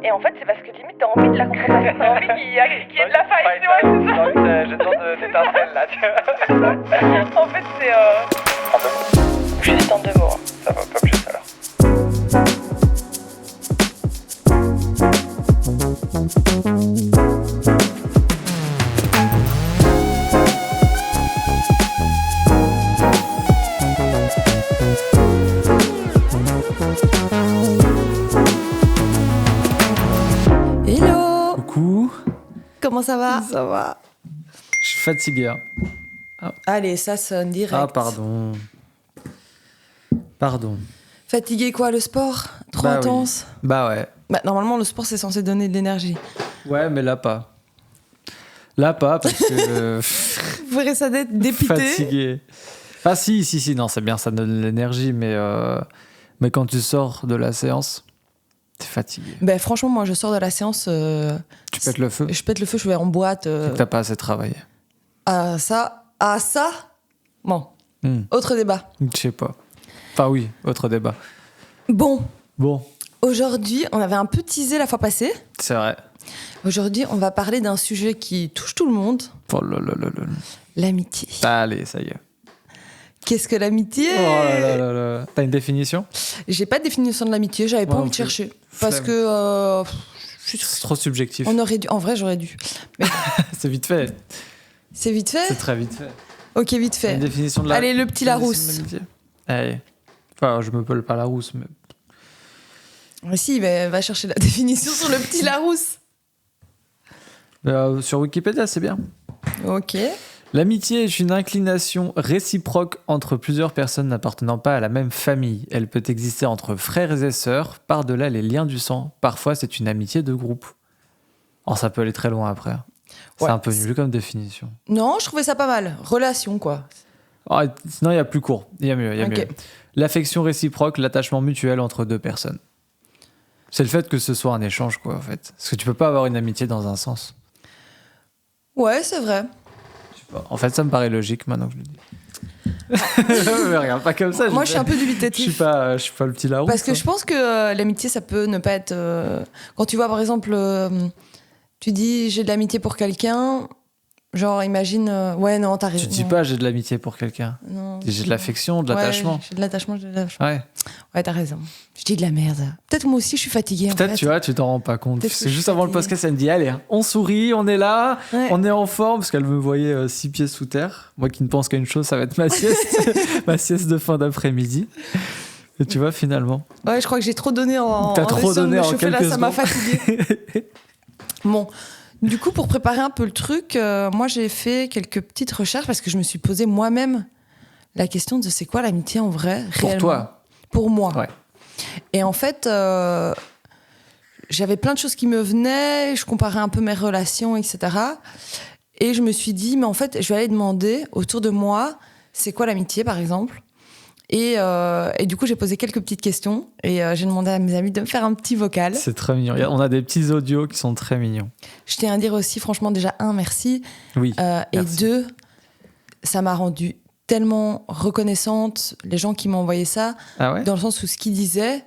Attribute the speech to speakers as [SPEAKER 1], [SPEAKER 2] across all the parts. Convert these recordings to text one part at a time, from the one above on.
[SPEAKER 1] Et en fait, c'est parce que limite, t'as envie de la confrontation, t'as envie qu'il y ait de la faille, tu vois, c'est ça.
[SPEAKER 2] J'ai tant d'étincelles là, tu vois.
[SPEAKER 1] En fait, c'est... Juste en 2 mots.
[SPEAKER 2] Ça va pas plus alors.
[SPEAKER 3] Hello,
[SPEAKER 4] Coucou,
[SPEAKER 3] comment ça va?
[SPEAKER 4] ça va? Je suis fatigué.
[SPEAKER 3] Allez, ça sonne direct.
[SPEAKER 4] Ah, pardon. Pardon.
[SPEAKER 3] Fatigué quoi, le sport? Trop
[SPEAKER 4] Bah oui.
[SPEAKER 3] intense?
[SPEAKER 4] Bah ouais.
[SPEAKER 3] Bah, normalement, le sport, c'est censé donner de l'énergie.
[SPEAKER 4] Ouais, mais là pas. Là pas, parce que...
[SPEAKER 3] Vous verrez ça d'être dépité.
[SPEAKER 4] fatigué. Ah si, non, c'est bien, ça donne de l'énergie, mais quand tu sors de la séance, t'es fatigué.
[SPEAKER 3] Bah, franchement, moi, je sors de la séance...
[SPEAKER 4] Tu pètes le feu.
[SPEAKER 3] Je pète le feu, je vais en boîte.
[SPEAKER 4] C'est que t'as pas assez travaillé.
[SPEAKER 3] Ah, ça? Bon, autre débat.
[SPEAKER 4] Je sais pas. Enfin oui, autre débat.
[SPEAKER 3] Bon,
[SPEAKER 4] Bon,
[SPEAKER 3] aujourd'hui, on avait un peu teasé la fois passée.
[SPEAKER 4] c'est vrai.
[SPEAKER 3] Aujourd'hui, on va parler d'un sujet qui touche tout le monde,
[SPEAKER 4] Oh là là là là.
[SPEAKER 3] l'amitié.
[SPEAKER 4] Allez, ça y est.
[SPEAKER 3] Qu'est-ce que l'amitié?
[SPEAKER 4] Oh là là là là. T'as une définition?
[SPEAKER 3] J'ai pas de définition de l'amitié, j'avais pas
[SPEAKER 4] Moi
[SPEAKER 3] envie
[SPEAKER 4] non
[SPEAKER 3] de
[SPEAKER 4] plus.
[SPEAKER 3] chercher. Parce
[SPEAKER 4] Flemme.
[SPEAKER 3] que...
[SPEAKER 4] C'est trop subjectif.
[SPEAKER 3] on aurait dû... En vrai, j'aurais dû.
[SPEAKER 4] C'est vite fait.
[SPEAKER 3] C'est vite fait?
[SPEAKER 4] C'est très vite fait.
[SPEAKER 3] Ok, vite fait.
[SPEAKER 4] Une définition de la...
[SPEAKER 3] Allez, le petit Larousse.
[SPEAKER 4] Allez. Enfin, je me pèle pas Larousse, mais...
[SPEAKER 3] Mais si, va chercher la définition sur le petit Larousse.
[SPEAKER 4] Sur Wikipédia, c'est bien.
[SPEAKER 3] Ok.
[SPEAKER 4] L'amitié est une inclination réciproque entre plusieurs personnes n'appartenant pas à la même famille. Elle peut exister entre frères et sœurs, par-delà les liens du sang. Parfois, c'est une amitié de groupe. Oh, ça peut aller très loin après. C'est
[SPEAKER 3] Ouais.
[SPEAKER 4] un peu nul comme définition.
[SPEAKER 3] Non, je trouvais ça pas mal. Relation, quoi.
[SPEAKER 4] Oh, sinon, il y a plus court. Il y a mieux, il y a
[SPEAKER 3] Ok.
[SPEAKER 4] mieux. L'affection réciproque, l'attachement mutuel entre deux personnes. C'est le fait que ce soit un échange, quoi, en fait. Parce que tu peux pas avoir une amitié dans un sens.
[SPEAKER 3] Ouais, c'est vrai.
[SPEAKER 4] En fait, ça me paraît logique maintenant que je le dis. Mais regarde, pas comme ça.
[SPEAKER 3] Moi, je suis un peu
[SPEAKER 4] Je suis
[SPEAKER 3] dubitatif.
[SPEAKER 4] pas le petit Larousse.
[SPEAKER 3] Parce que je pense que l'amitié, ça peut ne pas être... Quand tu vois, par exemple, tu dis j'ai de l'amitié pour quelqu'un, genre, imagine... ouais, non, t'as raison.
[SPEAKER 4] Tu dis pas j'ai de l'amitié pour quelqu'un.
[SPEAKER 3] Non.
[SPEAKER 4] J'ai de l'affection, de
[SPEAKER 3] Ouais,
[SPEAKER 4] l'attachement.
[SPEAKER 3] j'ai de l'attachement, j'ai de l'attachement.
[SPEAKER 4] Ouais.
[SPEAKER 3] Ouais, t'as raison. Je dis de la merde. Peut-être moi aussi, je suis fatiguée, en
[SPEAKER 4] Peut-être,
[SPEAKER 3] fait.
[SPEAKER 4] tu vois, tu t'en rends pas compte.
[SPEAKER 3] Peut-être que
[SPEAKER 4] C'est
[SPEAKER 3] je
[SPEAKER 4] juste
[SPEAKER 3] suis
[SPEAKER 4] avant le
[SPEAKER 3] fatiguée.
[SPEAKER 4] podcast, elle me dit allez, on sourit, on est là,
[SPEAKER 3] Ouais.
[SPEAKER 4] on est en forme, parce qu'elle me voyait 6 pieds sous terre. Moi qui ne pense qu'à une chose, ça va être ma sieste. Ma sieste de fin d'après-midi. Et tu vois, finalement.
[SPEAKER 3] Ouais, je crois que j'ai trop donné en...
[SPEAKER 4] T'as
[SPEAKER 3] en
[SPEAKER 4] trop
[SPEAKER 3] essayant de
[SPEAKER 4] donné
[SPEAKER 3] me
[SPEAKER 4] en
[SPEAKER 3] chauffer, là,
[SPEAKER 4] quelques
[SPEAKER 3] ça m'a
[SPEAKER 4] secondes.
[SPEAKER 3] fatiguée. Bon, du coup, pour préparer un peu le truc, moi, j'ai fait quelques petites recherches parce que je me suis posé moi-même la question de c'est quoi l'amitié en vrai,
[SPEAKER 4] Pour
[SPEAKER 3] réellement.
[SPEAKER 4] toi.
[SPEAKER 3] Pour moi.
[SPEAKER 4] Ouais.
[SPEAKER 3] Et en fait, j'avais plein de choses qui me venaient, je comparais un peu mes relations, etc. Et je me suis dit, mais en fait, je vais aller demander autour de moi, c'est quoi l'amitié, par exemple. Et du coup, j'ai posé quelques petites questions et j'ai demandé à mes amis de me faire un petit vocal.
[SPEAKER 4] C'est très mignon. On a des petits audios qui sont très mignons.
[SPEAKER 3] Je tiens à dire aussi, franchement, déjà, merci.
[SPEAKER 4] Oui.
[SPEAKER 3] Et
[SPEAKER 4] Merci.
[SPEAKER 3] 2, ça m'a rendue tellement reconnaissante, les gens qui m'ont envoyé ça,
[SPEAKER 4] Ah ouais?
[SPEAKER 3] dans le sens où ce qu'ils disaient,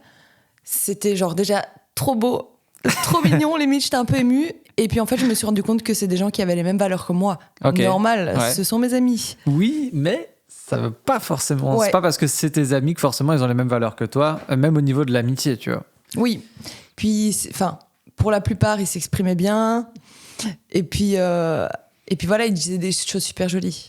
[SPEAKER 3] c'était genre déjà trop beau, trop mignon, limite, j'étais un peu émue. Et puis en fait, je me suis rendu compte que c'est des gens qui avaient les mêmes valeurs que moi.
[SPEAKER 4] Ok.
[SPEAKER 3] Normal,
[SPEAKER 4] Ouais.
[SPEAKER 3] ce sont mes amis.
[SPEAKER 4] Oui, mais ça veut pas forcément.
[SPEAKER 3] Ouais.
[SPEAKER 4] C'est pas parce que c'est tes amis que forcément ils ont les mêmes valeurs que toi, même au niveau de l'amitié, tu vois.
[SPEAKER 3] Oui. Puis, enfin, pour la plupart, ils s'exprimaient bien. Et puis voilà, ils disaient des choses super jolies.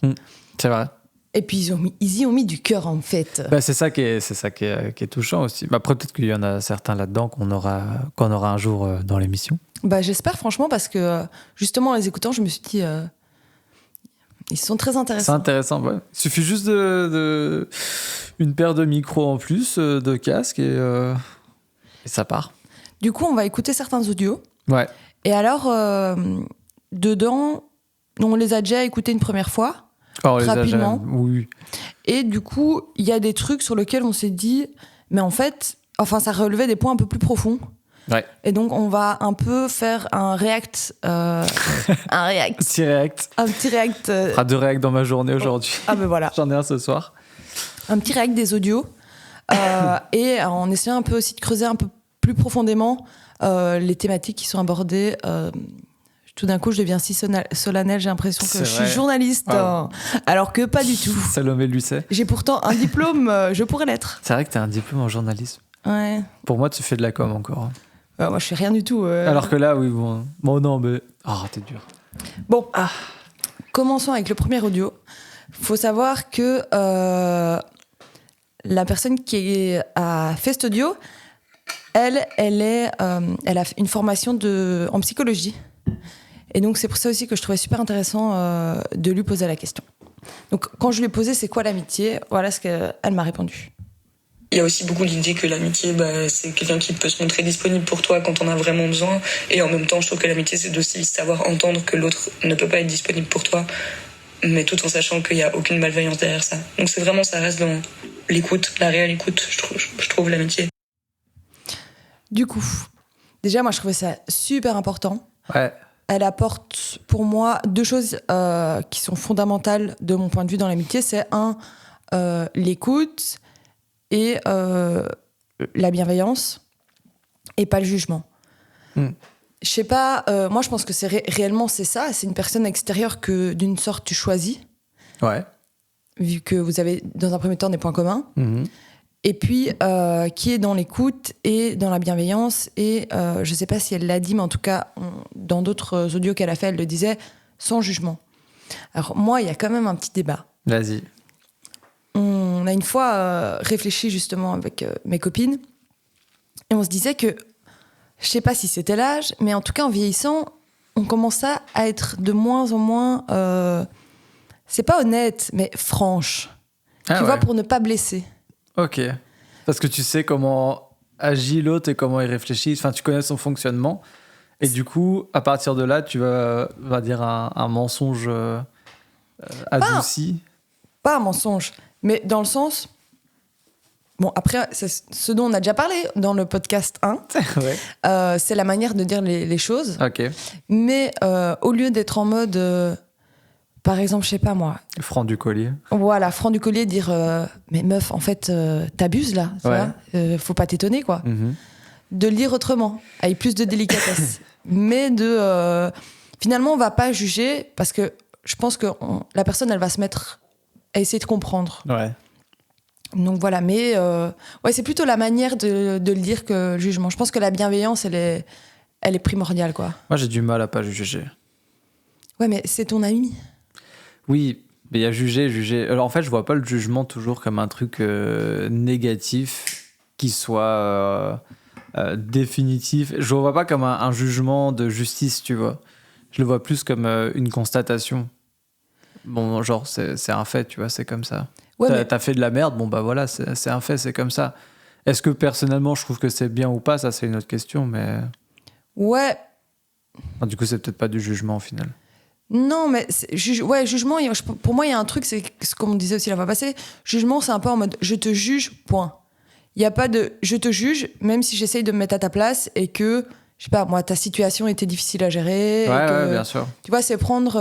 [SPEAKER 4] C'est vrai.
[SPEAKER 3] Et puis ils y ont mis du cœur en fait.
[SPEAKER 4] Bah, c'est ça qui est touchant aussi. Bah, après, peut-être qu'il y en a certains là-dedans qu'on aura un jour dans l'émission.
[SPEAKER 3] Bah, j'espère franchement parce que justement en les écoutant, je me suis dit, ils sont très
[SPEAKER 4] C'est
[SPEAKER 3] intéressants.
[SPEAKER 4] intéressant, ouais. Il suffit juste de une paire de micros en plus, de casques et ça part.
[SPEAKER 3] Du coup, on va écouter certains audios.
[SPEAKER 4] Ouais.
[SPEAKER 3] Et alors, dedans, on les a déjà écoutés une première fois.
[SPEAKER 4] Oh, on les a
[SPEAKER 3] Rapidement.
[SPEAKER 4] jamais- Oui.
[SPEAKER 3] Et du coup, il y a des trucs sur lesquels on s'est dit, mais en fait, enfin, ça relevait des points un peu plus profonds.
[SPEAKER 4] Ouais.
[SPEAKER 3] Et donc, on va un peu faire un react. Un
[SPEAKER 4] Petit react.
[SPEAKER 3] petit react.
[SPEAKER 4] Je ferai 2 reacts dans ma journée aujourd'hui.
[SPEAKER 3] Ah ben voilà.
[SPEAKER 4] J'en ai un ce soir.
[SPEAKER 3] Un petit react des audios. Et en essayant un peu aussi de creuser un peu plus profondément les thématiques qui sont abordées. Tout d'un coup, je deviens si solennelle, j'ai l'impression que
[SPEAKER 4] C'est
[SPEAKER 3] je
[SPEAKER 4] vrai.
[SPEAKER 3] suis journaliste,
[SPEAKER 4] Ah.
[SPEAKER 3] alors que pas du tout.
[SPEAKER 4] Salomé Lucet.
[SPEAKER 3] J'ai pourtant un diplôme, je pourrais l'être.
[SPEAKER 4] C'est vrai que t'as un diplôme en journalisme.
[SPEAKER 3] Ouais.
[SPEAKER 4] Pour moi, tu fais de la com encore.
[SPEAKER 3] Moi, je fais rien du tout.
[SPEAKER 4] Alors que là, oui, bon. Bon, non, mais. Ah, t'es dur.
[SPEAKER 3] Bon, commençons avec le premier audio. Faut savoir que la personne qui a fait cet audio, elle a une formation en psychologie. Et donc, c'est pour ça aussi que je trouvais super intéressant de lui poser la question. Donc, quand je lui ai posé c'est quoi l'amitié, voilà ce qu'elle m'a répondu.
[SPEAKER 5] Il y a aussi beaucoup l'idée que l'amitié, c'est quelqu'un qui peut se montrer disponible pour toi quand on a vraiment besoin. Et en même temps, je trouve que l'amitié, c'est aussi savoir entendre que l'autre ne peut pas être disponible pour toi, mais tout en sachant qu'il n'y a aucune malveillance derrière ça. Donc c'est vraiment, ça reste dans l'écoute, la réelle écoute, je trouve l'amitié.
[SPEAKER 3] Du coup, déjà, moi, je trouvais ça super important.
[SPEAKER 4] Ouais.
[SPEAKER 3] Elle apporte pour moi deux choses qui sont fondamentales de mon point de vue dans l'amitié. C'est l'écoute et la bienveillance et pas le jugement. Je sais pas, moi je pense que c'est réellement c'est ça. C'est une personne extérieure que d'une sorte tu choisis,
[SPEAKER 4] Ouais.
[SPEAKER 3] vu que vous avez dans un premier temps des points communs.
[SPEAKER 4] Mhm.
[SPEAKER 3] Et puis, qui est dans l'écoute et dans la bienveillance. Et je ne sais pas si elle l'a dit, mais en tout cas, dans d'autres audios qu'elle a fait, elle le disait, sans jugement. Alors moi, il y a quand même un petit débat.
[SPEAKER 4] Vas-y.
[SPEAKER 3] On a une fois réfléchi justement avec mes copines. Et on se disait que, je ne sais pas si c'était l'âge, mais en tout cas, en vieillissant, on commençait à être de moins en moins... c'est pas honnête, mais franche.
[SPEAKER 4] Ah,
[SPEAKER 3] tu vois,
[SPEAKER 4] ouais.
[SPEAKER 3] pour ne pas blesser.
[SPEAKER 4] Ok. Parce que tu sais comment agit l'autre et comment il réfléchit. Enfin, tu connais son fonctionnement. Et du coup, à partir de là, tu vas dire un mensonge adouci.
[SPEAKER 3] Pas un mensonge, mais dans le sens... Bon, après, c'est ce dont on a déjà parlé dans le podcast 1.
[SPEAKER 4] Ouais.
[SPEAKER 3] C'est la manière de dire les choses.
[SPEAKER 4] Ok.
[SPEAKER 3] Mais au lieu d'être en mode... par exemple, je sais pas moi...
[SPEAKER 4] Franc du collier.
[SPEAKER 3] Voilà, franc du collier, dire mais meuf, en fait, t'abuses là, tu
[SPEAKER 4] Ouais.
[SPEAKER 3] vois, faut pas t'étonner quoi.
[SPEAKER 4] Mhm.
[SPEAKER 3] De le dire autrement, avec plus de délicatesse. Mais finalement, on va pas juger parce que je pense que la personne, elle va se mettre à essayer de comprendre.
[SPEAKER 4] Ouais.
[SPEAKER 3] Donc voilà, mais ouais, c'est plutôt la manière de le dire que le jugement. Je pense que la bienveillance, elle est primordiale quoi.
[SPEAKER 4] Moi, j'ai du mal à pas juger.
[SPEAKER 3] Ouais, mais c'est ton ami.
[SPEAKER 4] Oui, mais il y a juger. Alors en fait, je vois pas le jugement toujours comme un truc négatif qui soit définitif. Je le vois pas comme un jugement de justice, tu vois. Je le vois plus comme une constatation. Bon, genre, c'est un fait, tu vois, c'est comme ça.
[SPEAKER 3] Ouais, mais
[SPEAKER 4] T'as fait de la merde, bon bah voilà, c'est un fait, c'est comme ça. Est-ce que personnellement, je trouve que c'est bien ou pas, ça c'est une autre question, mais...
[SPEAKER 3] ouais.
[SPEAKER 4] Enfin, du coup, c'est peut-être pas du jugement au final.
[SPEAKER 3] Non, mais jugement, pour moi, il y a un truc, c'est ce qu'on me disait aussi la fois passée. Jugement, c'est un peu en mode je te juge, point. Il n'y a pas de je te juge, même si j'essaye de me mettre à ta place et que, je sais pas, moi, ta situation était difficile à gérer.
[SPEAKER 4] Ouais,
[SPEAKER 3] et que,
[SPEAKER 4] ouais, bien sûr.
[SPEAKER 3] Tu vois, c'est prendre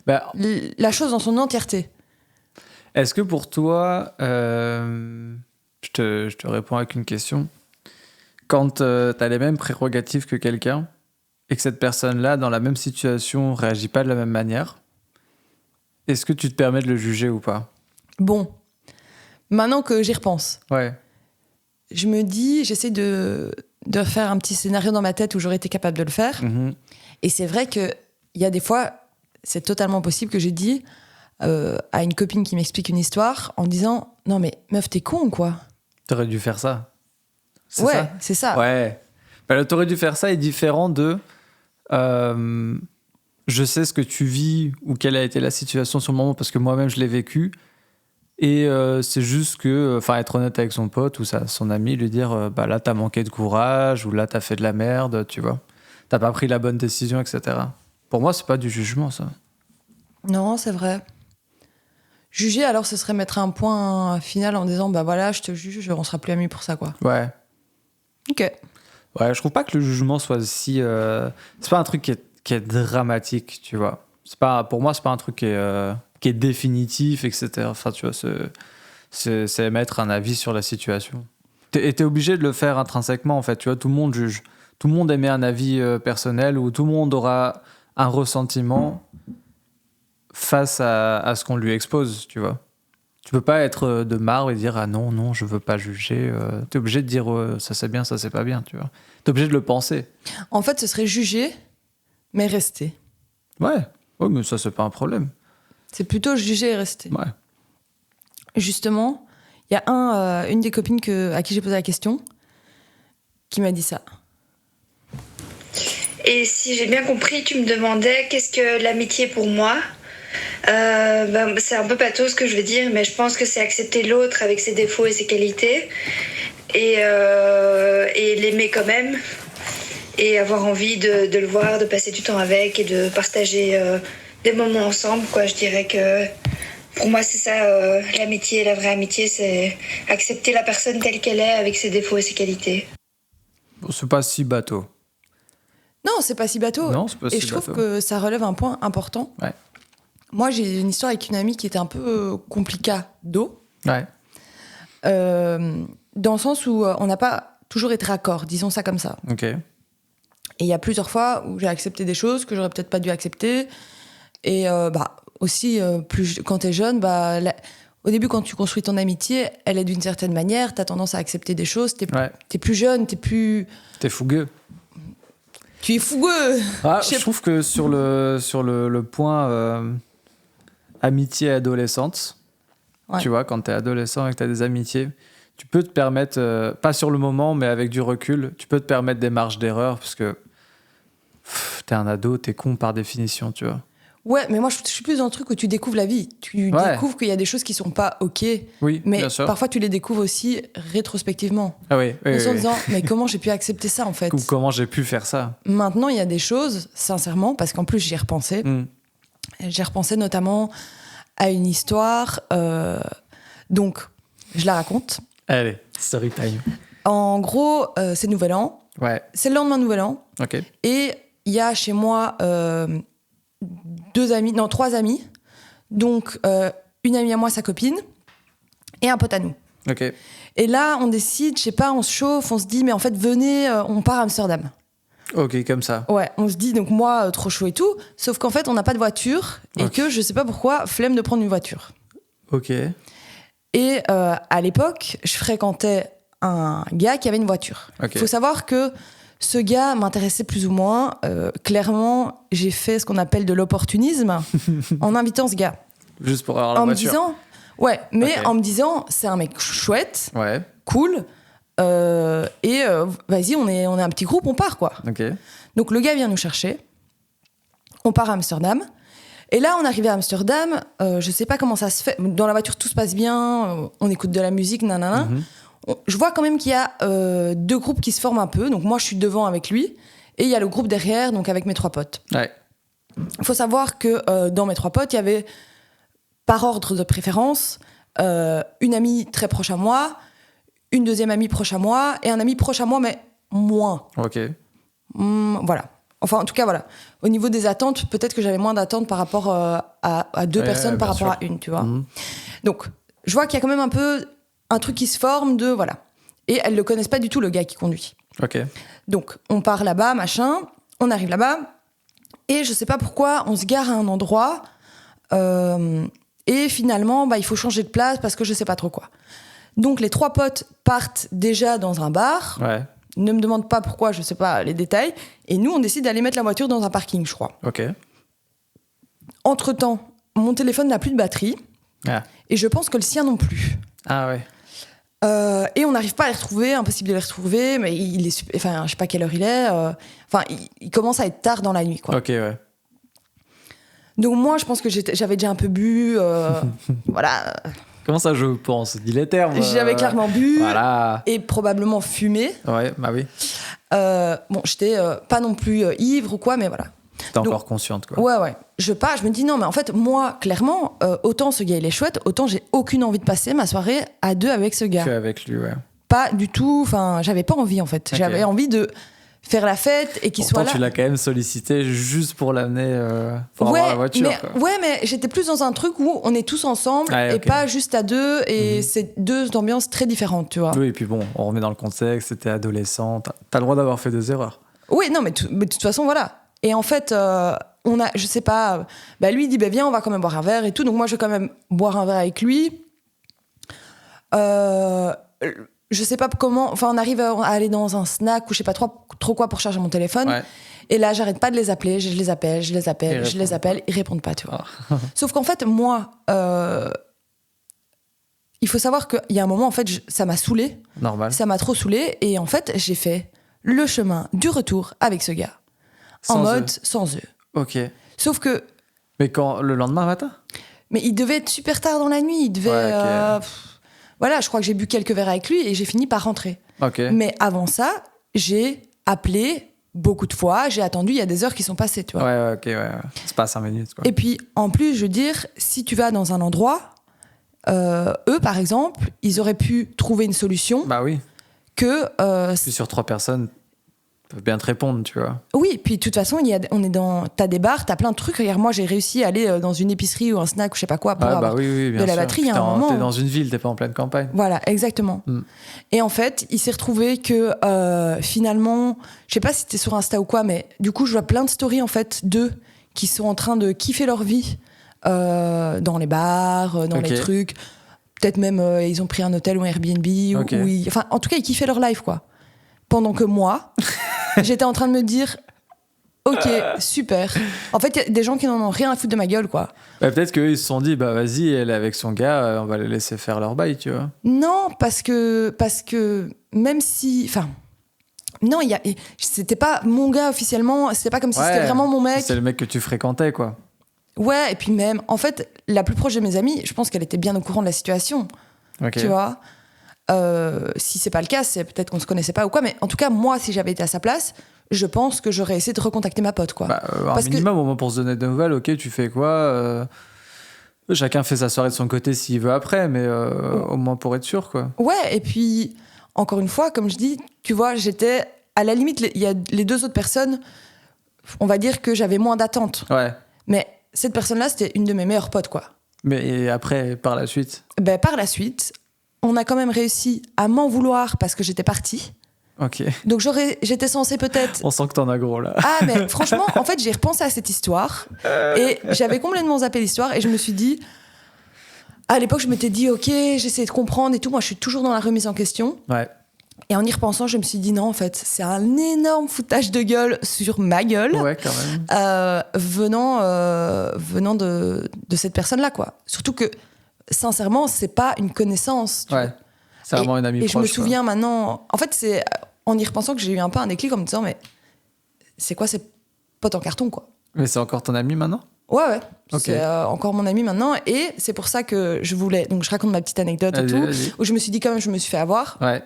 [SPEAKER 4] Bah,
[SPEAKER 3] la chose dans son entièreté.
[SPEAKER 4] est-ce que pour toi, je te réponds avec une question. Quand tu as les mêmes prérogatives que quelqu'un et que cette personne-là, dans la même situation, réagit pas de la même manière, est-ce que tu te permets de le juger ou pas ?
[SPEAKER 3] Bon, maintenant que j'y repense,
[SPEAKER 4] Ouais.
[SPEAKER 3] je me dis, j'essaie de faire un petit scénario dans ma tête où j'aurais été capable de le faire.
[SPEAKER 4] Mhm.
[SPEAKER 3] Et c'est vrai qu'il y a des fois, c'est totalement possible que j'ai dit à une copine qui m'explique une histoire en disant « Non mais meuf, t'es con quoi ?»
[SPEAKER 4] T'aurais dû faire ça. C'est
[SPEAKER 3] Ouais,
[SPEAKER 4] ça
[SPEAKER 3] c'est ça.
[SPEAKER 4] Ouais. Bah, t'aurais dû faire ça est différent de je sais ce que tu vis ou quelle a été la situation sur le moment parce que moi-même je l'ai vécu. Et c'est juste que, enfin, être honnête avec son pote ou son ami, lui dire bah là t'as manqué de courage ou là t'as fait de la merde, tu vois. T'as pas pris la bonne décision, etc. Pour moi, c'est pas du jugement, ça.
[SPEAKER 3] Non, c'est vrai. Juger, alors, ce serait mettre un point final en disant « Bah voilà, je te juge, on sera plus amis pour ça, quoi.
[SPEAKER 4] Ouais. »
[SPEAKER 3] Ok.
[SPEAKER 4] Ouais, je trouve pas que le jugement soit si... c'est pas un truc qui est dramatique, tu vois. Pour moi, c'est pas un truc qui est définitif, etc. Enfin, tu vois, c'est mettre un avis sur la situation. T'es obligé de le faire intrinsèquement, en fait. Tu vois, tout le monde juge. Tout le monde émet un avis personnel ou tout le monde aura un ressentiment face à ce qu'on lui expose, tu vois. Tu peux pas être de marbre et dire « Ah non, je veux pas juger. » T'es obligé de dire ça c'est bien, ça c'est pas bien, tu vois. T'es obligé de le penser.
[SPEAKER 3] En fait, ce serait juger, mais rester.
[SPEAKER 4] Ouais, mais ça c'est pas un problème.
[SPEAKER 3] C'est plutôt juger et rester.
[SPEAKER 4] Ouais.
[SPEAKER 3] Justement, il y a une des copines à qui j'ai posé la question qui m'a dit ça.
[SPEAKER 6] Et si j'ai bien compris, tu me demandais qu'est-ce que l'amitié pour moi. C'est un peu bateau ce que je veux dire, mais je pense que c'est accepter l'autre avec ses défauts et ses qualités et l'aimer quand même et avoir envie de le voir, de passer du temps avec et de partager des moments ensemble, quoi. Je dirais que pour moi c'est ça l'amitié, la vraie amitié, c'est accepter la personne telle qu'elle est avec ses défauts et ses qualités.
[SPEAKER 4] Bon, c'est pas si bateau.
[SPEAKER 3] Non, c'est pas si bateau.
[SPEAKER 4] Non, c'est pas
[SPEAKER 3] et
[SPEAKER 4] si
[SPEAKER 3] je trouve
[SPEAKER 4] bateau.
[SPEAKER 3] que ça relève un point important.
[SPEAKER 4] Ouais.
[SPEAKER 3] Moi, j'ai une histoire avec une amie qui était un peu complicado.
[SPEAKER 4] Ouais.
[SPEAKER 3] Dans le sens où on n'a pas toujours été raccord, disons ça comme ça.
[SPEAKER 4] Ok.
[SPEAKER 3] Et il y a plusieurs fois où j'ai accepté des choses que j'aurais peut-être pas dû accepter. Et aussi, quand t'es jeune, au début, quand tu construis ton amitié, elle est d'une certaine manière, t'as tendance à accepter des choses, t'es plus jeune,
[SPEAKER 4] T'es fougueux.
[SPEAKER 3] Tu es fougueux.
[SPEAKER 4] Je trouve que sur le point amitié adolescente,
[SPEAKER 3] Ouais.
[SPEAKER 4] tu vois, quand t'es adolescent et que t'as des amitiés, tu peux te permettre, pas sur le moment, mais avec du recul, tu peux te permettre des marges d'erreur parce que t'es un ado, t'es con par définition, tu vois.
[SPEAKER 3] Ouais, mais moi, je suis plus dans le truc où tu découvres la vie. Tu découvres qu'il y a des choses qui sont pas OK.
[SPEAKER 4] Oui,
[SPEAKER 3] Mais
[SPEAKER 4] bien sûr.
[SPEAKER 3] parfois, tu les découvres aussi rétrospectivement.
[SPEAKER 4] Ah oui,
[SPEAKER 3] En se disant, mais comment j'ai pu accepter ça, en fait?
[SPEAKER 4] Ou comment j'ai pu faire ça.
[SPEAKER 3] Maintenant, il y a des choses, sincèrement, parce qu'en plus, j'y ai repensé. J'ai repensé notamment à une histoire. Donc, je la raconte.
[SPEAKER 4] Allez, story time.
[SPEAKER 3] En gros, c'est Nouvel An.
[SPEAKER 4] Ouais,
[SPEAKER 3] C'est le lendemain de Nouvel An.
[SPEAKER 4] ok.
[SPEAKER 3] Et il y a chez moi trois amis. Donc, une amie à moi, sa copine, et un pote à nous.
[SPEAKER 4] Ok.
[SPEAKER 3] Et là, on décide, je sais pas, on se chauffe, on se dit, mais en fait, venez, on part à Amsterdam.
[SPEAKER 4] Ok, comme ça.
[SPEAKER 3] Ouais, on se dit, donc moi, trop chaud et tout, sauf qu'en fait, on n'a pas de voiture, et
[SPEAKER 4] Ok.
[SPEAKER 3] que, je sais pas pourquoi, flemme de prendre une voiture.
[SPEAKER 4] Ok.
[SPEAKER 3] Et à l'époque, je fréquentais un gars qui avait une voiture.
[SPEAKER 4] Ok.
[SPEAKER 3] Faut savoir que ce gars m'intéressait plus ou moins. Clairement, j'ai fait ce qu'on appelle de l'opportunisme en invitant ce gars.
[SPEAKER 4] Juste pour avoir la
[SPEAKER 3] En me
[SPEAKER 4] voiture.
[SPEAKER 3] disant... Ouais, mais
[SPEAKER 4] Ok.
[SPEAKER 3] en me disant, c'est un mec chouette,
[SPEAKER 4] Ouais,
[SPEAKER 3] cool, vas-y, on est un petit groupe, on part, quoi.
[SPEAKER 4] ok.
[SPEAKER 3] Donc le gars vient nous chercher, on part à Amsterdam, et là on arrive à Amsterdam, je sais pas comment ça se fait, dans la voiture tout se passe bien, on écoute de la musique, nanana. Je vois quand même qu'il y a deux groupes qui se forment un peu, donc moi je suis devant avec lui, et il y a le groupe derrière, donc avec mes trois potes.
[SPEAKER 4] Ouais.
[SPEAKER 3] Il faut savoir que dans mes trois potes, il y avait, par ordre de préférence, une amie très proche à moi, une deuxième amie proche à moi, et un ami proche à moi, mais moins.
[SPEAKER 4] Ok.
[SPEAKER 3] Voilà. Enfin, en tout cas, voilà. Au niveau des attentes, peut-être que j'avais moins d'attentes par rapport à deux
[SPEAKER 4] Ouais,
[SPEAKER 3] personnes par
[SPEAKER 4] bien
[SPEAKER 3] rapport
[SPEAKER 4] sûr.
[SPEAKER 3] à une, tu vois.
[SPEAKER 4] Mhm.
[SPEAKER 3] Donc, je vois qu'il y a quand même un peu un truc qui se forme de... Voilà. Et elles le connaissent pas du tout, le gars qui conduit.
[SPEAKER 4] Ok.
[SPEAKER 3] Donc, on part là-bas, machin. On arrive là-bas. Et je sais pas pourquoi, on se gare à un endroit. Et finalement, il faut changer de place parce que je sais pas trop quoi. Donc, les trois potes partent déjà dans un bar.
[SPEAKER 4] Ouais.
[SPEAKER 3] Ne me demande pas pourquoi, je sais pas les détails. Et nous, on décide d'aller mettre la voiture dans un parking, je crois.
[SPEAKER 4] Ok.
[SPEAKER 3] Entre-temps, mon téléphone n'a plus de batterie.
[SPEAKER 4] Ah.
[SPEAKER 3] Et je pense que le sien non plus.
[SPEAKER 4] Ah ouais.
[SPEAKER 3] Et on n'arrive pas à les retrouver, impossible de les retrouver. Mais enfin, je sais pas quelle heure il est. Enfin, il commence à être tard dans la nuit, quoi.
[SPEAKER 4] Ok, ouais.
[SPEAKER 3] Donc moi, je pense que j'avais déjà un peu bu. Voilà.
[SPEAKER 4] Comment ça, je pense? Dis les termes.
[SPEAKER 3] J'avais clairement bu.
[SPEAKER 4] Voilà.
[SPEAKER 3] Et probablement fumé.
[SPEAKER 4] Ouais, bah oui.
[SPEAKER 3] Bon, j'étais pas non plus ivre ou quoi, mais voilà.
[SPEAKER 4] T'es
[SPEAKER 3] Donc-
[SPEAKER 4] encore consciente, quoi.
[SPEAKER 3] Ouais. Je me dis non, mais en fait, moi, clairement, autant ce gars, il est chouette, autant j'ai aucune envie de passer ma soirée à deux avec ce gars.
[SPEAKER 4] Que avec lui, ouais.
[SPEAKER 3] Pas du tout, enfin, j'avais pas envie, en fait.
[SPEAKER 4] Ok.
[SPEAKER 3] J'avais envie de faire la fête et qu'il
[SPEAKER 4] Pourtant,
[SPEAKER 3] soit là.
[SPEAKER 4] tu l'as quand même sollicité juste pour l'amener pour avoir la voiture.
[SPEAKER 3] Mais j'étais plus dans un truc où on est tous ensemble
[SPEAKER 4] Ouais,
[SPEAKER 3] et
[SPEAKER 4] ok.
[SPEAKER 3] pas juste à deux. Et c'est deux ambiances très différentes, tu vois.
[SPEAKER 4] Oui, et puis bon, on remet dans le contexte, c'était adolescent, t'as le droit d'avoir fait des erreurs.
[SPEAKER 3] Oui, non, mais de toute façon, voilà. Et en fait, on a, je sais pas, lui, il dit, viens, on va quand même boire un verre et tout. Donc moi, je vais quand même boire un verre avec lui. Je sais pas comment, enfin, on arrive à aller dans un snack ou je sais pas trop quoi pour charger mon téléphone.
[SPEAKER 4] Ouais.
[SPEAKER 3] Et là, j'arrête pas de les appeler, je les appelle, ils répondent pas, tu vois. Sauf qu'en fait, moi, il faut savoir qu'il y a un moment, en fait, ça m'a saoulée.
[SPEAKER 4] Normal.
[SPEAKER 3] Ça m'a trop saoulée. Et en fait, j'ai fait le chemin du retour avec ce gars. Sans eux.
[SPEAKER 4] Ok.
[SPEAKER 3] Sauf que,
[SPEAKER 4] Mais quand le lendemain matin?
[SPEAKER 3] mais il devait être super tard dans la nuit. Il devait.
[SPEAKER 4] Ouais, ok.
[SPEAKER 3] Voilà, je crois que j'ai bu quelques verres avec lui et j'ai fini par rentrer.
[SPEAKER 4] Ok.
[SPEAKER 3] Mais avant ça, j'ai appelé beaucoup de fois. J'ai attendu, il y a des heures qui sont passées, tu vois.
[SPEAKER 4] Ouais, ok, ouais. C'est pas 5 minutes, quoi.
[SPEAKER 3] Et puis, en plus, je veux dire, si tu vas dans un endroit, eux, par exemple, ils auraient pu trouver une solution
[SPEAKER 4] Bah oui.
[SPEAKER 3] que...
[SPEAKER 4] Puis sur 3 personnes, peuvent bien te répondre, tu vois.
[SPEAKER 3] Oui, puis de toute façon, t'as des bars, t'as plein de trucs. Regarde, moi, j'ai réussi à aller dans une épicerie ou un snack ou je sais pas quoi pour avoir
[SPEAKER 4] oui, bien
[SPEAKER 3] de la
[SPEAKER 4] sûr.
[SPEAKER 3] batterie. Il y a un moment.
[SPEAKER 4] T'es dans une ville, t'es pas en pleine campagne.
[SPEAKER 3] Voilà, exactement.
[SPEAKER 4] Mm.
[SPEAKER 3] Et en fait, il s'est retrouvé que finalement, je sais pas si c'était sur Insta ou quoi, mais du coup, je vois plein de stories en fait d'eux qui sont en train de kiffer leur vie dans les bars, dans les trucs. Peut-être même ils ont pris un hôtel ou un Airbnb. Enfin, en tout cas, ils kiffaient leur life, quoi. Pendant que moi, j'étais en train de me dire, ok, super. En fait, il y a des gens qui n'en ont rien à foutre de ma gueule, quoi.
[SPEAKER 4] Bah, peut-être qu'eux, ils se sont dit, bah vas-y, elle est avec son gars, on va les laisser faire leur bail, tu vois.
[SPEAKER 3] Non, parce que même si... Enfin, non, c'était pas mon gars officiellement, c'était pas comme si c'était vraiment mon mec.
[SPEAKER 4] C'est le mec que tu fréquentais, quoi.
[SPEAKER 3] Ouais, et puis même, en fait, la plus proche de mes amis, je pense qu'elle était bien au courant de la situation,
[SPEAKER 4] Ok.
[SPEAKER 3] tu vois. Si c'est pas le cas, c'est peut-être qu'on se connaissait pas ou quoi, mais en tout cas, moi, si j'avais été à sa place, je pense que j'aurais essayé de recontacter ma pote, quoi.
[SPEAKER 4] Bah, un
[SPEAKER 3] Parce
[SPEAKER 4] minimum, au moins pour se donner des nouvelles, ok, tu fais quoi chacun fait sa soirée de son côté s'il veut après, mais au moins pour être sûr, quoi.
[SPEAKER 3] Ouais, et puis, encore une fois, comme je dis, tu vois, j'étais, à la limite, il y a les deux autres personnes, on va dire que j'avais moins d'attente.
[SPEAKER 4] Ouais.
[SPEAKER 3] Mais cette personne-là, c'était une de mes meilleures potes, quoi.
[SPEAKER 4] Mais et après, par la suite
[SPEAKER 3] Par la suite, on a quand même réussi à m'en vouloir parce que j'étais partie.
[SPEAKER 4] Ok.
[SPEAKER 3] Donc j'étais censée peut-être...
[SPEAKER 4] On sent que t'en as gros, là.
[SPEAKER 3] Ah, mais franchement, en fait, j'ai repensé à cette histoire et j'avais complètement zappé l'histoire et je me suis dit... À l'époque, je m'étais dit, ok, j'essaie de comprendre et tout. Moi, je suis toujours dans la remise en question.
[SPEAKER 4] Ouais.
[SPEAKER 3] Et en y repensant, je me suis dit, non, en fait, c'est un énorme foutage de gueule sur ma gueule.
[SPEAKER 4] Ouais, quand même.
[SPEAKER 3] Venant de cette personne-là, quoi. Surtout que, sincèrement, c'est pas une connaissance. Tu
[SPEAKER 4] Ouais.
[SPEAKER 3] vois.
[SPEAKER 4] C'est vraiment une amie
[SPEAKER 3] et
[SPEAKER 4] proche.
[SPEAKER 3] je me
[SPEAKER 4] quoi.
[SPEAKER 3] souviens maintenant... En fait, c'est en y repensant que j'ai eu un peu un déclic en me disant, mais c'est quoi ces potes en carton, quoi.
[SPEAKER 4] Mais c'est encore ton ami maintenant?
[SPEAKER 3] Ouais.
[SPEAKER 4] Ok.
[SPEAKER 3] C'est encore mon ami maintenant. Et c'est pour ça que je voulais... Donc, je raconte ma petite anecdote et tout.
[SPEAKER 4] Vas-y.
[SPEAKER 3] Où je me suis dit, quand même, je me suis fait avoir.
[SPEAKER 4] Ouais.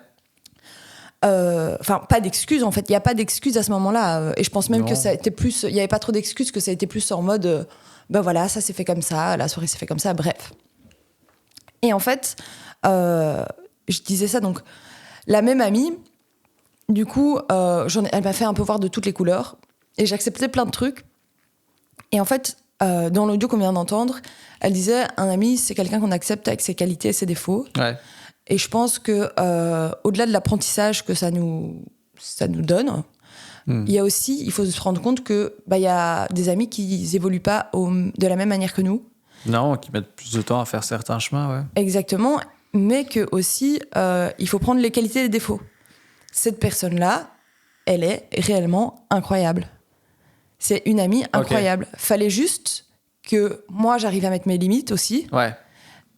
[SPEAKER 3] Enfin, pas d'excuses, en fait. Il n'y a pas d'excuses à ce moment-là. Et je pense même
[SPEAKER 4] Non.
[SPEAKER 3] que ça a été plus... Il n'y avait pas trop d'excuses, que ça a été plus en mode... ben voilà, ça s'est fait comme ça, la soirée s'est fait comme ça, bref. Et en fait, je disais ça, donc... La même amie, du coup, elle m'a fait un peu voir de toutes les couleurs. Et j'acceptais plein de trucs. Et en fait, dans l'audio qu'on vient d'entendre, elle disait, un ami, c'est quelqu'un qu'on accepte avec ses qualités et ses défauts.
[SPEAKER 4] Ouais.
[SPEAKER 3] Et je pense que au-delà de l'apprentissage que ça nous donne, il y a aussi, il faut se rendre compte que il y a des amis qui évoluent pas de la même manière que nous.
[SPEAKER 4] Non, qui mettent plus de temps à faire certains chemins, ouais.
[SPEAKER 3] Exactement, mais que aussi il faut prendre les qualités et les défauts. Cette personne-là, elle est réellement incroyable. C'est une amie incroyable. Fallait juste que moi j'arrive à mettre mes limites aussi.
[SPEAKER 4] Ouais.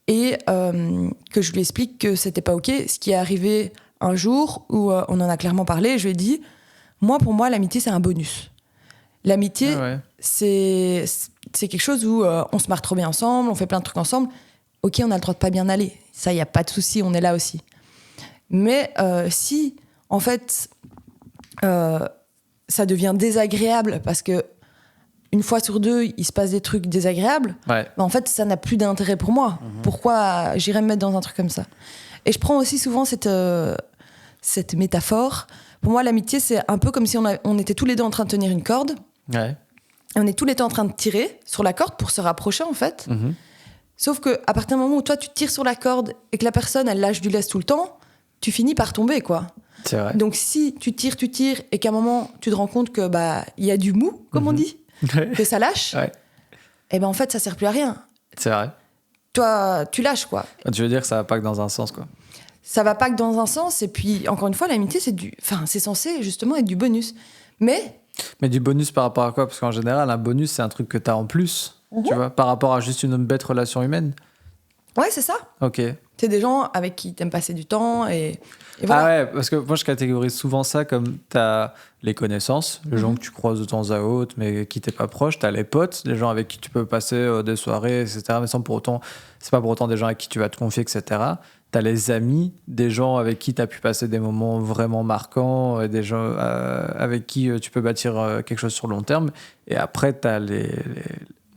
[SPEAKER 3] Et que je lui explique que c'était pas ok. Ce qui est arrivé un jour où on en a clairement parlé, je lui ai dit, pour moi, l'amitié, c'est un bonus. L'amitié, c'est quelque chose où on se marre trop bien ensemble, on fait plein de trucs ensemble. Ok, on a le droit de pas bien aller. Ça, il n'y a pas de souci, on est là aussi. Mais si, en fait, ça devient désagréable parce que une fois sur deux, il se passe des trucs désagréables, en fait, ça n'a plus d'intérêt pour moi. Pourquoi j'irais me mettre dans un truc comme ça? Et je prends aussi souvent cette métaphore Pour moi, l'amitié, c'est un peu comme si on était tous les deux en train de tenir une corde.
[SPEAKER 4] Ouais.
[SPEAKER 3] Et on est tous les deux en train de tirer sur la corde pour se rapprocher, en fait.
[SPEAKER 4] Mhm.
[SPEAKER 3] Sauf qu'à partir du moment où toi, tu tires sur la corde et que la personne, elle lâche du lest tout le temps, tu finis par tomber, quoi.
[SPEAKER 4] C'est vrai.
[SPEAKER 3] Donc, si tu tires et qu'à un moment, tu te rends compte que il y a du mou, comme on dit, que ça lâche,
[SPEAKER 4] Ouais.
[SPEAKER 3] et ben en fait, ça sert plus à rien.
[SPEAKER 4] C'est vrai.
[SPEAKER 3] Toi, tu lâches, quoi.
[SPEAKER 4] Tu veux dire que ça va pas que dans un sens, quoi.
[SPEAKER 3] Ça va pas que dans un sens. Et puis, encore une fois, l'amitié, c'est censé justement être du bonus. Mais
[SPEAKER 4] Mais du bonus par rapport à quoi? Parce qu'en général, un bonus, c'est un truc que t'as en plus, tu vois, par rapport à juste une bête relation humaine.
[SPEAKER 3] ouais, c'est ça.
[SPEAKER 4] Ok.
[SPEAKER 3] C'est des gens avec qui t'aimes passer du temps et voilà.
[SPEAKER 4] Ah ouais, parce que moi je catégorise souvent ça comme t'as les connaissances, les gens que tu croises de temps à autre, mais qui t'es pas proche. T'as les potes, les gens avec qui tu peux passer des soirées, etc. Mais sans pour autant, c'est pas pour autant des gens avec qui tu vas te confier, etc. T'as les amis, des gens avec qui t'as pu passer des moments vraiment marquants, des gens avec qui tu peux bâtir quelque chose sur le long terme. Et après, t'as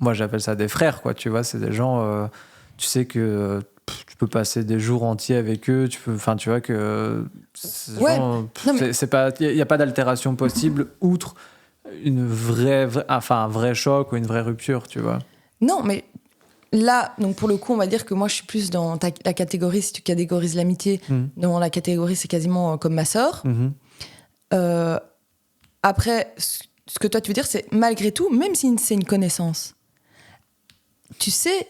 [SPEAKER 4] moi j'appelle ça des frères, quoi. Tu vois, c'est des gens, tu sais que tu peux passer des jours entiers avec eux, tu vois que
[SPEAKER 3] Ouais. Non, mais-
[SPEAKER 4] c'est pas, il y a pas d'altération possible outre un vrai choc ou une vraie rupture, tu vois.
[SPEAKER 3] Non, mais là, donc pour le coup, on va dire que moi, je suis plus dans la catégorie, si tu catégorises l'amitié, dans la catégorie, c'est quasiment comme ma sœur.
[SPEAKER 4] Mhm.
[SPEAKER 3] Après, ce que toi, tu veux dire, c'est malgré tout, même si c'est une connaissance, tu sais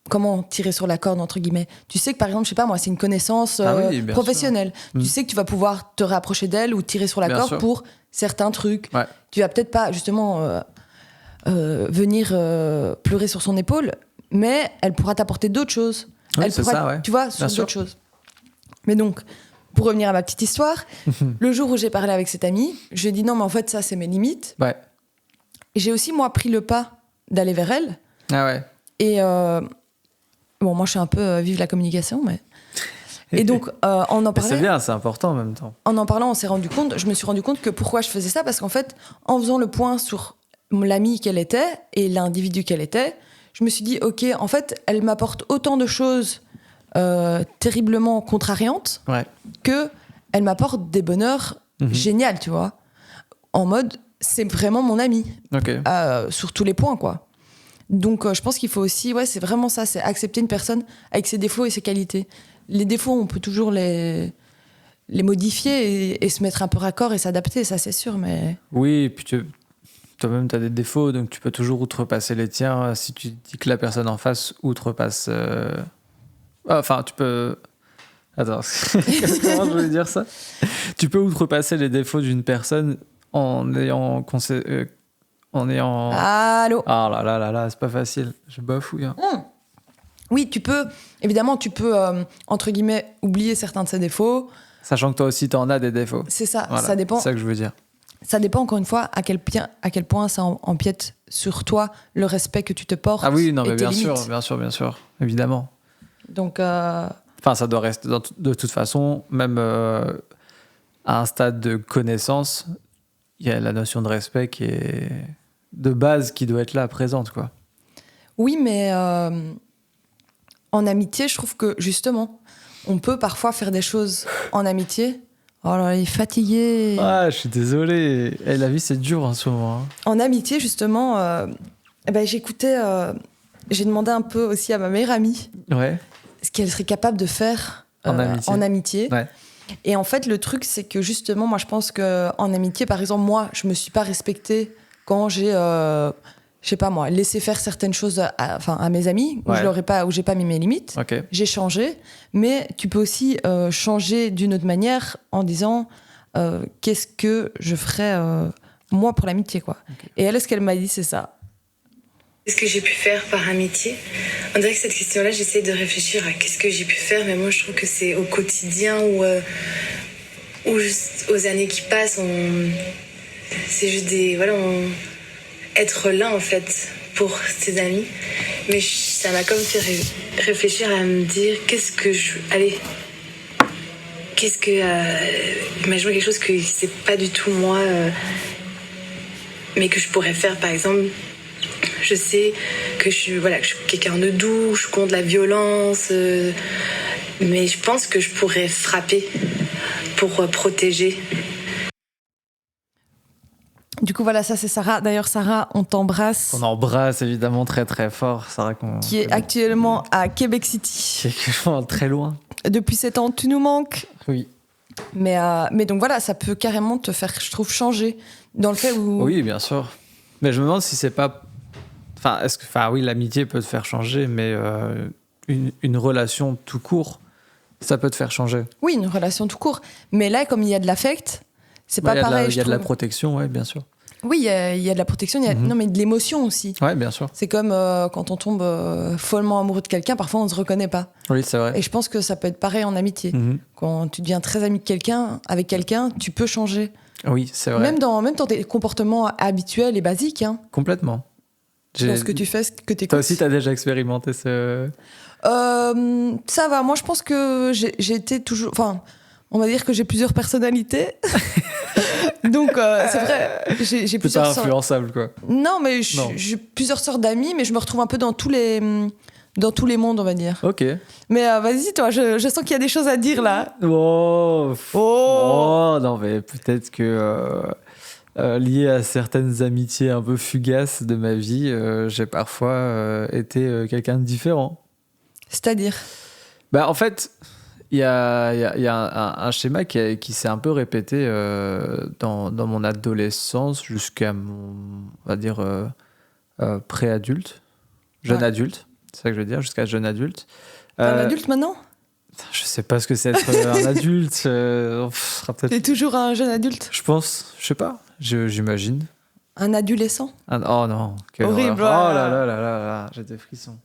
[SPEAKER 3] comment tirer sur la corde, entre guillemets. Tu sais que, par exemple, je sais pas moi, c'est une connaissance
[SPEAKER 4] Ah oui, bien
[SPEAKER 3] professionnelle.
[SPEAKER 4] sûr.
[SPEAKER 3] Tu sais que tu vas pouvoir te rapprocher d'elle ou tirer sur la
[SPEAKER 4] Bien
[SPEAKER 3] corde
[SPEAKER 4] sûr.
[SPEAKER 3] pour certains trucs.
[SPEAKER 4] Ouais.
[SPEAKER 3] Tu vas peut-être pas, justement, venir pleurer sur son épaule, mais elle pourra t'apporter d'autres choses.
[SPEAKER 4] Oui,
[SPEAKER 3] Elle
[SPEAKER 4] c'est
[SPEAKER 3] pourra,
[SPEAKER 4] ça, ouais.
[SPEAKER 3] tu vois, sur
[SPEAKER 4] Bien sûr.
[SPEAKER 3] d'autres choses. Mais donc, pour revenir à ma petite histoire, le jour où j'ai parlé avec cette amie, je lui ai dit non, mais en fait, ça, c'est mes limites.
[SPEAKER 4] Ouais.
[SPEAKER 3] Et j'ai aussi, moi, pris le pas d'aller vers elle.
[SPEAKER 4] Ah ouais.
[SPEAKER 3] Et bon, moi, je suis un peu vive la communication, mais. Et donc, en
[SPEAKER 4] Mais c'est
[SPEAKER 3] parlant,
[SPEAKER 4] bien, c'est important en même temps.
[SPEAKER 3] je me suis rendu compte que pourquoi je faisais ça, parce qu'en fait, en faisant le point sur l'amie qu'elle était et l'individu qu'elle était, je me suis dit, ok, en fait, elle m'apporte autant de choses terriblement contrariantes
[SPEAKER 4] Ouais.
[SPEAKER 3] que elle m'apporte des bonheurs géniaux, tu vois. En mode, c'est vraiment mon amie,
[SPEAKER 4] Ok.
[SPEAKER 3] sur tous les points, quoi. Donc, je pense qu'il faut aussi, ouais, c'est vraiment ça, c'est accepter une personne avec ses défauts et ses qualités. Les défauts, on peut toujours les modifier et se mettre un peu raccord et s'adapter, ça c'est sûr, mais...
[SPEAKER 4] Oui, et puis toi-même, tu as des défauts, donc tu peux toujours outrepasser les tiens. Si tu dis que la personne en face outrepasse... Enfin, tu peux... Attends, comment je voulais dire ça? Tu peux outrepasser les défauts d'une personne en ayant...
[SPEAKER 3] Allô?
[SPEAKER 4] Ah là là là là, c'est pas facile. Je bafouille. Hein.
[SPEAKER 3] Oui, évidemment, tu peux, entre guillemets, oublier certains de ses défauts.
[SPEAKER 4] Sachant que toi aussi, t'en as des défauts.
[SPEAKER 3] C'est ça,
[SPEAKER 4] Voilà,
[SPEAKER 3] ça dépend.
[SPEAKER 4] C'est ça que je veux dire.
[SPEAKER 3] Ça dépend, encore une fois, à quel point ça empiète sur toi, le respect que tu te portes.
[SPEAKER 4] Ah oui, non,
[SPEAKER 3] et
[SPEAKER 4] mais
[SPEAKER 3] tes
[SPEAKER 4] bien sûr,
[SPEAKER 3] limites.
[SPEAKER 4] bien sûr, évidemment.
[SPEAKER 3] Donc,
[SPEAKER 4] Enfin, ça doit rester de toute façon, même à un stade de connaissance, il y a la notion de respect qui est de base qui doit être là, présente, quoi.
[SPEAKER 3] oui, mais en amitié, je trouve que, justement, on peut parfois faire des choses en amitié. Oh là là, il est fatigué.
[SPEAKER 4] Ah, je suis désolé. Eh, la vie, c'est dur en ce moment. Hein.
[SPEAKER 3] En amitié, justement, j'écoutais... j'ai demandé un peu aussi à ma meilleure amie
[SPEAKER 4] Ouais.
[SPEAKER 3] ce qu'elle serait capable de faire
[SPEAKER 4] En amitié. Ouais.
[SPEAKER 3] Et en fait, le truc, c'est que justement, moi, je pense qu'en amitié, par exemple, moi, je me suis pas respectée quand j'ai, je sais pas moi, laissé faire certaines choses à mes amis, où
[SPEAKER 4] Ouais.
[SPEAKER 3] où j'ai pas mis mes limites.
[SPEAKER 4] Ok.
[SPEAKER 3] J'ai changé, mais tu peux aussi changer d'une autre manière en disant qu'est-ce que je ferais moi pour l'amitié, quoi.
[SPEAKER 4] Ok.
[SPEAKER 3] Et elle, ce qu'elle m'a dit, c'est ça.
[SPEAKER 5] Qu'est-ce que j'ai pu faire par amitié? On dirait que cette question-là, j'essaie de réfléchir à qu'est-ce que j'ai pu faire, mais moi je trouve que c'est au quotidien ou juste aux années qui passent, c'est juste être là en fait pour ses amis. Mais ça m'a comme fait réfléchir à me dire imaginons quelque chose que c'est pas du tout moi, mais que je pourrais faire par exemple. Je sais que je suis quelqu'un de doux, je compte la violence, mais je pense que je pourrais frapper pour protéger.
[SPEAKER 3] Du coup, voilà, ça c'est Sarah. D'ailleurs, Sarah, on t'embrasse.
[SPEAKER 4] On embrasse évidemment très très fort Sarah
[SPEAKER 3] Qui est actuellement à Québec City.
[SPEAKER 4] qui est très loin.
[SPEAKER 3] Depuis 7 ans, tu nous manques.
[SPEAKER 4] Oui.
[SPEAKER 3] Mais donc voilà, ça peut carrément te faire, je trouve, changer. Dans le fait où...
[SPEAKER 4] Oui, bien sûr. Mais je me demande si c'est pas... Enfin, oui, l'amitié peut te faire changer, mais une relation tout court, ça peut te faire changer.
[SPEAKER 3] Oui, une relation tout court. Mais là, comme il y a de l'affect, c'est pas pareil.
[SPEAKER 4] Il y a de la
[SPEAKER 3] trouve.
[SPEAKER 4] protection, ouais, bien sûr.
[SPEAKER 3] Oui, il y a de la protection, non, mais de l'émotion aussi.
[SPEAKER 4] Ouais, bien sûr.
[SPEAKER 3] C'est comme quand on tombe follement amoureux de quelqu'un, parfois on ne se reconnaît pas.
[SPEAKER 4] Oui, c'est vrai.
[SPEAKER 3] Et je pense que ça peut être pareil en amitié.
[SPEAKER 4] Mhm.
[SPEAKER 3] Quand tu deviens très ami de quelqu'un, avec quelqu'un, tu peux changer.
[SPEAKER 4] Oui, c'est vrai.
[SPEAKER 3] Même dans tes comportements habituels et basiques. Hein.
[SPEAKER 4] Complètement.
[SPEAKER 3] Dans ce que tu fais, ce que tu écoutes.
[SPEAKER 4] Toi aussi, t'as déjà expérimenté ce...
[SPEAKER 3] Ça va, moi je pense que j'ai été toujours... Enfin, on va dire que j'ai plusieurs personnalités. Donc c'est vrai, j'ai
[SPEAKER 4] C'est
[SPEAKER 3] plusieurs
[SPEAKER 4] pas
[SPEAKER 3] sortes...
[SPEAKER 4] influençable, quoi.
[SPEAKER 3] Non, mais
[SPEAKER 4] Non.
[SPEAKER 3] j'ai plusieurs sortes d'amis, mais je me retrouve un peu dans tous les mondes, on va dire.
[SPEAKER 4] Ok.
[SPEAKER 3] Mais vas-y, toi, je sens qu'il y a des choses à dire là.
[SPEAKER 4] Oh,
[SPEAKER 3] Oh.
[SPEAKER 4] non, mais peut-être que lié à certaines amitiés un peu fugaces de ma vie, j'ai parfois été quelqu'un de différent.
[SPEAKER 3] C'est-à-dire
[SPEAKER 4] Bah, en fait, il y a un schéma qui s'est un peu répété dans mon adolescence jusqu'à mon, on va dire, pré-adulte, jeune
[SPEAKER 3] Ouais.
[SPEAKER 4] adulte, c'est ça que je veux dire, jusqu'à jeune adulte.
[SPEAKER 3] T'es un adulte maintenant?
[SPEAKER 4] Je sais pas ce que c'est être un adulte. Ce sera peut-être.
[SPEAKER 3] T'es toujours un jeune adulte?
[SPEAKER 4] Je pense, je sais pas, j'imagine.
[SPEAKER 3] Un adolescent?
[SPEAKER 4] Oh non, quelle
[SPEAKER 3] Horrible.
[SPEAKER 4] horreur. Oh là là là là là, j'ai des frissons.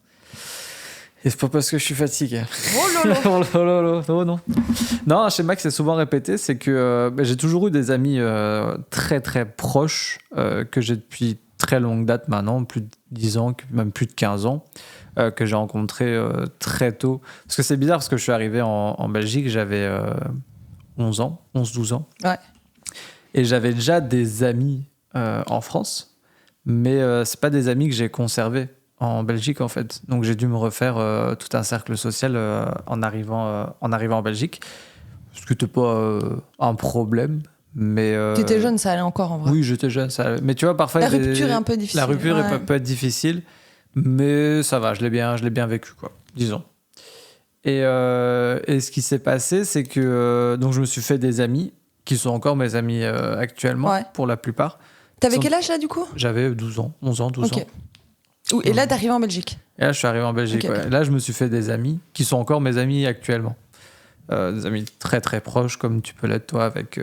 [SPEAKER 4] Et c'est pas parce que je suis fatigué.
[SPEAKER 3] Oh lolo.
[SPEAKER 4] Oh là là, oh non. Non, un schéma qui s'est souvent répété, c'est que j'ai toujours eu des amis très très proches que j'ai depuis très longue date maintenant, plus de 10 ans, même plus de 15 ans, que j'ai rencontrés très tôt. Parce que c'est bizarre, parce que je suis arrivé en Belgique, j'avais 11-12 ans.
[SPEAKER 3] Ouais.
[SPEAKER 4] Et j'avais déjà des amis en France, mais c'est pas des amis que j'ai conservés en Belgique en fait. Donc j'ai dû me refaire tout un cercle social en arrivant en Belgique, ce qui n'était pas un problème. Mais
[SPEAKER 3] T'étais jeune, ça allait encore en vrai.
[SPEAKER 4] oui, j'étais jeune, ça allait. Mais tu vois, parfois
[SPEAKER 3] La
[SPEAKER 4] il y a
[SPEAKER 3] rupture est un peu difficile.
[SPEAKER 4] La rupture
[SPEAKER 3] Ouais.
[SPEAKER 4] peut être difficile, mais ça va, je l'ai bien vécu, quoi, disons. Et ce qui s'est passé, c'est que donc je me suis fait des amis qui sont encore mes amis actuellement,
[SPEAKER 3] Ouais.
[SPEAKER 4] pour la plupart.
[SPEAKER 3] T'avais
[SPEAKER 4] Sont-
[SPEAKER 3] quel âge là du coup?
[SPEAKER 4] J'avais 12 ans.
[SPEAKER 3] Ok. Et là, t'es arrivé en Belgique.
[SPEAKER 4] Et là, je suis arrivé en Belgique.
[SPEAKER 3] Ok, ok.
[SPEAKER 4] Ouais. Là, je me suis fait des amis qui sont encore mes amis actuellement. Des amis très très proches, comme tu peux l'être toi avec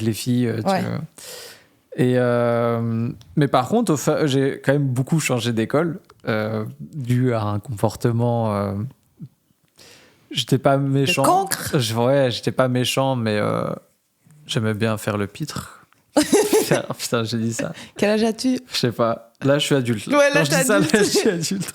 [SPEAKER 4] les filles.
[SPEAKER 3] Ouais.
[SPEAKER 4] Et mais par contre, j'ai quand même beaucoup changé d'école dû à un comportement. J'étais pas méchant.
[SPEAKER 3] Le cancre.
[SPEAKER 4] Ouais, j'étais pas méchant, mais j'aimais bien faire le pitre. Putain, j'ai dit ça.
[SPEAKER 3] Quel âge as-tu?
[SPEAKER 4] Je sais pas. Là, je suis adulte.
[SPEAKER 3] Ouais, là,
[SPEAKER 4] Quand je
[SPEAKER 3] t'es
[SPEAKER 4] dis ça,
[SPEAKER 3] adulte.
[SPEAKER 4] là, je suis adulte.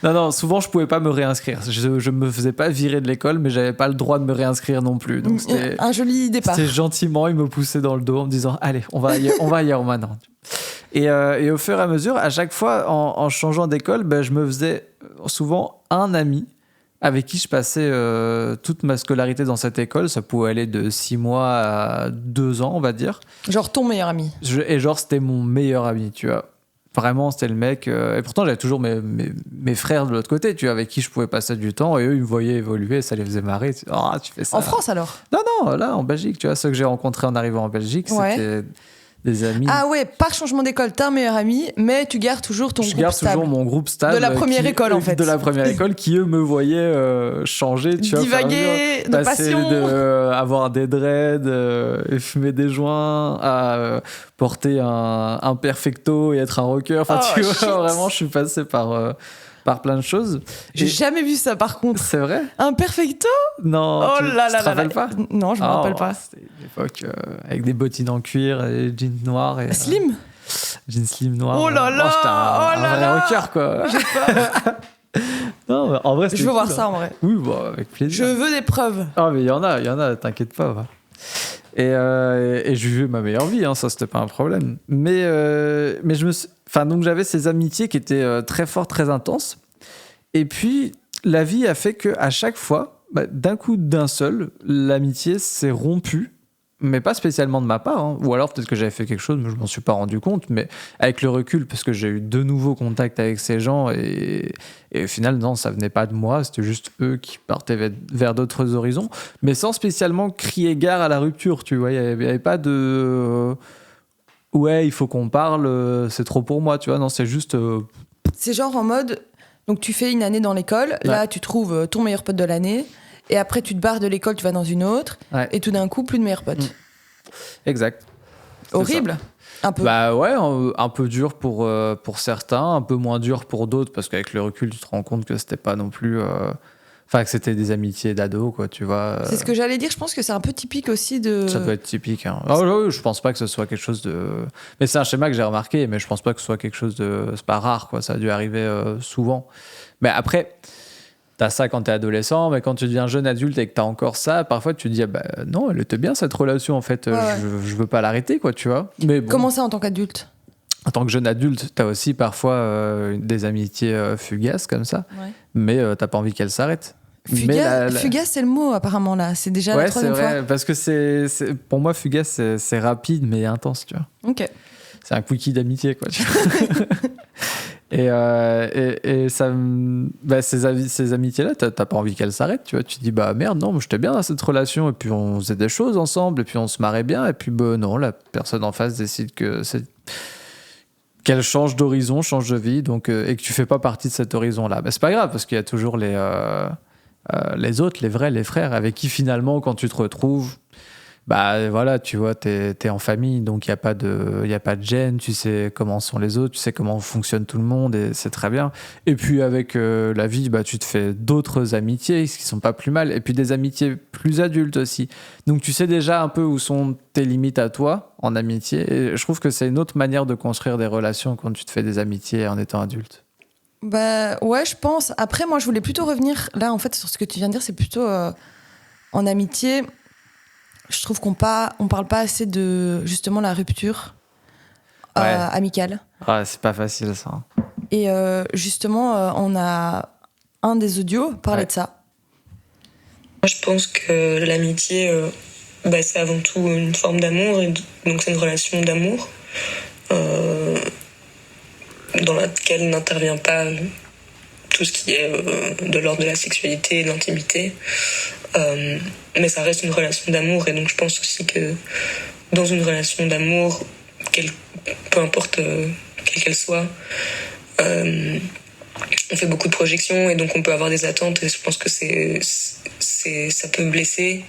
[SPEAKER 4] Non, souvent, je pouvais pas me réinscrire. Je me faisais pas virer de l'école, mais j'avais pas le droit de me réinscrire non plus. Donc, c'était
[SPEAKER 3] Un joli départ.
[SPEAKER 4] gentiment, il me poussait dans le dos en me disant, allez, on va ailleurs maintenant. Et au fur et à mesure, à chaque fois, en changeant d'école, ben, je me faisais souvent un ami avec qui je passais toute ma scolarité dans cette école. Ça pouvait aller de 6 mois à 2 ans, on va dire.
[SPEAKER 3] Genre ton meilleur ami.
[SPEAKER 4] Et genre, c'était mon meilleur ami, tu vois. Vraiment, c'était le mec. Et pourtant, j'avais toujours mes frères de l'autre côté, tu vois, avec qui je pouvais passer du temps. Et eux, ils me voyaient évoluer, ça les faisait marrer. Oh, tu fais ça.
[SPEAKER 3] En France alors?
[SPEAKER 4] Non, là, en Belgique, tu vois. Ceux que j'ai rencontrés en arrivant en Belgique,
[SPEAKER 3] Ouais.
[SPEAKER 4] c'était des amis.
[SPEAKER 3] Ah ouais, par changement d'école, t'as un meilleur ami, mais tu gardes toujours ton
[SPEAKER 4] Je
[SPEAKER 3] groupe
[SPEAKER 4] garde
[SPEAKER 3] stable.
[SPEAKER 4] toujours mon groupe stable.
[SPEAKER 3] De la première école, en fait.
[SPEAKER 4] De la première école, qui eux me voyaient changer, tu vois.
[SPEAKER 3] Divaguer de
[SPEAKER 4] passer
[SPEAKER 3] passion.
[SPEAKER 4] de avoir des dreads, et fumer des joints, à porter un perfecto et être un rocker. Enfin,
[SPEAKER 3] Oh,
[SPEAKER 4] tu vois,
[SPEAKER 3] shit.
[SPEAKER 4] vraiment, je suis passé par plein de choses.
[SPEAKER 3] J'ai
[SPEAKER 4] Et-
[SPEAKER 3] jamais vu ça par contre.
[SPEAKER 4] C'est vrai?
[SPEAKER 3] Un perfecto?
[SPEAKER 4] Non,
[SPEAKER 3] Oh
[SPEAKER 4] tu
[SPEAKER 3] là
[SPEAKER 4] te
[SPEAKER 3] là là
[SPEAKER 4] rappelles
[SPEAKER 3] là.
[SPEAKER 4] pas?
[SPEAKER 3] Non, je me
[SPEAKER 4] Oh,
[SPEAKER 3] rappelle pas.
[SPEAKER 4] C'était une époque avec des bottines en cuir et des jeans noirs. Et,
[SPEAKER 3] Slim?
[SPEAKER 4] jeans slim noirs.
[SPEAKER 3] Oh là là,
[SPEAKER 4] J'étais
[SPEAKER 3] oh là
[SPEAKER 4] un vrai
[SPEAKER 3] là.
[SPEAKER 4] rocker, quoi.
[SPEAKER 3] J'ai peur.
[SPEAKER 4] Non, mais en vrai,
[SPEAKER 3] Je
[SPEAKER 4] c'était
[SPEAKER 3] veux voir
[SPEAKER 4] cool,
[SPEAKER 3] ça
[SPEAKER 4] hein.
[SPEAKER 3] en vrai.
[SPEAKER 4] Oui, bah, avec
[SPEAKER 3] Je
[SPEAKER 4] plaisir.
[SPEAKER 3] veux des preuves.
[SPEAKER 4] Ah, mais il y en a, t'inquiète pas. Va. Et j'ai eu ma meilleure vie, hein, ça, c'était pas un problème. Mais donc j'avais ces amitiés qui étaient très fortes, très intenses. Et puis, la vie a fait qu'à chaque fois, d'un coup, d'un seul, l'amitié s'est rompue, mais pas spécialement de ma part, hein. Ou alors peut-être que j'avais fait quelque chose, mais je m'en suis pas rendu compte. Mais avec le recul, parce que j'ai eu de nouveaux contacts avec ces gens, et au final, non, ça venait pas de moi, c'était juste eux qui partaient vers d'autres horizons, mais sans spécialement crier gare à la rupture, tu vois. Il y avait pas de ouais, il faut qu'on parle, c'est trop pour moi, tu vois. Non, c'est juste.
[SPEAKER 3] C'est genre en mode, donc tu fais une année dans l'école, là tu trouves ton meilleur pote de l'année, et après tu te barres de l'école, tu vas dans une autre, et tout d'un coup, plus de meilleur pote.
[SPEAKER 4] Exact. C'est
[SPEAKER 3] horrible,
[SPEAKER 4] ça.
[SPEAKER 3] Un peu.
[SPEAKER 4] Bah ouais, un peu dur pour certains, un peu moins dur pour d'autres, parce qu'avec le recul, tu te rends compte que c'était pas non plus... Enfin, que c'était des amitiés d'ado, quoi, tu vois.
[SPEAKER 3] C'est ce que j'allais dire, je pense que c'est un peu typique aussi de...
[SPEAKER 4] Ça doit être typique, hein. Ah, ouais, je pense pas que ce soit quelque chose de... Mais c'est un schéma que j'ai remarqué, mais je pense pas que ce soit quelque chose de... C'est pas rare, quoi, ça a dû arriver souvent. Mais après, t'as ça quand t'es adolescent, mais quand tu deviens jeune adulte et que t'as encore ça, parfois tu te dis, ah bah non, elle était bien cette relation, en fait,
[SPEAKER 3] Ouais.
[SPEAKER 4] je veux pas l'arrêter, quoi, tu vois. Mais bon.
[SPEAKER 3] Comment ça en tant qu'adulte?
[SPEAKER 4] En tant que jeune adulte, t'as aussi parfois des amitiés fugaces comme ça, mais t'as pas envie qu'elles s'arrêtent.
[SPEAKER 3] Fugace, c'est le mot apparemment là. C'est déjà la troisième fois.
[SPEAKER 4] Parce que pour moi, fugace, c'est rapide mais intense, tu vois.
[SPEAKER 3] Ok.
[SPEAKER 4] C'est un quickie d'amitié, quoi. Tu vois. et ça, ces amitiés-là, t'as pas envie qu'elles s'arrêtent, tu vois. Tu te dis, bah merde, non, j'étais bien dans cette relation, et puis on faisait des choses ensemble, et puis on se marrait bien, et puis bah, non, la personne en face décide qu'elle change d'horizon, change de vie, donc, et que tu fais pas partie de cet horizon-là. Bah, c'est pas grave, parce qu'il y a toujours les autres, les vrais, les frères, avec qui finalement, quand tu te retrouves, bah voilà, tu vois, t'es en famille, donc il n'y a pas de gêne, tu sais comment sont les autres, tu sais comment fonctionne tout le monde, et c'est très bien. Et puis avec la vie, bah, tu te fais d'autres amitiés, qui sont pas plus mal, et puis des amitiés plus adultes aussi. Donc tu sais déjà un peu où sont tes limites à toi en amitié, et je trouve que c'est une autre manière de construire des relations quand tu te fais des amitiés en étant adulte.
[SPEAKER 3] Bah ouais, je pense. Après, moi, je voulais plutôt revenir là, en fait, sur ce que tu viens de dire, c'est plutôt en amitié. Je trouve qu'on parle pas assez de justement la rupture amicale.
[SPEAKER 4] Ah, c'est pas facile ça.
[SPEAKER 3] Et justement, on a un des audios parlait de ça.
[SPEAKER 5] Moi, je pense que l'amitié, c'est avant tout une forme d'amour, et donc c'est une relation d'amour dans laquelle n'intervient pas tout ce qui est de l'ordre de la sexualité et de l'intimité. Mais ça reste une relation d'amour, et donc je pense aussi que dans une relation d'amour, peu importe quelle qu'elle soit, on fait beaucoup de projections, et donc on peut avoir des attentes, et je pense que ça peut blesser.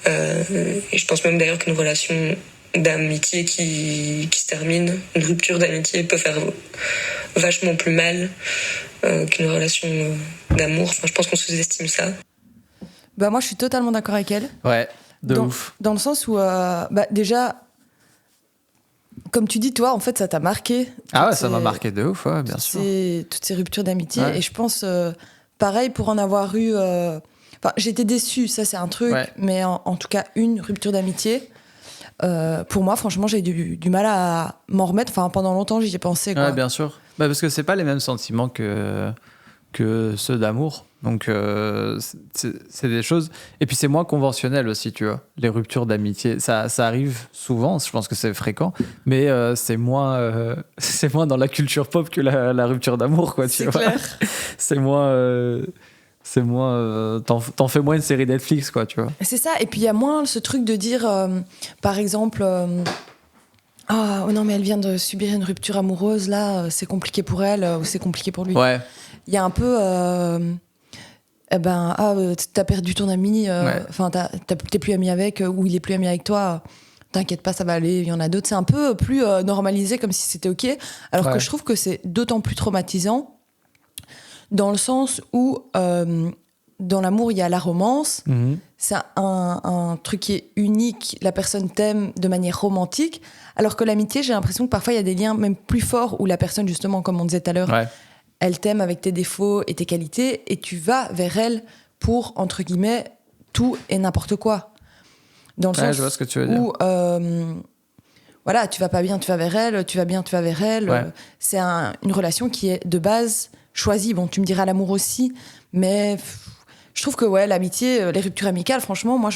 [SPEAKER 5] Et je pense même d'ailleurs qu'une relation d'amitié qui se termine, une rupture d'amitié peut faire vachement plus mal qu'une relation d'amour. Enfin, je pense qu'on sous-estime ça.
[SPEAKER 3] Bah moi, je suis totalement d'accord avec elle.
[SPEAKER 4] Ouais, ouf.
[SPEAKER 3] Dans le sens où, déjà, comme tu dis, toi, en fait, ça t'a marqué.
[SPEAKER 4] Ah ouais, ça m'a marqué de ouf, ouais, bien sûr.
[SPEAKER 3] Toutes ces ruptures d'amitié.
[SPEAKER 4] Ouais.
[SPEAKER 3] Et je pense, pareil, pour en avoir eu... j'étais déçue, ça c'est un truc, mais en tout cas, une rupture d'amitié. Pour moi, franchement, j'ai eu du mal à m'en remettre. Enfin, pendant longtemps, j'y ai pensé, quoi.
[SPEAKER 4] Ouais, bien sûr. Parce que c'est pas les mêmes sentiments que ceux d'amour. Donc, c'est des choses... Et puis, c'est moins conventionnel aussi, tu vois. Les ruptures d'amitié, ça arrive souvent, je pense que c'est fréquent, mais c'est moins dans la culture pop que la rupture d'amour, quoi, tu vois.
[SPEAKER 3] Clair.
[SPEAKER 4] C'est moins... t'en fais moins une série Netflix, quoi, tu vois.
[SPEAKER 3] C'est ça. Et puis, il y a moins ce truc de dire, par exemple... oh non, mais elle vient de subir une rupture amoureuse, là, c'est compliqué pour elle, ou c'est compliqué pour lui.
[SPEAKER 4] Ouais.
[SPEAKER 3] Il y a un peu... t'as perdu ton ami, t'es plus ami avec, ou il est plus ami avec toi, t'inquiète pas, ça va aller, il y en a d'autres. C'est un peu plus normalisé, comme si c'était ok, alors que je trouve que c'est d'autant plus traumatisant, dans le sens où dans l'amour, il y a la romance, c'est un truc qui est unique, la personne t'aime de manière romantique, alors que l'amitié, j'ai l'impression que parfois il y a des liens même plus forts, où la personne, justement, comme on disait tout à l'heure, elle t'aime avec tes défauts et tes qualités, et tu vas vers elle pour, entre guillemets, tout et n'importe quoi. Dans le sens
[SPEAKER 4] je vois ce que tu veux dire.
[SPEAKER 3] où, tu vas pas bien, tu vas vers elle, tu vas bien, tu vas vers elle.
[SPEAKER 4] Ouais.
[SPEAKER 3] C'est une relation qui est de base choisie. Bon, tu me diras l'amour aussi, mais je trouve que l'amitié, les ruptures amicales, franchement, moi,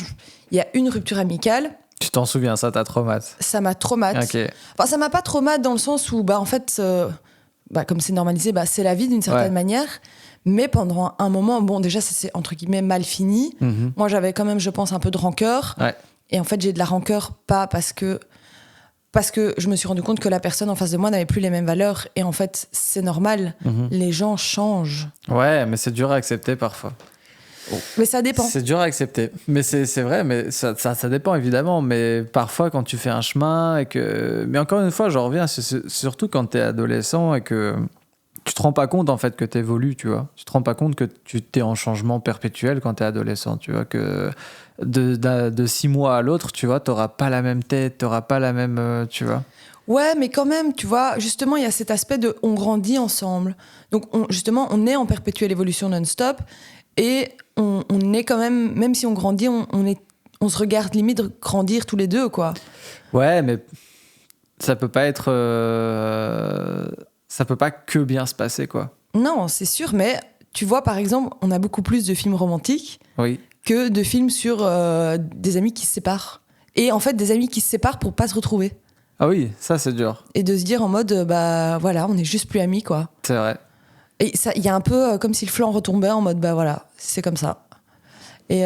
[SPEAKER 3] il y a une rupture amicale
[SPEAKER 4] Tu t'en souviens, ça t'a traumatisé?
[SPEAKER 3] Ça m'a traumatisé.
[SPEAKER 4] Ok.
[SPEAKER 3] Enfin, ça m'a pas traumatisé dans le sens où, en fait, comme c'est normalisé, c'est la vie d'une certaine manière. Mais pendant un moment, bon, déjà, ça s'est entre guillemets mal fini.
[SPEAKER 4] Mhm.
[SPEAKER 3] Moi, j'avais quand même, je pense, un peu de rancœur.
[SPEAKER 4] Ouais.
[SPEAKER 3] Et en fait, j'ai de la rancœur, pas parce que je me suis rendu compte que la personne en face de moi n'avait plus les mêmes valeurs. Et en fait, c'est normal.
[SPEAKER 4] Mhm.
[SPEAKER 3] Les gens changent.
[SPEAKER 4] Ouais, mais c'est dur à accepter parfois.
[SPEAKER 3] Mais ça dépend.
[SPEAKER 4] C'est dur à accepter. Mais c'est vrai, mais ça dépend évidemment. Mais parfois, quand tu fais un chemin et que. Mais encore une fois, je reviens, c'est surtout quand t'es adolescent et que tu te rends pas compte en fait que t'évolues, tu vois. Tu te rends pas compte que tu t'es en changement perpétuel quand t'es adolescent, tu vois. Que de 6 mois à l'autre, tu vois, t'auras pas la même tête, t'auras pas la même. Tu vois.
[SPEAKER 3] Ouais, mais quand même, tu vois, justement, il y a cet aspect de on grandit ensemble. Donc, justement, on est en perpétuelle évolution non-stop. Et on est quand même si on grandit, on se regarde limite grandir tous les deux, quoi.
[SPEAKER 4] Ouais, mais ça peut pas être. Ça peut pas que bien se passer, quoi.
[SPEAKER 3] Non, c'est sûr, mais tu vois, par exemple, on a beaucoup plus de films romantiques
[SPEAKER 4] Oui.
[SPEAKER 3] que de films sur des amis qui se séparent. Et en fait, des amis qui se séparent pour pas se retrouver.
[SPEAKER 4] Ah oui, ça c'est dur.
[SPEAKER 3] Et de se dire en mode, voilà, on est juste plus amis, quoi.
[SPEAKER 4] C'est vrai.
[SPEAKER 3] Et il y a un peu comme si le flanc retombait en mode, voilà, c'est comme ça. Et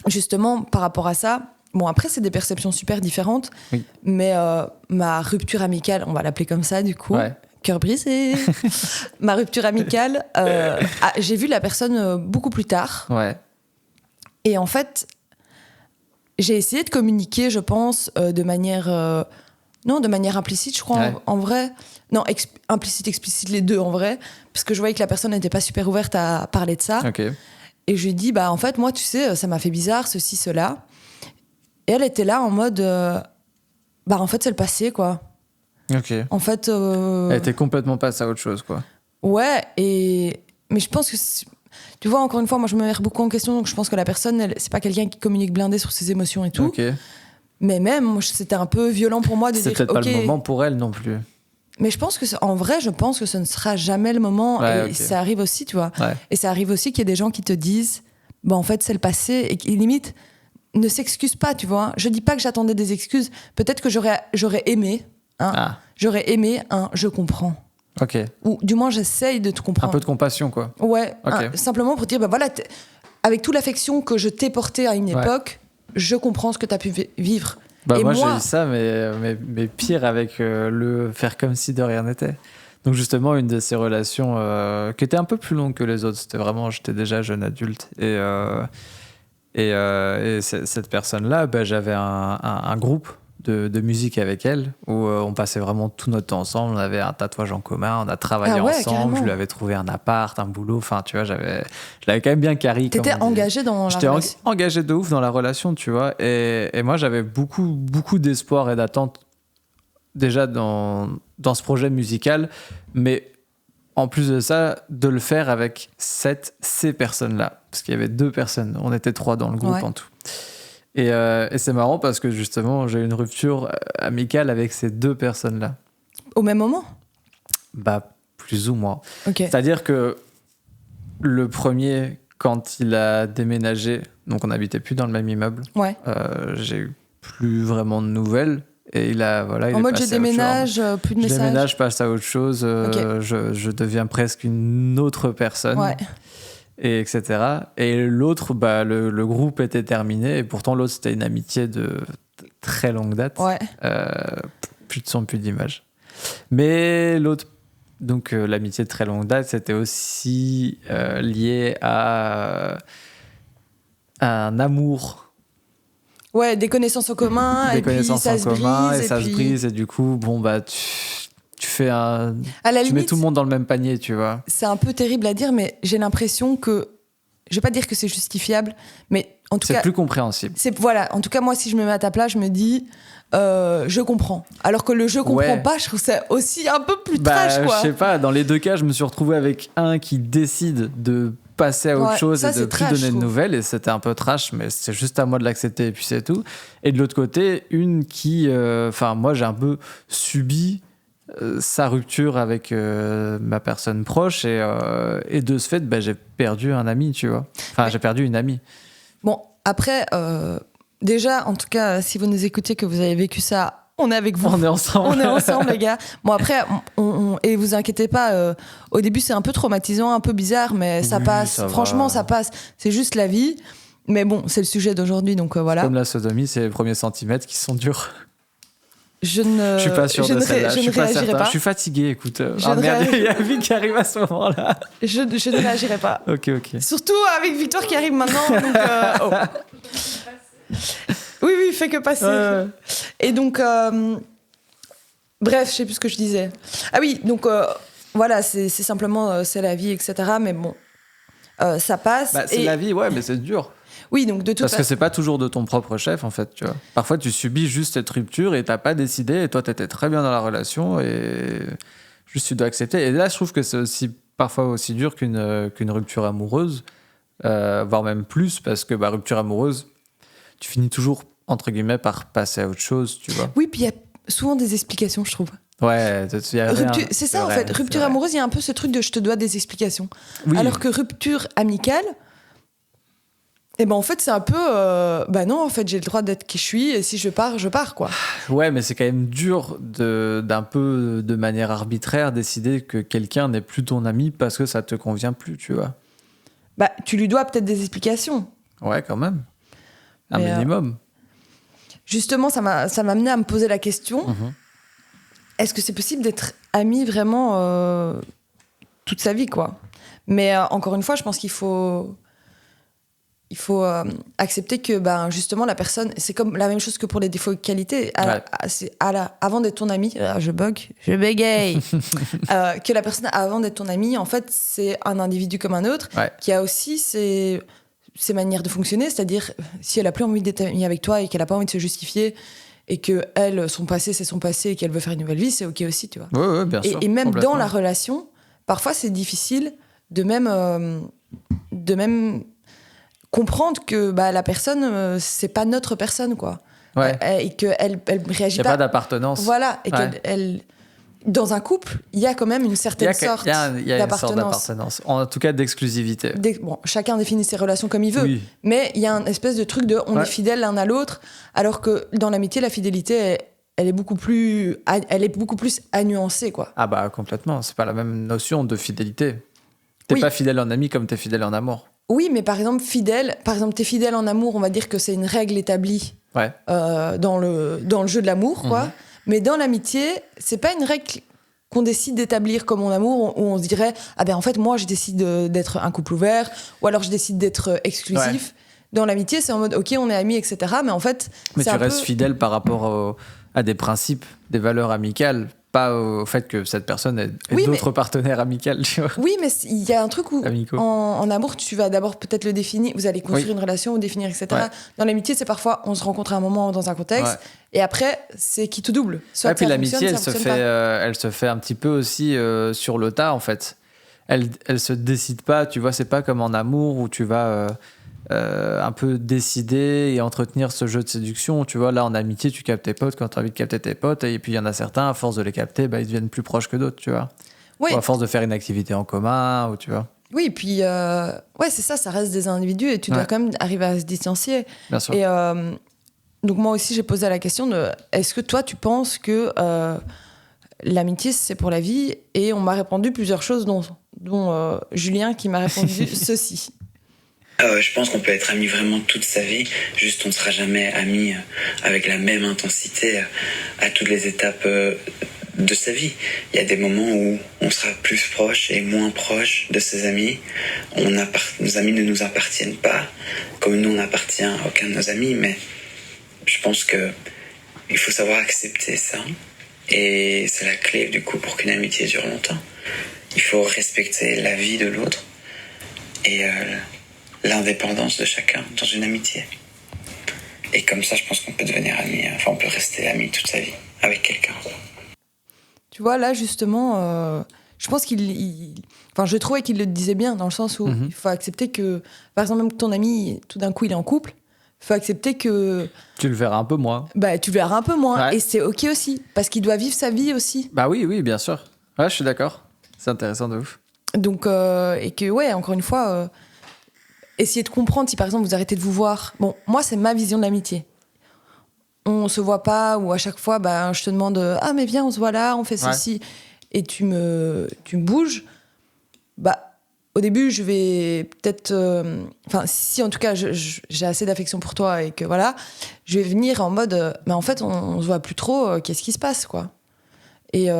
[SPEAKER 3] justement, par rapport à ça, bon, après, c'est des perceptions super différentes,
[SPEAKER 4] oui.
[SPEAKER 3] Mais ma rupture amicale, on va l'appeler comme ça, du coup, cœur brisé, ma rupture amicale, j'ai vu la personne beaucoup plus tard.
[SPEAKER 4] Ouais.
[SPEAKER 3] Et en fait, j'ai essayé de communiquer, je pense, de manière implicite, je crois, en vrai. Non, implicite, explicite, les deux en vrai. Parce que je voyais que la personne n'était pas super ouverte à parler de ça.
[SPEAKER 4] Ok.
[SPEAKER 3] Et je lui ai dit, en fait, moi, tu sais, ça m'a fait bizarre, ceci, cela. Et elle était là en mode, en fait, c'est le passé, quoi.
[SPEAKER 4] Ok.
[SPEAKER 3] En fait.
[SPEAKER 4] Elle était complètement passée à autre chose, quoi.
[SPEAKER 3] Ouais, mais je pense que. Tu vois, encore une fois, moi, je me mets beaucoup en question, donc je pense que la personne, c'est pas quelqu'un qui communique blindé sur ses émotions et tout.
[SPEAKER 4] Ok.
[SPEAKER 3] Mais même, moi, c'était un peu violent pour moi de dire.
[SPEAKER 4] C'est peut-être pas le moment pour elle non plus.
[SPEAKER 3] Mais je pense que ce ne sera jamais le moment. Et ça arrive aussi, tu vois.
[SPEAKER 4] Ouais.
[SPEAKER 3] Et ça arrive aussi qu'il y ait des gens qui te disent, en fait, c'est le passé, et qui limite ne s'excusent pas, tu vois. Je dis pas que j'attendais des excuses. Peut-être que j'aurais aimé, j'aurais aimé un je comprends.
[SPEAKER 4] Ok.
[SPEAKER 3] Ou du moins, j'essaye de te comprendre.
[SPEAKER 4] Un peu de compassion, quoi.
[SPEAKER 3] Ouais.
[SPEAKER 4] Okay.
[SPEAKER 3] Simplement pour dire, voilà, avec toute l'affection que je t'ai portée à une époque, je comprends ce que tu as pu vivre. Et
[SPEAKER 4] moi, j'ai eu ça, mais pire avec le faire comme si de rien n'était. Donc justement, une de ces relations qui était un peu plus longue que les autres, c'était vraiment, j'étais déjà jeune adulte. Et cette personne-là, j'avais un groupe de musique avec elle, où on passait vraiment tout notre temps ensemble. On avait un tatouage en commun, on a travaillé ensemble,
[SPEAKER 3] carrément.
[SPEAKER 4] je lui avais trouvé un appart, un boulot, enfin tu vois, je l'avais quand même bien carré.
[SPEAKER 3] T'étais engagé dans la relation.
[SPEAKER 4] J'étais engagé de ouf dans la relation, tu vois, et moi j'avais beaucoup d'espoir et d'attente déjà dans ce projet musical, mais en plus de ça, de le faire avec ces personnes-là, parce qu'il y avait 2 personnes, on était 3 dans le groupe en tout. Et c'est marrant parce que justement, j'ai eu une rupture amicale avec ces 2 personnes-là.
[SPEAKER 3] Au même moment ?
[SPEAKER 4] Plus ou moins.
[SPEAKER 3] Okay.
[SPEAKER 4] C'est-à-dire que le premier, quand il a déménagé, donc on n'habitait plus dans le même immeuble, j'ai eu plus vraiment de nouvelles. Et il a, voilà,
[SPEAKER 3] en mode je déménage, plus de messages.
[SPEAKER 4] Je déménage, je passe à autre chose, je deviens presque une autre personne. Ouais. Et etc. Et l'autre, le groupe était terminé, et pourtant l'autre c'était une amitié de très longue date.
[SPEAKER 3] Ouais.
[SPEAKER 4] Plus de son, plus d'image. Mais l'autre, donc l'amitié de très longue date, c'était aussi lié à un amour.
[SPEAKER 3] Ouais, des connaissances en commun,
[SPEAKER 4] des
[SPEAKER 3] et puis ça se brise.
[SPEAKER 4] Et ça se brise, et du coup, tu fais un.
[SPEAKER 3] À la
[SPEAKER 4] tu
[SPEAKER 3] limite,
[SPEAKER 4] mets tout le monde dans le même panier, tu vois.
[SPEAKER 3] C'est un peu terrible à dire, mais j'ai l'impression que. Je vais pas dire que c'est justifiable, mais en tout cas.
[SPEAKER 4] C'est plus compréhensible.
[SPEAKER 3] Voilà, en tout cas, moi, si je me mets à ta place, je me dis. Je comprends. Alors que le je comprends pas, je trouve ça aussi un peu plus trash, quoi.
[SPEAKER 4] Je sais pas, dans les 2 cas, je me suis retrouvé avec un qui décide de passer à autre chose et de plus donner de nouvelles, et c'était un peu trash, mais c'est juste à moi de l'accepter et puis c'est tout. Et de l'autre côté, une qui moi j'ai un peu subi sa rupture avec ma personne proche, et de ce fait j'ai perdu un ami, tu vois, j'ai perdu une amie.
[SPEAKER 3] Bon, après déjà, en tout cas, si vous nous écoutez, que vous avez vécu ça, on est avec vous.
[SPEAKER 4] On est ensemble.
[SPEAKER 3] On est ensemble, les gars. Bon, après, et vous inquiétez pas, au début, c'est un peu traumatisant, un peu bizarre, mais ça
[SPEAKER 4] Oui,
[SPEAKER 3] passe.
[SPEAKER 4] ça va.
[SPEAKER 3] Franchement, ça passe. C'est juste la vie. Mais bon, c'est le sujet d'aujourd'hui, donc voilà.
[SPEAKER 4] Comme la sodomie, c'est les premiers centimètres qui sont durs.
[SPEAKER 3] Je ne,
[SPEAKER 4] Je suis pas sûr
[SPEAKER 3] je
[SPEAKER 4] de
[SPEAKER 3] ne,
[SPEAKER 4] celle-là.
[SPEAKER 3] je
[SPEAKER 4] Je suis
[SPEAKER 3] ne
[SPEAKER 4] pas
[SPEAKER 3] réagirai
[SPEAKER 4] certain.
[SPEAKER 3] pas.
[SPEAKER 4] Je suis fatigué, écoute.
[SPEAKER 3] Je
[SPEAKER 4] Ah
[SPEAKER 3] ne
[SPEAKER 4] merde,
[SPEAKER 3] réagis-
[SPEAKER 4] il y a Vic qui arrive à ce moment-là.
[SPEAKER 3] Je ne réagirai pas.
[SPEAKER 4] Ok.
[SPEAKER 3] Surtout avec Victoire qui arrive maintenant. Donc, oh. Oui, fait que passer. Et donc, bref, je sais plus ce que je disais. Ah oui, donc voilà, c'est simplement c'est la vie, etc. Mais bon, ça passe.
[SPEAKER 4] Bah, c'est
[SPEAKER 3] et...
[SPEAKER 4] la vie, ouais, mais c'est dur.
[SPEAKER 3] Oui, donc de toute
[SPEAKER 4] Parce que
[SPEAKER 3] façon.
[SPEAKER 4] c'est pas toujours de ton propre chef, en fait, tu vois. Parfois, tu subis juste cette rupture et t'as pas décidé, et toi, t'étais très bien dans la relation, et juste tu dois accepter. Et là, je trouve que c'est aussi parfois aussi dur qu'une rupture amoureuse, voire même plus, parce que rupture amoureuse, tu finis toujours, entre guillemets, par passer à autre chose, tu vois.
[SPEAKER 3] Oui, puis il y a souvent des explications, je trouve.
[SPEAKER 4] Ouais, y a rien.
[SPEAKER 3] C'est ça, en
[SPEAKER 4] vrai,
[SPEAKER 3] fait.
[SPEAKER 4] c'est
[SPEAKER 3] Rupture
[SPEAKER 4] vrai.
[SPEAKER 3] amoureuse, il y a un peu ce truc de je te dois des explications.
[SPEAKER 4] Oui.
[SPEAKER 3] Alors que rupture amicale, eh ben en fait, c'est un peu. Bah non, en fait, j'ai le droit d'être qui je suis, et si je pars, quoi.
[SPEAKER 4] Ouais, mais c'est quand même dur d'un peu de manière arbitraire décider que quelqu'un n'est plus ton ami parce que ça te convient plus, tu vois.
[SPEAKER 3] Bah, tu lui dois peut-être des explications.
[SPEAKER 4] Ouais, quand même. Un
[SPEAKER 3] Mais,
[SPEAKER 4] minimum.
[SPEAKER 3] Justement, ça m'a amené à me poser la question est-ce que c'est possible d'être ami vraiment toute sa vie, quoi? Mais encore une fois, je pense qu'il faut accepter que justement la personne, c'est comme la même chose que pour les défauts et qualités. Avant d'être ton ami, je bégaye. Que la personne avant d'être ton ami, en fait, c'est un individu comme un autre qui a aussi ses manières de fonctionner, c'est-à-dire si elle a plus envie d'être amie avec toi et qu'elle a pas envie de se justifier et que elle, son passé c'est son passé et qu'elle veut faire une nouvelle vie, c'est ok aussi, tu vois.
[SPEAKER 4] Ouais, bien sûr.
[SPEAKER 3] Et même
[SPEAKER 4] complètement.
[SPEAKER 3] dans la relation, parfois c'est difficile de même comprendre que la personne c'est pas notre personne, quoi.
[SPEAKER 4] Ouais.
[SPEAKER 3] Et qu'elle réagit
[SPEAKER 4] Il n'y a pas d'appartenance.
[SPEAKER 3] Voilà, et qu'elle dans un couple, il y a quand même une certaine sorte
[SPEAKER 4] Il y a une sorte
[SPEAKER 3] d'appartenance.
[SPEAKER 4] d'appartenance. En tout cas, d'exclusivité.
[SPEAKER 3] Bon, chacun définit ses relations comme il veut,
[SPEAKER 4] Oui.
[SPEAKER 3] mais il y a une espèce de truc de on est fidèle l'un à l'autre, alors que dans l'amitié, la fidélité, elle est beaucoup plus à nuancer, quoi.
[SPEAKER 4] Ah complètement. C'est pas la même notion de fidélité. T'es
[SPEAKER 3] Oui.
[SPEAKER 4] pas fidèle en ami comme t'es fidèle en amour.
[SPEAKER 3] Oui, mais par exemple, t'es fidèle en amour, on va dire que c'est une règle établie
[SPEAKER 4] Ouais.
[SPEAKER 3] dans le jeu de l'amour, quoi. Mais dans l'amitié, c'est pas une règle qu'on décide d'établir comme en amour, où on se dirait en fait, moi, je décide d'être un couple ouvert, ou alors je décide d'être exclusif. Dans l'amitié, c'est en mode, ok, on est amis, etc. Mais en fait,
[SPEAKER 4] Mais
[SPEAKER 3] c'est
[SPEAKER 4] tu
[SPEAKER 3] un
[SPEAKER 4] restes
[SPEAKER 3] peu...
[SPEAKER 4] fidèle par rapport à des principes, des valeurs amicales, pas au fait que cette personne ait
[SPEAKER 3] Oui,
[SPEAKER 4] d'autres partenaires amicaux, tu vois.
[SPEAKER 3] Oui, mais il y a un truc où,
[SPEAKER 4] Amicaux.
[SPEAKER 3] en amour, tu vas d'abord peut-être le définir, vous allez construire une relation ou définir, etc.
[SPEAKER 4] Ouais.
[SPEAKER 3] Dans l'amitié, c'est parfois, on se rencontre à un moment dans un contexte, et après, c'est qui tout double. Soit
[SPEAKER 4] puis
[SPEAKER 3] ça
[SPEAKER 4] l'amitié,
[SPEAKER 3] fonctionne, ça fonctionne pas.
[SPEAKER 4] elle se fait un petit peu aussi sur le tas, en fait. Elle se décide pas, tu vois, c'est pas comme en amour où tu vas un peu décider et entretenir ce jeu de séduction. Tu vois, là, en amitié, tu captes tes potes quand tu as envie de capter tes potes, et puis il y en a certains, à force de les capter, ils deviennent plus proches que d'autres, tu vois.
[SPEAKER 3] Oui.
[SPEAKER 4] Ou à force de faire une activité en commun, ou tu vois.
[SPEAKER 3] Oui, et puis, c'est ça reste des individus, et tu dois quand même arriver à se distancier.
[SPEAKER 4] Bien sûr.
[SPEAKER 3] Et donc, moi aussi, j'ai posé la question de est-ce que toi, tu penses que l'amitié, c'est pour la vie? Et on m'a répondu plusieurs choses, dont Julien qui m'a répondu ceci.
[SPEAKER 7] Je pense qu'on peut être ami vraiment toute sa vie, juste on ne sera jamais ami avec la même intensité à toutes les étapes de sa vie. Il y a des moments où on sera plus proche et moins proche de ses amis. Nos amis ne nous appartiennent pas, comme nous on n'appartient à aucun de nos amis, mais je pense qu'il faut savoir accepter ça. Et c'est la clé du coup pour qu'une amitié dure longtemps. Il faut respecter la vie de l'autre et l'indépendance de chacun dans une amitié. Et comme ça, je pense qu'on peut devenir amis, on peut rester amis toute sa vie avec quelqu'un.
[SPEAKER 3] Tu vois, là, justement, je pense je trouvais qu'il le disait bien, dans le sens où il faut accepter que, par exemple, même ton ami, tout d'un coup, il est en couple, il faut accepter que...
[SPEAKER 4] Tu le verras un peu moins.
[SPEAKER 3] Tu le verras un peu moins,
[SPEAKER 4] Ouais.
[SPEAKER 3] et c'est ok aussi, parce qu'il doit vivre sa vie aussi.
[SPEAKER 4] Oui, bien sûr. Ouais, je suis d'accord. C'est intéressant de ouf.
[SPEAKER 3] Donc, et que, encore une fois... essayer de comprendre si par exemple vous arrêtez de vous voir. Bon, moi c'est ma vision de l'amitié. On se voit pas, ou à chaque fois je te demande ah mais viens on se voit là, on fait ceci, et tu me bouges. Au début je vais peut-être si en tout cas j'ai assez d'affection pour toi et que voilà, je vais venir en mode mais en fait on se voit plus trop, qu'est-ce qui se passe quoi. Et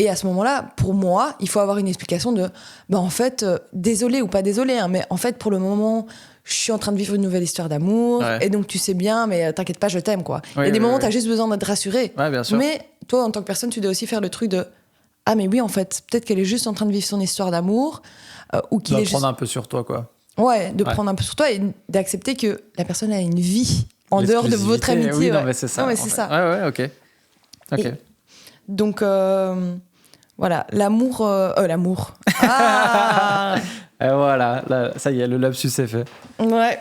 [SPEAKER 3] à ce moment-là, pour moi, il faut avoir une explication de en fait, désolé ou pas désolé, hein, mais en fait, pour le moment, je suis en train de vivre une nouvelle histoire d'amour, et donc tu sais bien, mais t'inquiète pas, je t'aime, quoi. Il y a des moments où t'as juste besoin d'être rassuré.
[SPEAKER 4] Ouais, bien sûr.
[SPEAKER 3] Mais toi, en tant que personne, tu dois aussi faire le truc de ah, mais oui, en fait, peut-être qu'elle est juste en train de vivre son histoire d'amour, ou qu'il est
[SPEAKER 4] prendre un peu sur toi, quoi.
[SPEAKER 3] Ouais, de prendre un peu sur toi et d'accepter que la personne a une vie en dehors de votre amitié.
[SPEAKER 4] Oui, non, mais c'est ça.
[SPEAKER 3] Non, mais c'est ça.
[SPEAKER 4] Ouais, ok.
[SPEAKER 3] Donc, voilà, l'amour... l'amour. Ah.
[SPEAKER 4] Et voilà, là, ça y est, le lapsus est fait.
[SPEAKER 3] Ouais.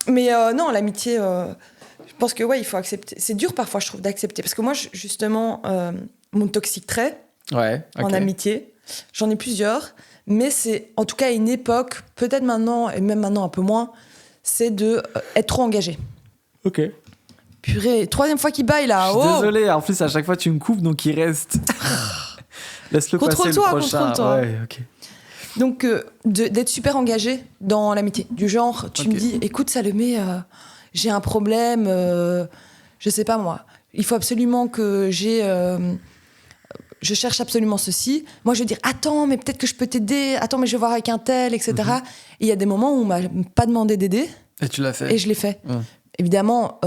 [SPEAKER 3] Mais non, l'amitié, je pense que il faut accepter. C'est dur parfois, je trouve, d'accepter. Parce que moi, justement, mon toxique trait en amitié, j'en ai plusieurs. Mais c'est, en tout cas, à une époque, peut-être maintenant, et même maintenant un peu moins, c'est de être trop engagé.
[SPEAKER 4] Ok.
[SPEAKER 3] Purée, 3e fois qu'il baille là.
[SPEAKER 4] Je suis désolé, en plus à chaque fois tu me coupes donc il reste. Laisse-le passer le prochain.
[SPEAKER 3] Contrôle-toi.
[SPEAKER 4] Ouais, ok.
[SPEAKER 3] Donc d'être super engagé dans l'amitié. Du genre, tu me dis, écoute Salomé, j'ai un problème, je sais pas moi, il faut absolument que je cherche absolument ceci. Moi je vais dire, attends, mais peut-être que je peux t'aider, attends, mais je vais voir avec un tel, etc. Et il y a des moments où on m'a pas demandé d'aider.
[SPEAKER 4] Et tu l'as fait.
[SPEAKER 3] Et je l'ai fait. Évidemment,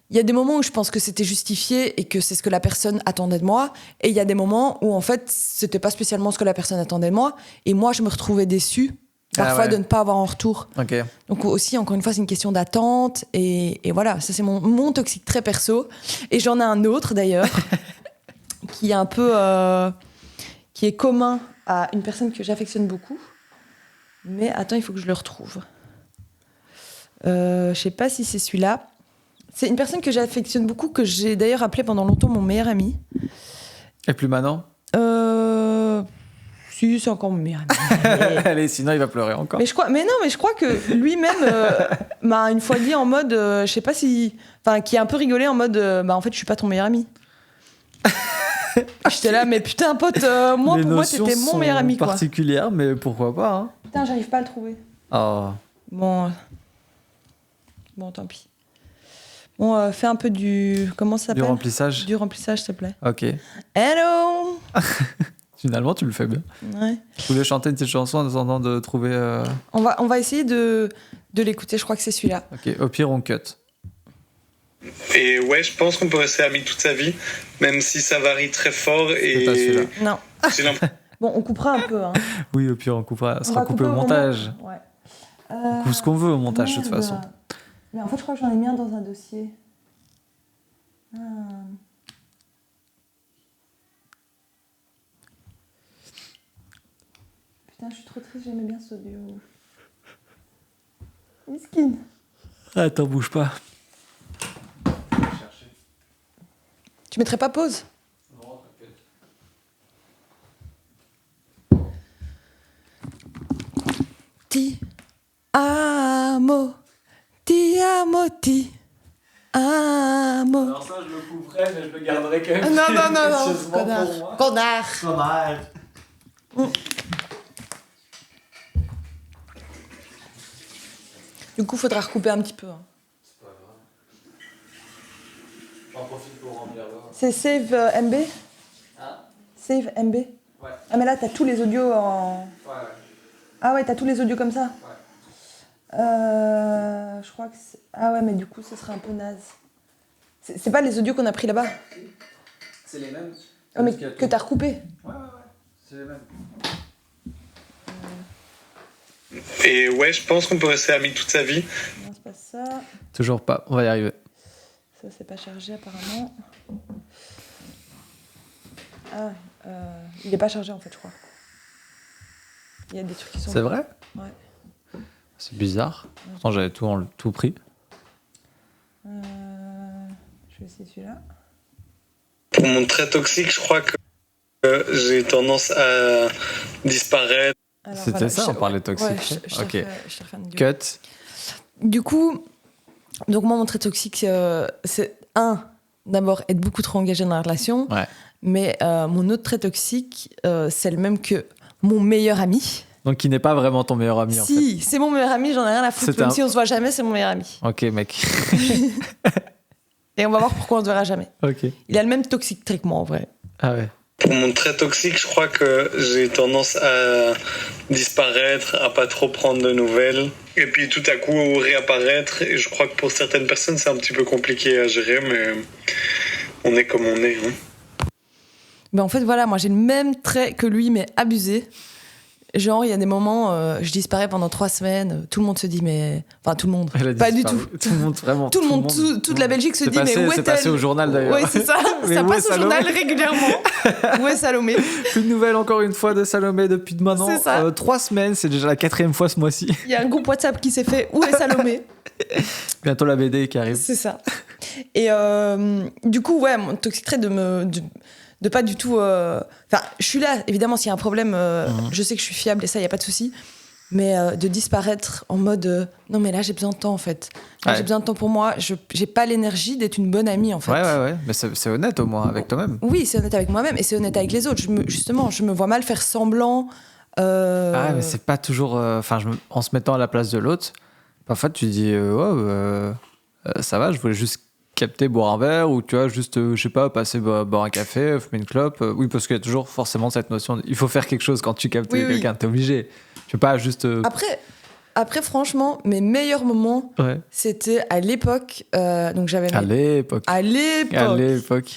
[SPEAKER 3] il y a des moments où je pense que c'était justifié et que c'est ce que la personne attendait de moi. Et il y a des moments où, en fait, c'était pas spécialement ce que la personne attendait de moi. Et moi, je me retrouvais déçue, parfois, de ne pas avoir en retour.
[SPEAKER 4] Okay.
[SPEAKER 3] Donc aussi, encore une fois, c'est une question d'attente. Et voilà, ça, c'est mon toxique très perso. Et j'en ai un autre, d'ailleurs, qui est un peu... qui est commun à une personne que j'affectionne beaucoup. Mais attends, il faut que je le retrouve. Je sais pas si c'est celui-là. C'est une personne que j'affectionne beaucoup, que j'ai d'ailleurs appelé pendant longtemps mon meilleur ami.
[SPEAKER 4] Et plus maintenant
[SPEAKER 3] Si, c'est encore mon meilleur ami.
[SPEAKER 4] Allez, sinon il va pleurer encore.
[SPEAKER 3] Mais je crois que lui-même m'a une fois dit en mode, je sais pas si... Enfin, qui a un peu rigolé en mode, en fait, je suis pas ton meilleur ami. J'étais là, mais putain, pote, moi, pour moi, t'étais mon meilleur ami, quoi.
[SPEAKER 4] Particulière, mais pourquoi pas, hein.
[SPEAKER 3] Putain, j'arrive pas à le trouver.
[SPEAKER 4] Oh.
[SPEAKER 3] Bon, tant pis. Bon, fais un peu du... Comment ça s'appelle ?
[SPEAKER 4] Du remplissage.
[SPEAKER 3] Du remplissage, s'il te plaît.
[SPEAKER 4] Ok.
[SPEAKER 3] Hello.
[SPEAKER 4] Finalement, tu le fais bien.
[SPEAKER 3] Ouais.
[SPEAKER 4] Je voulais chanter une petite chanson en attendant de trouver...
[SPEAKER 3] On va essayer de l'écouter, je crois que c'est celui-là.
[SPEAKER 4] Ok, au pire, on cut.
[SPEAKER 8] Et ouais, je pense qu'on peut rester amis toute sa vie, même si ça varie très fort.
[SPEAKER 4] C'est pas celui-là.
[SPEAKER 3] Non.
[SPEAKER 8] J'ai l'impression...
[SPEAKER 3] Bon, on coupera un peu. Hein.
[SPEAKER 4] Oui, au pire, on coupera. Ça sera coupé au montage.
[SPEAKER 3] Ouais.
[SPEAKER 4] On coupe ce qu'on veut au montage, de toute façon.
[SPEAKER 3] Mais en fait, je crois que j'en ai mis un dans un dossier. Putain, je suis trop triste, j'aimais bien ce audio. Miskin.
[SPEAKER 4] Attends, bouge pas.
[SPEAKER 3] Tu mettrais pas pause ?
[SPEAKER 4] Non, t'inquiète.
[SPEAKER 3] Ti amo, ti amo, ti amo.
[SPEAKER 4] Alors ça, je le couperai, mais je le garderai quand même.
[SPEAKER 3] Non. Connard. Du coup, faudra recouper un petit peu. Hein.
[SPEAKER 4] C'est pas grave. J'en profite pour remplir là.
[SPEAKER 3] C'est Save MB ?
[SPEAKER 4] Hein ?
[SPEAKER 3] Save MB ?
[SPEAKER 4] Ouais.
[SPEAKER 3] Ah, mais là, t'as tous les audios en...
[SPEAKER 4] Ouais.
[SPEAKER 3] Ah ouais, t'as tous les audios comme ça ?
[SPEAKER 4] Ouais.
[SPEAKER 3] Je crois que c'est... Ah ouais, mais du coup, ce serait un peu naze. C'est pas les audios qu'on a pris là-bas ?
[SPEAKER 4] C'est les mêmes.
[SPEAKER 3] Oh, mais que t'as recoupé ?
[SPEAKER 4] Ouais. C'est les mêmes.
[SPEAKER 8] Et ouais, je pense qu'on peut rester amis toute sa vie.
[SPEAKER 3] Non, c'est pas ça.
[SPEAKER 4] Toujours pas, on va y arriver.
[SPEAKER 3] Ça, c'est pas chargé apparemment. Ah, il est pas chargé en fait, je crois. Il y a des trucs qui sont...
[SPEAKER 4] C'est vrai ?
[SPEAKER 3] Ouais.
[SPEAKER 4] C'est bizarre. Pourtant, j'avais tout pris.
[SPEAKER 3] Je vais essayer celui-là.
[SPEAKER 8] Pour mon trait toxique, je crois que j'ai tendance à disparaître.
[SPEAKER 3] Alors,
[SPEAKER 4] C'était
[SPEAKER 3] voilà,
[SPEAKER 4] ça, on parlait de toxique.
[SPEAKER 3] Ouais, je te
[SPEAKER 4] Ok.
[SPEAKER 3] refais une
[SPEAKER 4] Cut.
[SPEAKER 3] Du coup, donc moi, mon trait toxique, c'est d'abord être beaucoup trop engagé dans la relation.
[SPEAKER 4] Ouais.
[SPEAKER 3] Mais mon autre trait toxique, c'est le même que mon meilleur ami.
[SPEAKER 4] Donc, qui n'est pas vraiment ton meilleur ami, en fait.
[SPEAKER 3] Si, c'est mon meilleur ami, j'en ai rien à foutre.
[SPEAKER 4] C'est
[SPEAKER 3] Même
[SPEAKER 4] un-
[SPEAKER 3] si on se voit jamais, c'est mon meilleur ami.
[SPEAKER 4] Ok, mec.
[SPEAKER 3] Et on va voir pourquoi on se verra jamais.
[SPEAKER 4] Ok.
[SPEAKER 3] Il a le même toxique trait que moi, en vrai.
[SPEAKER 4] Ah ouais.
[SPEAKER 8] Pour mon trait toxique, je crois que j'ai tendance à disparaître, à pas trop prendre de nouvelles, et puis tout à coup réapparaître. Et je crois que pour certaines personnes, c'est un petit peu compliqué à gérer, mais on est comme on est. Hein.
[SPEAKER 3] Ben en fait, voilà, moi j'ai le même trait que lui, mais abusé. Genre, il y a des moments, je disparais pendant 3 semaines, tout le monde se dit, mais. Enfin, tout le monde.
[SPEAKER 4] Elle a
[SPEAKER 3] Pas du
[SPEAKER 4] disparu.
[SPEAKER 3] tout.
[SPEAKER 4] Tout le monde, vraiment.
[SPEAKER 3] Tout le monde, toute la Belgique se dit, mais où est-elle?
[SPEAKER 4] C'est passé au journal, d'ailleurs.
[SPEAKER 3] Ouais, c'est ça.
[SPEAKER 4] Mais
[SPEAKER 3] Ça
[SPEAKER 4] où est
[SPEAKER 3] passe au
[SPEAKER 4] Salomé
[SPEAKER 3] journal régulièrement. Où est Salomé?
[SPEAKER 4] Plus de nouvelles, encore une fois, de Salomé depuis maintenant
[SPEAKER 3] C'est ça.
[SPEAKER 4] 3 semaines. C'est déjà la 4e fois ce mois-ci.
[SPEAKER 3] Il y a un groupe WhatsApp qui s'est fait, où est Salomé?
[SPEAKER 4] Bientôt la BD qui arrive.
[SPEAKER 3] C'est ça. Et du coup, ouais, mon toxic trait de pas du tout. Enfin, je suis là, évidemment, s'il y a un problème, je sais que je suis fiable et ça, il n'y a pas de souci. Mais de disparaître en mode non, mais là, j'ai besoin de temps, en fait. Là,
[SPEAKER 4] Ouais.
[SPEAKER 3] j'ai besoin de temps pour moi. J'ai pas l'énergie d'être une bonne amie, en fait.
[SPEAKER 4] Ouais. Mais c'est honnête, au moins, avec toi-même.
[SPEAKER 3] Oui, c'est honnête avec moi-même et c'est honnête avec les autres. Justement, je me vois mal faire semblant.
[SPEAKER 4] Ah ouais, mais c'est pas toujours. Enfin, en se mettant à la place de l'autre, parfois tu dis ça va, je voulais juste capter, boire un verre, ou tu vois, juste, je sais pas, passer boire un café, fumer une clope. Oui, parce qu'il y a toujours forcément cette notion il faut faire quelque chose quand tu captes
[SPEAKER 3] Oui, oui.
[SPEAKER 4] quelqu'un, t'es obligé. Tu peux pas juste.
[SPEAKER 3] Après, franchement, mes meilleurs moments,
[SPEAKER 4] Ouais.
[SPEAKER 3] c'était à l'époque. Donc, j'avais
[SPEAKER 4] À l'époque.
[SPEAKER 3] À l'époque.
[SPEAKER 4] À l'époque.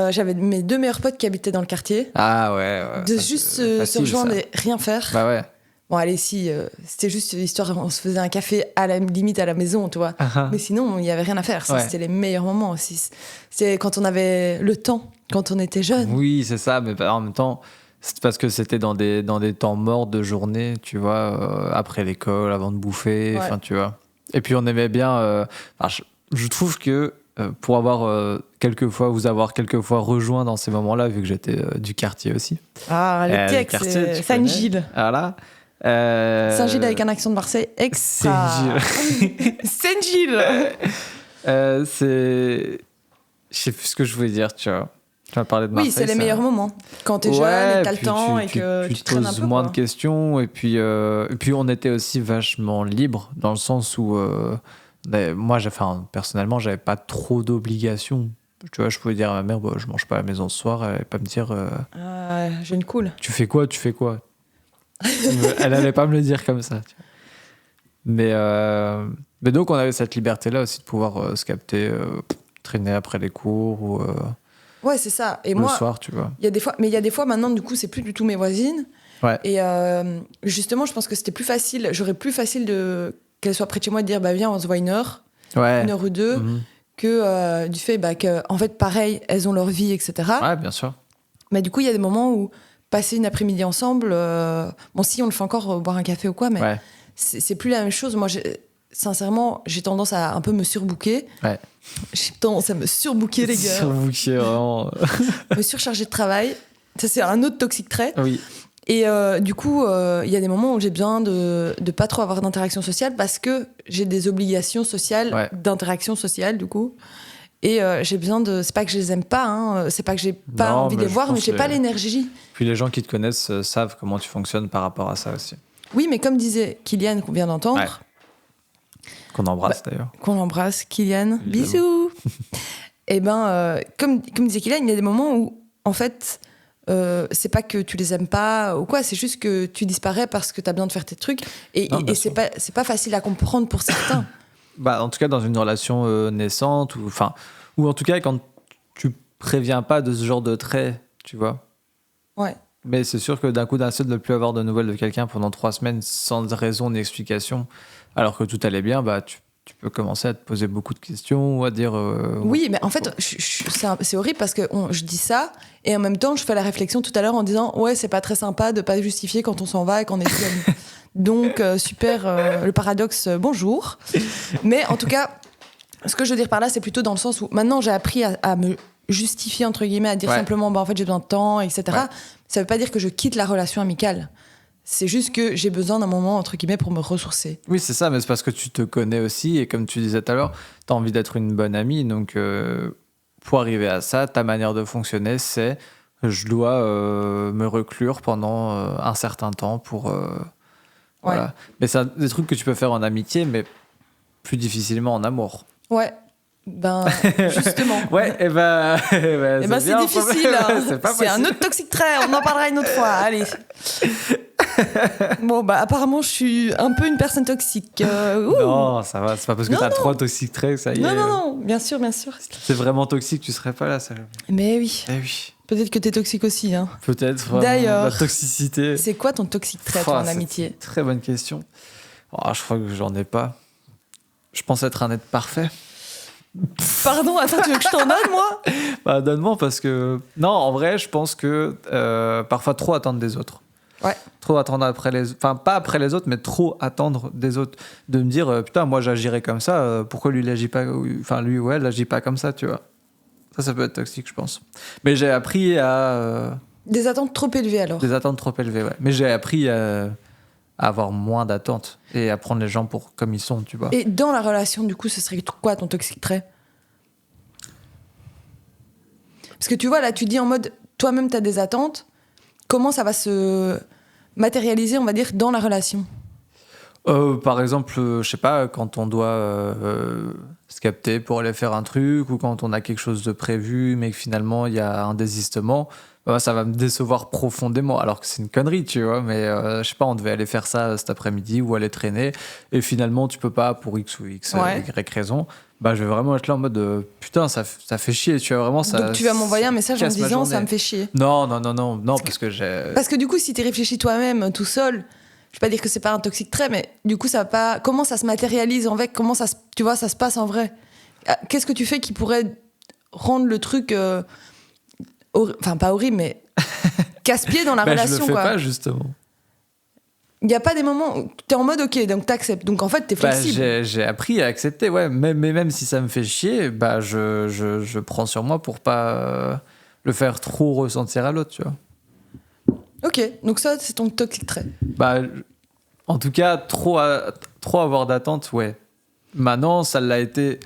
[SPEAKER 3] J'avais mes 2 meilleurs potes qui habitaient dans le quartier.
[SPEAKER 4] Ah ouais.
[SPEAKER 3] De
[SPEAKER 4] ça,
[SPEAKER 3] juste
[SPEAKER 4] c'est
[SPEAKER 3] se
[SPEAKER 4] facile,
[SPEAKER 3] rejoindre
[SPEAKER 4] ça.
[SPEAKER 3] et rien faire.
[SPEAKER 4] Bah ouais.
[SPEAKER 3] Bon, allez, si, c'était juste histoire, on se faisait un café à la limite à la maison, tu vois.
[SPEAKER 4] Ah.
[SPEAKER 3] Mais sinon, il n'y avait rien à faire. Ça,
[SPEAKER 4] Ouais.
[SPEAKER 3] c'était les meilleurs moments aussi. C'était quand on avait le temps, quand on était jeune.
[SPEAKER 4] Oui, c'est ça, mais en même temps, c'est parce que c'était dans des temps morts de journée, tu vois, après l'école, avant de bouffer,
[SPEAKER 3] Ouais.
[SPEAKER 4] enfin, tu vois. Et puis on aimait bien. Je trouve que pour vous avoir quelquefois rejoint dans ces moments-là, vu que j'étais du quartier aussi.
[SPEAKER 3] Ah,
[SPEAKER 4] le
[SPEAKER 3] le Tex,
[SPEAKER 4] quartier,
[SPEAKER 3] c'est
[SPEAKER 4] tu
[SPEAKER 3] Saint-Gilles.
[SPEAKER 4] Voilà.
[SPEAKER 3] Saint-Gilles avec un accent de Marseille extra. Saint-Gilles.
[SPEAKER 4] C'est. Je sais plus ce que je voulais dire, tu vois. Tu m'as parlé de Marseille.
[SPEAKER 3] Oui, c'est les
[SPEAKER 4] ça-
[SPEAKER 3] meilleurs moments. Quand t'es jeune et t'as le
[SPEAKER 4] puis
[SPEAKER 3] temps et que
[SPEAKER 4] tu
[SPEAKER 3] tu
[SPEAKER 4] te
[SPEAKER 3] traînes un
[SPEAKER 4] poses
[SPEAKER 3] peu.
[SPEAKER 4] moins
[SPEAKER 3] quoi.
[SPEAKER 4] de questions et puis on était aussi vachement libre dans le sens où moi personnellement j'avais pas trop d'obligations, tu vois, je pouvais dire à ma mère je mange pas à la maison ce soir, elle allait pas me dire
[SPEAKER 3] Jeune cool.
[SPEAKER 4] tu fais quoi elle allait pas me le dire comme ça, tu vois. Mais donc on avait cette liberté là aussi de pouvoir se capter, traîner après les cours ou
[SPEAKER 3] Ouais, c'est ça. Et
[SPEAKER 4] le
[SPEAKER 3] moi,
[SPEAKER 4] soir, tu vois.
[SPEAKER 3] il y a des fois maintenant, du coup, c'est plus du tout mes voisines.
[SPEAKER 4] Ouais.
[SPEAKER 3] Et justement, je pense que c'était plus facile. J'aurais plus facile qu'elles soient près de chez moi de dire, bah viens, on se voit 1 heure,
[SPEAKER 4] Ouais.
[SPEAKER 3] 1 heure ou 2,
[SPEAKER 4] Mhm.
[SPEAKER 3] que du fait que, en fait, pareil, elles ont leur vie, etc.
[SPEAKER 4] Ouais, bien sûr.
[SPEAKER 3] Mais du coup, il y a des moments où passer une après-midi ensemble, bon, si on le fait encore, boire un café ou quoi, mais
[SPEAKER 4] Ouais.
[SPEAKER 3] c'est plus la même chose. Moi, sincèrement, j'ai tendance à un peu me surbooker.
[SPEAKER 4] Ouais.
[SPEAKER 3] J'ai tendance à me surbooker, les gars.
[SPEAKER 4] Surbooké, vraiment.
[SPEAKER 3] Me surcharger de travail. Ça, c'est un autre toxique trait.
[SPEAKER 4] Oui.
[SPEAKER 3] Et du coup, il y a des moments où j'ai besoin de pas trop avoir d'interaction sociale parce que j'ai des obligations sociales,
[SPEAKER 4] Ouais.
[SPEAKER 3] d'interaction sociale, du coup. Et j'ai besoin de. C'est pas que je les aime pas, hein, c'est pas que j'ai pas
[SPEAKER 4] Non,
[SPEAKER 3] envie de
[SPEAKER 4] mais
[SPEAKER 3] les
[SPEAKER 4] je
[SPEAKER 3] voir, mais
[SPEAKER 4] pense
[SPEAKER 3] j'ai
[SPEAKER 4] que
[SPEAKER 3] pas l'énergie.
[SPEAKER 4] Puis les gens qui te connaissent savent comment tu fonctionnes par rapport à ça aussi.
[SPEAKER 3] Oui, mais comme disait Kylian, qu'on vient d'entendre,
[SPEAKER 4] Ouais. Qu'on embrasse d'ailleurs.
[SPEAKER 3] qu'on embrasse, Kylian,
[SPEAKER 4] Évidemment.
[SPEAKER 3] bisous. Et comme disait Kylian, il y a des moments où, en fait, c'est pas que tu les aimes pas ou quoi, c'est juste que tu disparais parce que tu as besoin de faire tes trucs. Et,
[SPEAKER 4] Non, bien
[SPEAKER 3] et
[SPEAKER 4] sûr.
[SPEAKER 3] c'est pas facile à comprendre pour certains.
[SPEAKER 4] En tout cas, dans une relation naissante, ou en tout cas, quand tu préviens pas de ce genre de trait, tu vois.
[SPEAKER 3] Ouais.
[SPEAKER 4] Mais c'est sûr que d'un coup d'un seul, de ne plus avoir de nouvelles de quelqu'un pendant 3 semaines sans raison ni explication, alors que tout allait bien, tu peux commencer à te poser beaucoup de questions ou à dire.
[SPEAKER 3] Oui, mais en fait, c'est horrible parce que je dis ça et en même temps, je fais la réflexion tout à l'heure en disant ouais, c'est pas très sympa de pas justifier quand on s'en va et qu'on est seul. Donc, super, le paradoxe, bonjour. Mais en tout cas, ce que je veux dire par là, c'est plutôt dans le sens où maintenant j'ai appris à me justifier, entre guillemets, à dire
[SPEAKER 4] Ouais.
[SPEAKER 3] simplement en fait, j'ai besoin de temps, etc.
[SPEAKER 4] Ouais.
[SPEAKER 3] Ça veut pas dire que je quitte la relation amicale. C'est juste que j'ai besoin d'un moment, entre guillemets, pour me ressourcer.
[SPEAKER 4] Oui, c'est ça, mais c'est parce que tu te connais aussi. Et comme tu disais tout à l'heure, tu as envie d'être une bonne amie. Donc, pour arriver à ça, ta manière de fonctionner, c'est je dois me reclure pendant un certain temps pour. Voilà. Mais c'est des trucs que tu peux faire en amitié, mais plus difficilement en amour.
[SPEAKER 3] Ouais. Ben, justement.
[SPEAKER 4] Ouais, et
[SPEAKER 3] c'est
[SPEAKER 4] bien,
[SPEAKER 3] difficile. Hein.
[SPEAKER 4] C'est pas
[SPEAKER 3] c'est un autre toxique trait, on en parlera une autre fois. Allez. Bon, bah, apparemment, je suis un peu une personne toxique.
[SPEAKER 4] Non, ça va, c'est pas parce que t'as 3 toxiques traits que ça y est.
[SPEAKER 3] Non, bien sûr.
[SPEAKER 4] Si t'es vraiment toxique, tu serais pas là, ça.
[SPEAKER 3] Mais oui.
[SPEAKER 4] Eh oui.
[SPEAKER 3] Peut-être que t'es toxique aussi. Hein.
[SPEAKER 4] Peut-être, vraiment.
[SPEAKER 3] D'ailleurs,
[SPEAKER 4] la toxicité.
[SPEAKER 3] C'est quoi ton toxique trait, toi, en amitié?
[SPEAKER 4] Très bonne question. Oh, je crois que j'en ai pas. Je pense être un être parfait.
[SPEAKER 3] Pardon, attends, tu veux que je t'en donne, moi?
[SPEAKER 4] Bah, donne-moi, parce que... Non, en vrai, je pense que parfois trop attendre des autres.
[SPEAKER 3] Ouais.
[SPEAKER 4] Trop attendre après les... Enfin, pas après les autres, mais trop attendre des autres. De me dire, putain, moi, j'agirais comme ça, pourquoi lui, il agit pas... Enfin, lui, ouais, il agit pas comme ça, tu vois. Ça peut être toxique, je pense. Mais j'ai appris à...
[SPEAKER 3] Des attentes trop élevées, alors.
[SPEAKER 4] Des attentes trop élevées, ouais. Mais j'ai appris à avoir moins d'attentes et à prendre les gens pour comme ils sont, tu vois.
[SPEAKER 3] Et dans la relation, du coup, ce serait quoi ton toxique trait? Parce que tu vois, là, tu dis en mode, toi-même, t'as des attentes. Comment ça va se matérialiser, on va dire, dans la relation?
[SPEAKER 4] Par exemple, je sais pas, quand on doit se capter pour aller faire un truc, ou quand on a quelque chose de prévu, mais que finalement, il y a un désistement, bah, ça va me décevoir profondément, alors que c'est une connerie, tu vois, mais je sais pas, on devait aller faire ça cet après-midi, ou aller traîner, et finalement, tu peux pas, pour X ou X, Y raison, bah, je vais vraiment être là en mode, putain, ça fait chier, tu vois, vraiment, ça...
[SPEAKER 3] Donc tu vas m'envoyer un message en disant, ça me fait chier.
[SPEAKER 4] Non, parce que j'ai...
[SPEAKER 3] Parce que du coup, si tu réfléchis toi-même, tout seul... Je vais pas dire que c'est pas un toxique trait, mais du coup, ça va pas. Comment ça se matérialise en vrai? Comment ça tu vois, ça se passe en vrai? Qu'est-ce que tu fais qui pourrait rendre le truc, enfin pas horrible, mais casse-pied dans la relation,
[SPEAKER 4] je le fais
[SPEAKER 3] quoi.
[SPEAKER 4] pas, justement.
[SPEAKER 3] Il y a pas des moments où t'es en mode ok, donc t'acceptes. Donc en fait, t'es flexible.
[SPEAKER 4] J'ai appris à accepter, ouais. Mais même si ça me fait chier, bah je prends sur moi pour pas le faire trop ressentir à l'autre, tu vois.
[SPEAKER 3] Ok, donc ça, c'est ton toxique trait.
[SPEAKER 4] Bah, en tout cas, trop avoir d'attentes, ouais. Maintenant, ça l'a été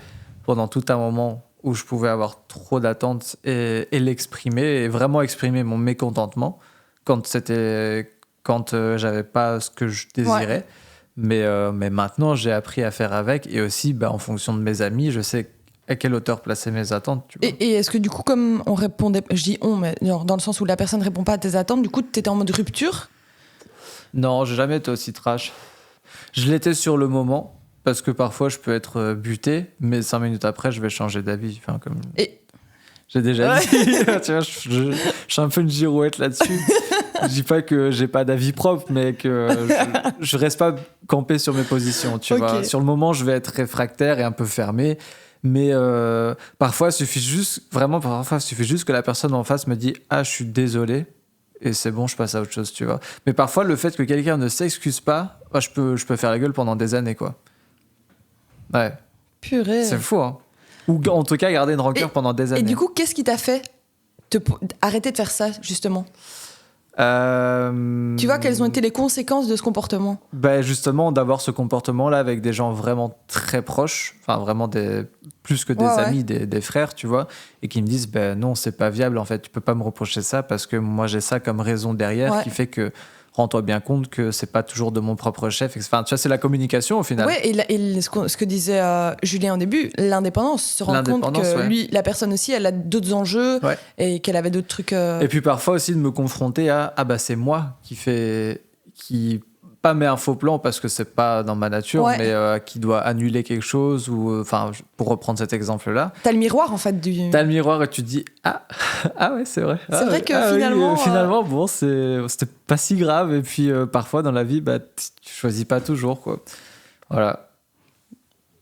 [SPEAKER 4] pendant tout un moment où je pouvais avoir trop d'attentes et l'exprimer, et vraiment exprimer mon mécontentement quand j'avais pas ce que je désirais. Ouais. Mais maintenant, j'ai appris à faire avec, et aussi, bah, en fonction de mes amis, je sais à quelle hauteur placer mes attentes, tu vois.
[SPEAKER 3] Et est-ce que du coup, comme on répondait, je dis on, mais genre dans le sens où la personne répond pas à tes attentes, du coup, t'étais en mode rupture?
[SPEAKER 4] Non, j'ai jamais été aussi trash. Je l'étais sur le moment, parce que parfois je peux être buté, mais 5 minutes après, je vais changer d'avis. Enfin, comme... J'ai déjà dit, tu vois, je suis un peu une girouette là-dessus. Je dis pas que j'ai pas d'avis propre, mais que je reste pas campé sur mes positions, tu vois. Sur le moment, je vais être réfractaire et un peu fermé. Mais parfois, il suffit juste que la personne en face me dise « Ah, je suis désolé », et c'est bon, je passe à autre chose, tu vois. Mais parfois, le fait que quelqu'un ne s'excuse pas, bah, je peux faire la gueule pendant des années, quoi. Ouais.
[SPEAKER 3] Purée.
[SPEAKER 4] C'est fou, hein. Ou en tout cas, garder une rancœur pendant des années.
[SPEAKER 3] Et du coup, qu'est-ce qui t'a fait arrêter de faire ça, justement? Tu vois, quelles ont été les conséquences de ce comportement? Ben
[SPEAKER 4] justement, d'avoir ce comportement-là avec des gens vraiment très proches, enfin vraiment plus que des amis, des frères, tu vois, et qui me disent, ben non, c'est pas viable, en fait, tu peux pas me reprocher ça parce que moi j'ai ça comme raison derrière qui fait que rends-toi bien compte que c'est pas toujours de mon propre chef. Enfin, tu vois, c'est la communication au final.
[SPEAKER 3] Ouais, et ce que disait Julien au début, l'indépendance, se rendre compte que lui, la personne aussi, elle a d'autres enjeux et qu'elle avait d'autres trucs.
[SPEAKER 4] Et puis parfois aussi de me confronter à bah c'est moi qui pas met un faux plan parce que c'est pas dans ma nature, mais qui doit annuler quelque chose ou enfin pour reprendre cet exemple-là.
[SPEAKER 3] T'as le miroir en fait
[SPEAKER 4] T'as le miroir et tu te dis ah ouais c'est vrai.
[SPEAKER 3] C'est vrai que finalement.
[SPEAKER 4] Oui, finalement bon c'était pas si grave et puis parfois dans la vie bah tu choisis pas toujours quoi. Voilà.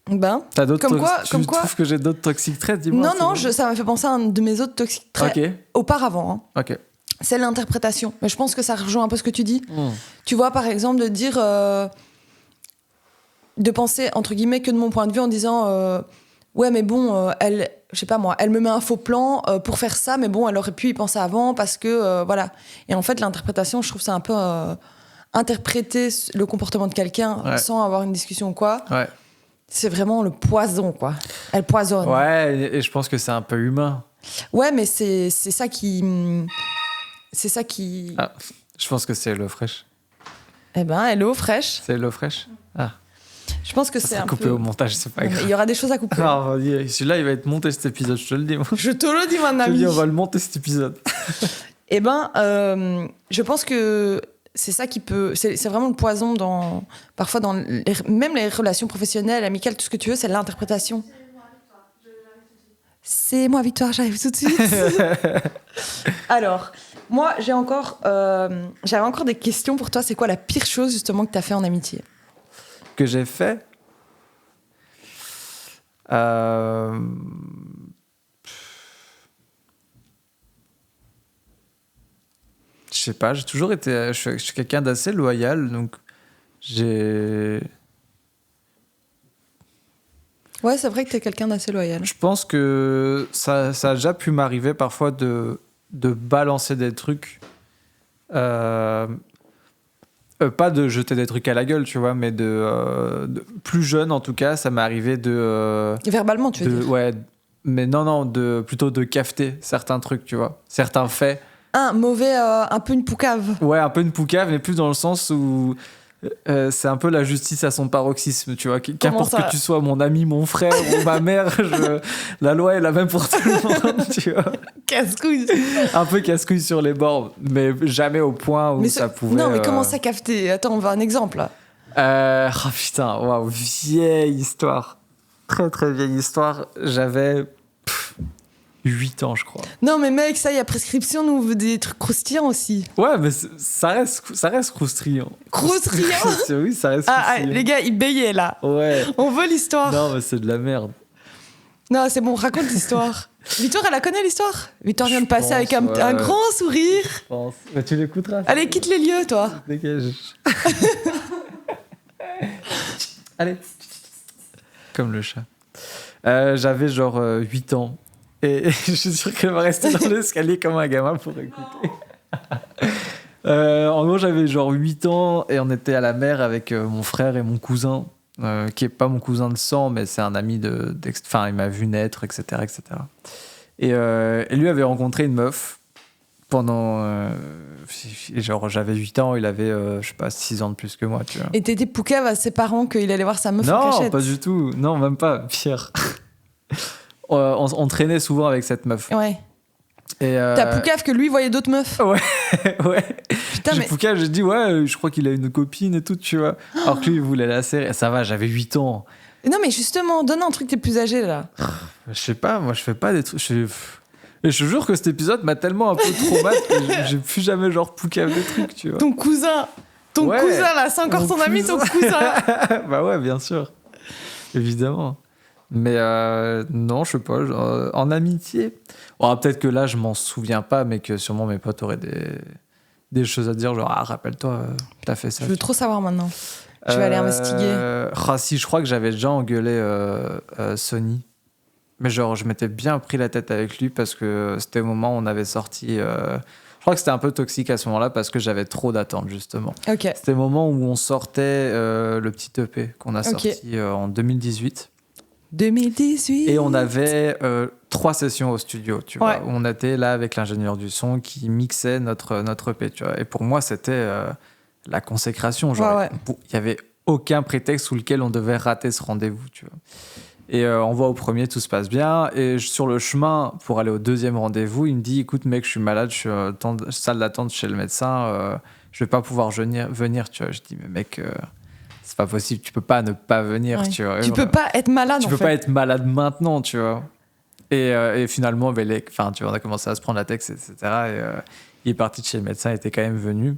[SPEAKER 3] Ben.
[SPEAKER 4] T'as d'autres
[SPEAKER 3] comme quoi.
[SPEAKER 4] Tu trouves que j'ai d'autres toxiques traits, dis-moi.
[SPEAKER 3] Non ça m'a fait penser à un de mes autres toxiques traits auparavant. Hein.
[SPEAKER 4] Ok.
[SPEAKER 3] C'est l'interprétation. Mais je pense que ça rejoint un peu ce que tu dis. Tu vois, par exemple, de dire... de penser, entre guillemets, que de mon point de vue en disant... ouais, mais bon, elle... Je sais pas moi, elle me met un faux plan pour faire ça, mais bon, elle aurait pu y penser avant parce que... voilà. Et en fait, l'interprétation, je trouve ça un interpréter le comportement de quelqu'un sans avoir une discussion ou quoi, c'est vraiment le poison, quoi. Elle poisonne.
[SPEAKER 4] Ouais, et je pense que c'est un peu humain.
[SPEAKER 3] Ouais, mais c'est ça qui... C'est ça qui...
[SPEAKER 4] Ah, je pense que c'est HelloFresh.
[SPEAKER 3] Eh ben, Hello Fresh.
[SPEAKER 4] C'est HelloFresh. Ah.
[SPEAKER 3] Je pense que
[SPEAKER 4] Ça
[SPEAKER 3] c'est
[SPEAKER 4] sera
[SPEAKER 3] un
[SPEAKER 4] coupé
[SPEAKER 3] peu...
[SPEAKER 4] au montage, c'est pas grave.
[SPEAKER 3] Il y aura des choses à couper.
[SPEAKER 4] Non, celui-là, il va être monté cet épisode, je te le dis. Moi.
[SPEAKER 3] Je te le dis, mon
[SPEAKER 4] Je te
[SPEAKER 3] ami.
[SPEAKER 4] dis, on va le monter cet épisode.
[SPEAKER 3] Eh ben, je pense que c'est ça qui peut... C'est vraiment le poison dans... Parfois, même les relations professionnelles, amicales, tout ce que tu veux, c'est l'interprétation. C'est moi, Victoire, j'arrive tout de suite. Alors, moi, j'avais encore des questions pour toi. C'est quoi la pire chose, justement, que tu as fait en amitié ?
[SPEAKER 4] Que j'ai fait Je sais pas, j'ai toujours été... Je suis quelqu'un d'assez loyal, donc j'ai...
[SPEAKER 3] Ouais, c'est vrai que t'es quelqu'un d'assez loyal.
[SPEAKER 4] Je pense que ça a déjà pu m'arriver parfois de balancer des trucs. Pas de jeter des trucs à la gueule, tu vois, mais de plus jeune en tout cas, ça m'est arrivé de...
[SPEAKER 3] Verbalement, tu veux dire ?
[SPEAKER 4] Ouais, mais non, plutôt de cafeter certains trucs, tu vois, certains faits.
[SPEAKER 3] Un peu une poucave.
[SPEAKER 4] Ouais, un peu une poucave, mais plus dans le sens où c'est un peu la justice à son paroxysme, tu vois. Qu'importe que tu sois mon ami, mon frère ou ma mère, la loi est la même pour tout le monde, tu vois.
[SPEAKER 3] Casse-couille.
[SPEAKER 4] Un peu casse-couille sur les bords, mais jamais au point où ça pouvait...
[SPEAKER 3] Non, mais comment ça cafeter ? Attends, on veut un exemple, là.
[SPEAKER 4] Oh putain, waouh, vieille histoire. Très très vieille histoire. J'avais 8 ans, je crois.
[SPEAKER 3] Non, mais mec, ça, il y a prescription, nous, on veut des trucs croustillants aussi.
[SPEAKER 4] Ouais, mais ça reste croustillant.
[SPEAKER 3] Croustillant ?
[SPEAKER 4] Oui, ça reste croustillant.
[SPEAKER 3] Les gars, ils bégaient, là.
[SPEAKER 4] Ouais.
[SPEAKER 3] On veut l'histoire.
[SPEAKER 4] Non, mais c'est de la merde.
[SPEAKER 3] Non, c'est bon, raconte l'histoire. Victoire, elle la connaît, l'histoire ? Victoire vient de passer avec un grand sourire.
[SPEAKER 4] Je pense. Mais tu l'écouteras.
[SPEAKER 3] Allez, quitte les lieux, toi.
[SPEAKER 4] Dégage. Allez. Comme le chat. J'avais genre 8 ans. Et je suis sûr qu'elle va rester dans l'escalier comme un gamin pour écouter. En gros, j'avais genre 8 ans et on était à la mer avec mon frère et mon cousin, qui est pas mon cousin de sang, mais c'est un ami enfin, il m'a vu naître, etc. etc. Et lui avait rencontré une meuf pendant... genre, j'avais 8 ans, il avait, je sais pas, 6 ans de plus que moi, tu vois.
[SPEAKER 3] Et t'étais poucave à ses parents qu'il allait voir sa meuf en cachette ?
[SPEAKER 4] Non, pas du tout. Non, même pas, Pierre. On traînait souvent avec cette meuf.
[SPEAKER 3] Ouais.
[SPEAKER 4] Et
[SPEAKER 3] t'as poucave que lui voyait d'autres meufs ?
[SPEAKER 4] Ouais, ouais.
[SPEAKER 3] Putain, mais...
[SPEAKER 4] Poucave, j'ai dit, ouais, je crois qu'il a une copine et tout, tu vois. Alors que lui, il voulait la serrer. Ça va, j'avais 8 ans.
[SPEAKER 3] Non, mais justement, donne un truc, t'es plus âgé, là.
[SPEAKER 4] Je sais pas, moi, je fais pas des trucs... Et je te jure que cet épisode m'a tellement un peu traumatisé que j'ai plus jamais, genre, poucave des trucs, tu vois.
[SPEAKER 3] Ton cousin, là, c'est encore ton ami, ton cousin.
[SPEAKER 4] Bah ouais, bien sûr. Évidemment. Mais non, je sais pas, genre, en amitié. Oh, peut-être que là, je m'en souviens pas, mais que sûrement mes potes auraient des choses à dire, genre, ah, rappelle-toi, t'as fait ça.
[SPEAKER 3] Je veux trop savoir maintenant. Je vais aller investiguer.
[SPEAKER 4] Si, je crois que j'avais déjà engueulé Sony. Mais genre, je m'étais bien pris la tête avec lui parce que c'était au moment où on avait sorti... je crois que c'était un peu toxique à ce moment-là parce que j'avais trop d'attentes, justement.
[SPEAKER 3] Ok.
[SPEAKER 4] C'était le moment où on sortait le petit EP qu'on a sorti en 2018.
[SPEAKER 3] 2018.
[SPEAKER 4] Et on avait 3 sessions au studio, tu vois. Où on était là avec l'ingénieur du son qui mixait notre EP, tu vois. Et pour moi, c'était la consécration. Genre, il y avait aucun prétexte sous lequel on devait rater ce rendez-vous, tu vois. Et on va au premier, tout se passe bien. Et sur le chemin, pour aller au deuxième rendez-vous, il me dit, écoute mec, je suis malade, je suis en salle d'attente chez le médecin, je vais pas pouvoir venir, tu vois. Je dis, mais mec... c'est pas possible, tu peux pas ne pas venir, tu vois.
[SPEAKER 3] Tu peux pas être malade,
[SPEAKER 4] Tu peux pas être malade maintenant, tu vois. Et finalement, tu vois, on a commencé à se prendre la tête, etc. Et il est parti de chez le médecin, il était quand même venu.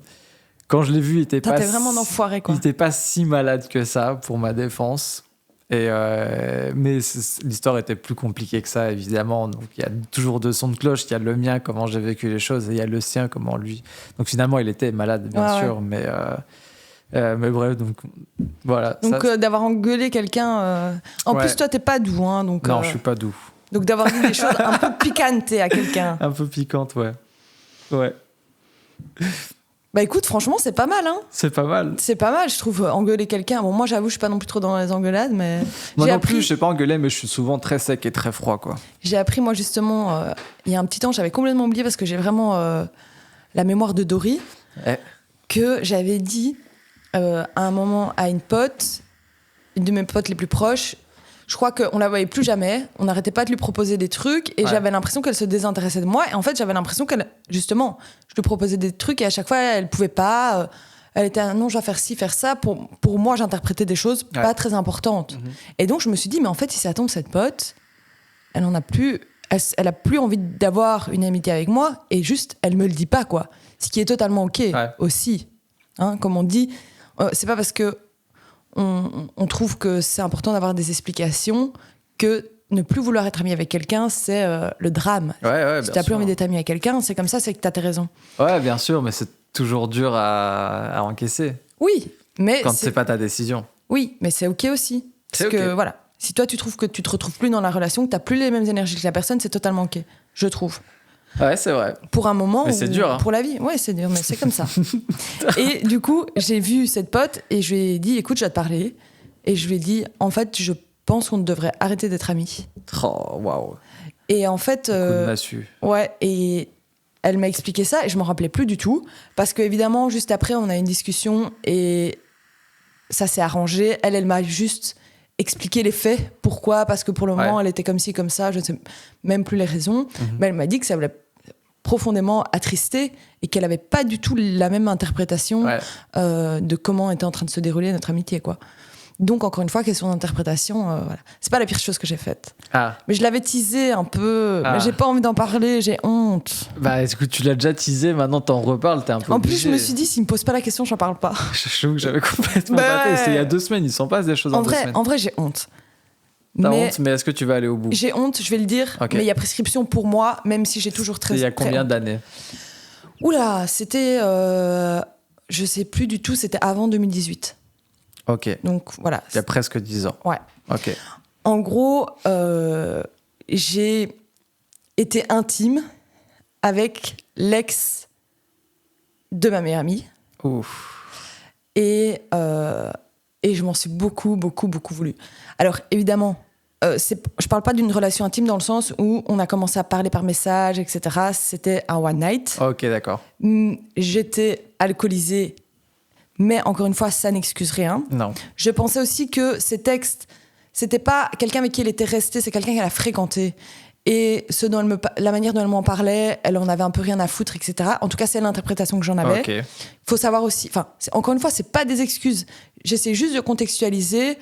[SPEAKER 4] Quand je l'ai vu, il était pas...
[SPEAKER 3] T'es vraiment un enfoiré, quoi.
[SPEAKER 4] Il était pas si malade que ça, pour ma défense. Mais l'histoire était plus compliquée que ça, évidemment. Donc, il y a toujours 2 sons de cloche. Il y a le mien, comment j'ai vécu les choses, et il y a le sien, comment lui... Donc, finalement, il était malade, bien sûr, mais bref, donc voilà.
[SPEAKER 3] Donc d'avoir engueulé quelqu'un... En plus, toi, t'es pas doux, hein, donc...
[SPEAKER 4] Non, je suis pas doux.
[SPEAKER 3] Donc d'avoir dit des choses un peu piquantes à quelqu'un.
[SPEAKER 4] Un peu piquante, ouais. Ouais.
[SPEAKER 3] Bah écoute, franchement, c'est pas mal, hein.
[SPEAKER 4] C'est pas mal.
[SPEAKER 3] C'est pas mal, je trouve, engueuler quelqu'un. Bon, moi, j'avoue, je suis pas non plus trop dans les engueulades, mais
[SPEAKER 4] Moi
[SPEAKER 3] j'ai
[SPEAKER 4] non
[SPEAKER 3] appris,
[SPEAKER 4] plus, je sais pas engueuler, mais je suis souvent très sec et très froid, quoi.
[SPEAKER 3] j'ai appris, moi, justement, il y a un petit temps, j'avais complètement oublié parce que j'ai vraiment la mémoire de Dory,
[SPEAKER 4] Eh.
[SPEAKER 3] que j'avais dit à un moment à une pote, une de mes potes les plus proches, je crois qu'on la voyait plus jamais, on n'arrêtait pas de lui proposer des trucs et
[SPEAKER 4] Ouais.
[SPEAKER 3] j'avais l'impression qu'elle se désintéressait de moi. Et en fait, j'avais l'impression qu'elle, justement, je lui proposais des trucs et à chaque fois, elle pouvait pas. Elle était non, je dois faire ci, faire ça. Pour moi, j'interprétais des choses pas très importantes. Et donc, je me suis dit, mais en fait, si ça tombe, cette pote, elle en a plus. Elle a plus envie d'avoir une amitié avec moi et juste, elle me le dit pas, quoi. Ce qui est totalement OK aussi. Hein, comme on dit, c'est pas parce que on trouve que c'est important d'avoir des explications que ne plus vouloir être ami avec quelqu'un, c'est le drame.
[SPEAKER 4] Ouais,
[SPEAKER 3] Si
[SPEAKER 4] bien
[SPEAKER 3] t'as plus
[SPEAKER 4] sûr.
[SPEAKER 3] envie d'être ami avec quelqu'un, c'est comme ça, c'est que t'as tes raisons.
[SPEAKER 4] Ouais, bien sûr, mais c'est toujours dur à encaisser
[SPEAKER 3] Oui, mais
[SPEAKER 4] quand c'est pas ta décision.
[SPEAKER 3] Oui, mais c'est OK aussi.
[SPEAKER 4] C'est
[SPEAKER 3] Parce que
[SPEAKER 4] OK.
[SPEAKER 3] voilà, si toi tu trouves que tu te retrouves plus dans la relation, que t'as plus les mêmes énergies que la personne, c'est totalement OK, je trouve.
[SPEAKER 4] Ouais, c'est vrai.
[SPEAKER 3] Pour un moment
[SPEAKER 4] Mais c'est
[SPEAKER 3] ou
[SPEAKER 4] dur, hein.
[SPEAKER 3] pour la vie. Ouais, c'est dur, mais c'est comme ça. Et du coup, j'ai vu cette pote et je lui ai dit, écoute, je vais te parler. Et je lui ai dit, en fait, je pense qu'on devrait arrêter d'être amis.
[SPEAKER 4] Oh, waouh.
[SPEAKER 3] Et en fait,
[SPEAKER 4] Coup de massue.
[SPEAKER 3] ouais, et elle m'a expliqué ça et je m'en rappelais plus du tout. Parce qu'évidemment, juste après, on a eu une discussion et ça s'est arrangé. Elle m'a juste expliqué les faits. Pourquoi ? Parce que pour le moment, elle était comme ci, comme ça. Je ne sais même plus les raisons. Mais elle m'a dit que ça voulait profondément attristé et qu'elle avait pas du tout la même interprétation de comment était en train de se dérouler notre amitié, quoi. Donc, encore une fois, question d'interprétation, voilà. C'est pas la pire chose que j'ai faite.
[SPEAKER 4] Ah.
[SPEAKER 3] Mais je l'avais teasé un peu, mais j'ai pas envie d'en parler, j'ai honte.
[SPEAKER 4] Bah, est-ce que tu l'as déjà teasé, maintenant t'en reparles, t'es un peu
[SPEAKER 3] En plus,
[SPEAKER 4] obligé.
[SPEAKER 3] je me suis dit, s'il me pose pas la question, j'en parle pas.
[SPEAKER 4] J'avoue que j'avais complètement
[SPEAKER 3] Bah
[SPEAKER 4] zappé.
[SPEAKER 3] ouais.
[SPEAKER 4] C'était il y a 2 semaines, il s'en passe des choses en 2 semaines.
[SPEAKER 3] En vrai, j'ai honte.
[SPEAKER 4] T'as honte, mais est-ce que tu vas aller au bout ?
[SPEAKER 3] J'ai honte, je vais le dire,
[SPEAKER 4] Ok.
[SPEAKER 3] mais il y a prescription pour moi, même si j'ai toujours très...
[SPEAKER 4] Il y a
[SPEAKER 3] très
[SPEAKER 4] combien
[SPEAKER 3] honte.
[SPEAKER 4] d'années ?
[SPEAKER 3] Oula, c'était... je sais plus du tout, c'était avant 2018.
[SPEAKER 4] Ok.
[SPEAKER 3] Donc voilà.
[SPEAKER 4] Il y a presque 10 ans.
[SPEAKER 3] Ouais.
[SPEAKER 4] Ok.
[SPEAKER 3] En gros, j'ai été intime avec l'ex de ma meilleure amie.
[SPEAKER 4] Ouf.
[SPEAKER 3] Et je m'en suis beaucoup voulu. Alors, évidemment, je parle pas d'une relation intime dans le sens où on a commencé à parler par message, etc. C'était un one night.
[SPEAKER 4] Ok, d'accord.
[SPEAKER 3] J'étais alcoolisée, mais encore une fois, ça n'excuse rien.
[SPEAKER 4] Non.
[SPEAKER 3] Je pensais aussi que ces textes, c'était pas quelqu'un avec qui elle était restée, c'est quelqu'un qu'elle a fréquenté. Et la manière dont elle m'en parlait, elle en avait un peu rien à foutre, etc. En tout cas, c'est l'interprétation que j'en avais.
[SPEAKER 4] Ok.
[SPEAKER 3] Faut savoir aussi, encore une fois, c'est pas des excuses. J'essaie juste de contextualiser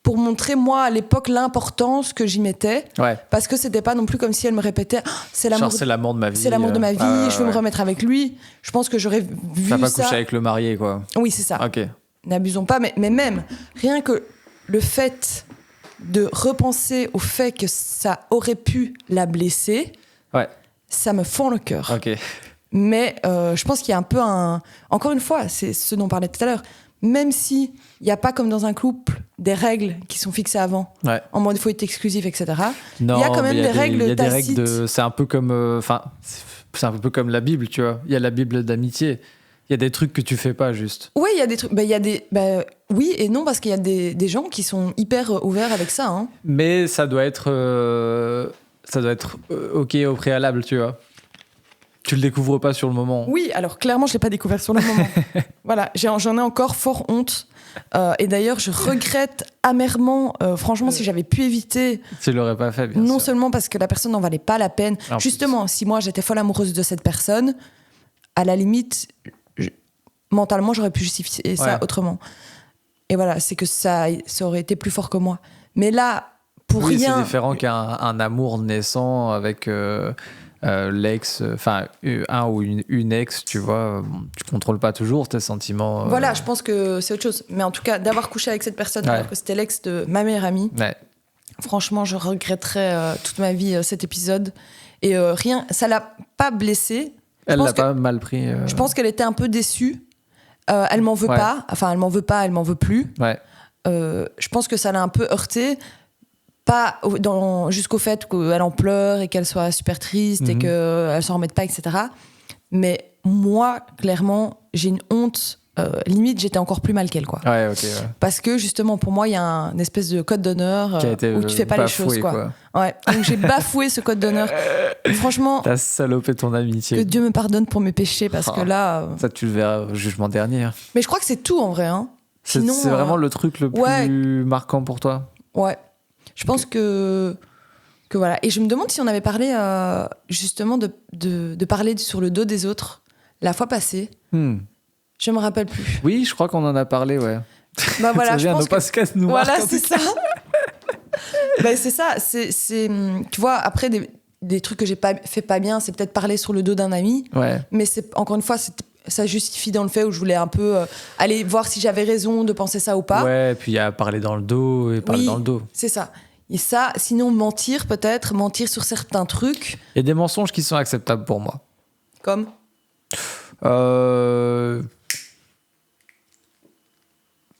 [SPEAKER 3] pour montrer, moi, à l'époque, l'importance que j'y mettais.
[SPEAKER 4] Ouais.
[SPEAKER 3] Parce que c'était pas non plus comme si elle me répétait c'est l'amour,
[SPEAKER 4] Genre, c'est l'amour de ma vie.
[SPEAKER 3] c'est l'amour de ma vie, je veux me
[SPEAKER 4] ouais.
[SPEAKER 3] remettre avec lui. Je pense que j'aurais vu
[SPEAKER 4] T'as pas
[SPEAKER 3] ça.
[SPEAKER 4] couché avec le marié, quoi.
[SPEAKER 3] Oui, c'est ça.
[SPEAKER 4] Ok.
[SPEAKER 3] N'abusons pas, mais même, rien que le fait de repenser au fait que ça aurait pu la blesser, ça me fend le cœur.
[SPEAKER 4] Ok.
[SPEAKER 3] Mais je pense qu'il y a un peu Encore une fois, c'est ce dont on parlait tout à l'heure. Même si il n'y a pas comme dans un couple des règles qui sont fixées avant, en mode il faut être exclusif, etc.
[SPEAKER 4] Non,
[SPEAKER 3] il y a quand même des règles
[SPEAKER 4] il y a des
[SPEAKER 3] tacites.
[SPEAKER 4] règles c'est un peu comme, c'est un peu comme la Bible, tu vois. Il y a la Bible d'amitié. Il y a des trucs que tu fais pas juste.
[SPEAKER 3] Oui, il y a des trucs. Oui et non, parce qu'il y a des gens qui sont hyper ouverts avec ça. Hein.
[SPEAKER 4] Mais ça doit être ok au préalable, tu vois. Tu le découvres pas sur le moment.
[SPEAKER 3] Oui, alors clairement, je l'ai pas découvert sur le moment. Voilà, j'en ai encore fort honte. Et d'ailleurs, je regrette amèrement, franchement, si j'avais pu éviter.
[SPEAKER 4] Tu l'aurais pas fait, bien
[SPEAKER 3] Non
[SPEAKER 4] sûr.
[SPEAKER 3] seulement parce que la personne n'en valait pas la peine.
[SPEAKER 4] En
[SPEAKER 3] Justement, si moi j'étais folle amoureuse de cette personne, à la limite, mentalement, j'aurais pu justifier ça autrement. Et voilà, c'est que ça aurait été plus fort que moi. Mais là, pour
[SPEAKER 4] oui,
[SPEAKER 3] rien.
[SPEAKER 4] c'est différent qu'un amour naissant avec l'ex, enfin un ou une ex, tu vois. Tu contrôles pas toujours tes sentiments.
[SPEAKER 3] Voilà, je pense que c'est autre chose. Mais en tout cas, d'avoir couché avec cette personne, alors que c'était l'ex de ma meilleure amie, franchement, je regretterais toute ma vie cet épisode. Et rien, ça l'a pas blessée.
[SPEAKER 4] Elle l'a pas mal pris.
[SPEAKER 3] Je pense qu'elle était un peu déçue. Elle m'en veut pas. Enfin, elle m'en veut pas, elle m'en veut plus. Je pense que ça l'a un peu heurtée. Pas jusqu'au fait qu'elle en pleure et qu'elle soit super triste et qu'elle s'en remette pas, etc. Mais moi, clairement, j'ai une honte. Limite, j'étais encore plus mal qu'elle, quoi.
[SPEAKER 4] Ouais, ok. Ouais.
[SPEAKER 3] Parce que justement, pour moi, il y a une espèce de code d'honneur
[SPEAKER 4] Qui a été
[SPEAKER 3] où tu fais pas les
[SPEAKER 4] bafoué,
[SPEAKER 3] choses, quoi. Ouais. Donc j'ai bafoué ce code d'honneur. Franchement,
[SPEAKER 4] T'as salopé ton
[SPEAKER 3] que
[SPEAKER 4] amitié.
[SPEAKER 3] Dieu me pardonne pour mes péchés, parce que là.
[SPEAKER 4] Ça, tu le verras au jugement dernier. Hein.
[SPEAKER 3] Mais je crois que c'est tout en vrai. Hein. Sinon,
[SPEAKER 4] C'est vraiment le truc le
[SPEAKER 3] ouais.
[SPEAKER 4] plus marquant pour toi.
[SPEAKER 3] Ouais. Je pense que voilà. Et je me demande si on avait parlé justement de parler sur le dos des autres la fois passée. Je me rappelle plus.
[SPEAKER 4] Oui, je crois qu'on en a parlé, ouais.
[SPEAKER 3] Bah voilà,
[SPEAKER 4] ça
[SPEAKER 3] je
[SPEAKER 4] vient
[SPEAKER 3] pense
[SPEAKER 4] nos podcasts nous marquent,
[SPEAKER 3] voilà,
[SPEAKER 4] en
[SPEAKER 3] c'est
[SPEAKER 4] tout cas.
[SPEAKER 3] ça. Ben, c'est ça. C'est tu vois, après des trucs que j'ai pas fait pas bien, c'est peut-être parler sur le dos d'un ami.
[SPEAKER 4] Ouais.
[SPEAKER 3] Mais c'est encore une fois, ça justifie dans le fait où je voulais un peu aller voir si j'avais raison de penser ça ou pas.
[SPEAKER 4] Ouais, puis il y a parler dans le dos et parler
[SPEAKER 3] Oui,
[SPEAKER 4] dans le dos.
[SPEAKER 3] c'est ça. Et ça, sinon mentir peut-être, mentir sur certains trucs.
[SPEAKER 4] Il y a des mensonges qui sont acceptables pour moi.
[SPEAKER 3] Comme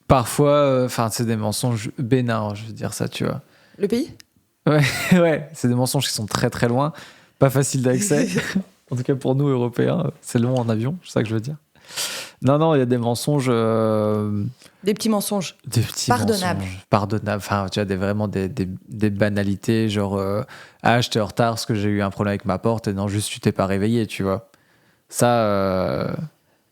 [SPEAKER 4] Parfois, c'est des mensonges bénins, je veux dire ça, tu vois.
[SPEAKER 3] le pays.
[SPEAKER 4] Ouais, ouais, c'est des mensonges qui sont très très loin, pas facile d'accès. En tout cas pour nous Européens, c'est long en avion, c'est ça que je veux dire. Non, il y a des mensonges.
[SPEAKER 3] Des petits mensonges.
[SPEAKER 4] Des petits
[SPEAKER 3] Pardonnables.
[SPEAKER 4] mensonges. Pardonnables. Enfin, tu vois, vraiment des banalités, genre j'étais en retard parce que j'ai eu un problème avec ma porte et non, juste tu t'es pas réveillé, tu vois. Ça,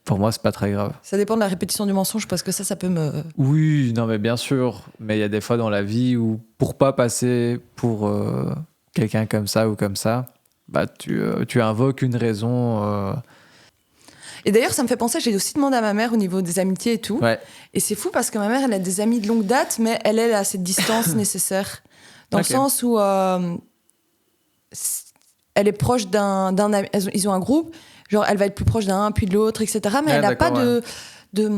[SPEAKER 4] pour moi, c'est pas très grave.
[SPEAKER 3] Ça dépend de la répétition du mensonge parce que ça peut me.
[SPEAKER 4] Oui, non, mais bien sûr. Mais il y a des fois dans la vie où, pour pas passer pour quelqu'un comme ça ou comme ça, bah, tu invoques une raison.
[SPEAKER 3] Et d'ailleurs, ça me fait penser, j'ai aussi demandé à ma mère au niveau des amitiés et tout.
[SPEAKER 4] Ouais.
[SPEAKER 3] Et c'est fou parce que ma mère, elle a des amis de longue date, mais elle a cette distance nécessaire. Dans
[SPEAKER 4] Ok.
[SPEAKER 3] le sens où elle est proche d'un ami. Ils ont un groupe, genre elle va être plus proche d'un, puis de l'autre, etc. Mais
[SPEAKER 4] Ouais,
[SPEAKER 3] elle n'a pas
[SPEAKER 4] d'accord,
[SPEAKER 3] de.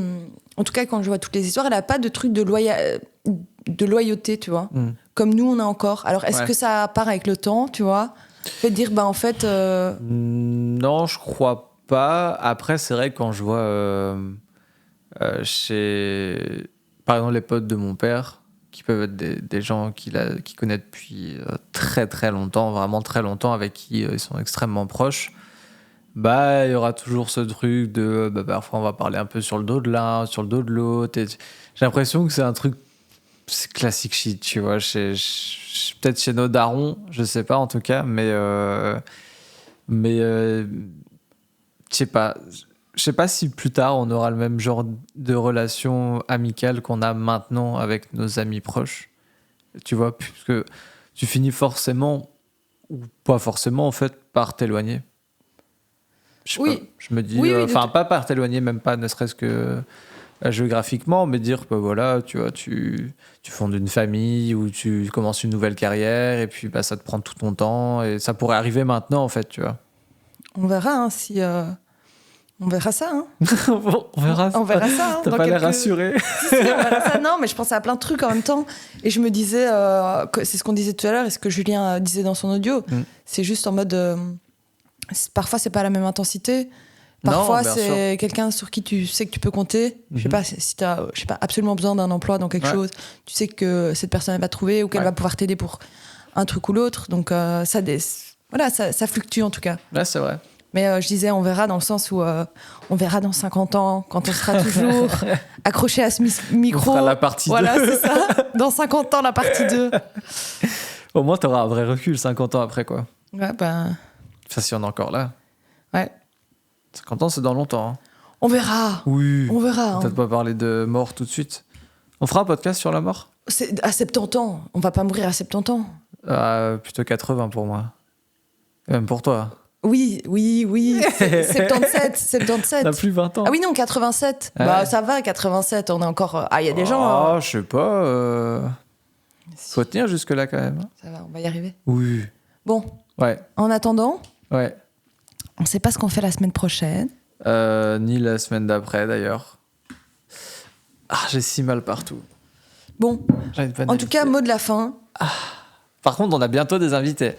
[SPEAKER 3] En tout cas, quand je vois toutes les histoires, elle n'a pas de truc de loyauté, tu vois. Comme nous, on a encore. Alors, est-ce
[SPEAKER 4] Ouais.
[SPEAKER 3] que ça part avec le temps, tu vois? Fait de dire, bah en fait.
[SPEAKER 4] Non, je crois pas. Après, c'est vrai que quand je vois chez, par exemple, les potes de mon père, qui peuvent être des gens qu'il connaît depuis très très longtemps, vraiment très longtemps, avec qui ils sont extrêmement proches, bah il y aura toujours ce truc de bah, parfois on va parler un peu sur le dos de l'un, sur le dos de l'autre. Et j'ai l'impression que c'est un truc, c'est classique shit, tu vois, peut-être chez nos darons, je sais pas en tout cas, mais je sais pas. Je sais pas si plus tard on aura le même genre de relation amicale qu'on a maintenant avec nos amis proches. Tu vois, puisque tu finis forcément, ou pas forcément en fait, par t'éloigner. Je sais
[SPEAKER 3] Oui.
[SPEAKER 4] pas, je me dis,
[SPEAKER 3] Oui, oui,
[SPEAKER 4] enfin pas par t'éloigner, même pas ne serait-ce que géographiquement, mais dire que voilà, tu vois, tu fondes une famille ou tu commences une nouvelle carrière et puis bah, ça te prend tout ton temps et ça pourrait arriver maintenant en fait, tu vois.
[SPEAKER 3] On verra hein, si. On verra ça, hein.
[SPEAKER 4] On verra ça.
[SPEAKER 3] On verra ça. Hein,
[SPEAKER 4] T'as
[SPEAKER 3] dans
[SPEAKER 4] pas l'air
[SPEAKER 3] quelques-
[SPEAKER 4] rassuré.
[SPEAKER 3] Si, on verra ça. Non, mais je pensais à plein de trucs en même temps. Et je me disais, c'est ce qu'on disait tout à l'heure et ce que Julien disait dans son audio. C'est juste en mode. Parfois, c'est pas la même intensité. Parfois,
[SPEAKER 4] bien
[SPEAKER 3] c'est quelqu'un sur qui tu sais que tu peux compter. Je sais pas, si tu as absolument besoin d'un emploi dans quelque chose, tu sais que cette personne elle va trouver ou qu'elle va pouvoir t'aider pour un truc ou l'autre. Donc, ça fluctue en tout cas.
[SPEAKER 4] Là, c'est vrai.
[SPEAKER 3] Mais je disais, on verra dans le sens où on verra dans 50 ans, quand on sera toujours accroché à ce micro.
[SPEAKER 4] On fera la partie 2.
[SPEAKER 3] Voilà, c'est ça. Dans 50 ans, la partie 2.
[SPEAKER 4] Au moins, t'auras un vrai recul 50 ans après, quoi.
[SPEAKER 3] Ouais, ben.
[SPEAKER 4] Enfin, si on est encore là.
[SPEAKER 3] Ouais.
[SPEAKER 4] 50 ans, c'est dans longtemps. Hein.
[SPEAKER 3] On verra.
[SPEAKER 4] Oui.
[SPEAKER 3] On verra.
[SPEAKER 4] Peut-être pas parler de mort tout de suite. On fera un podcast sur la mort
[SPEAKER 3] C'est à 70 ans. On va pas mourir à 70 ans.
[SPEAKER 4] Plutôt 80 pour moi. Et même pour toi.
[SPEAKER 3] Oui. 77.
[SPEAKER 4] T'as plus 20 ans.
[SPEAKER 3] Ah oui, non, 87.
[SPEAKER 4] Ouais.
[SPEAKER 3] Bah, ça va, 87. On est encore. Ah, il y a des gens.
[SPEAKER 4] Je sais pas. Faut tenir jusque-là quand même.
[SPEAKER 3] Ça va, on va y arriver.
[SPEAKER 4] Oui.
[SPEAKER 3] Bon,
[SPEAKER 4] Ouais.
[SPEAKER 3] en attendant,
[SPEAKER 4] Ouais.
[SPEAKER 3] on sait pas ce qu'on fait la semaine prochaine.
[SPEAKER 4] Ni la semaine d'après d'ailleurs. J'ai si mal partout.
[SPEAKER 3] Bon,
[SPEAKER 4] J'ai une
[SPEAKER 3] en tout
[SPEAKER 4] banalité.
[SPEAKER 3] cas, mot de la fin.
[SPEAKER 4] Par contre, on a bientôt des invités.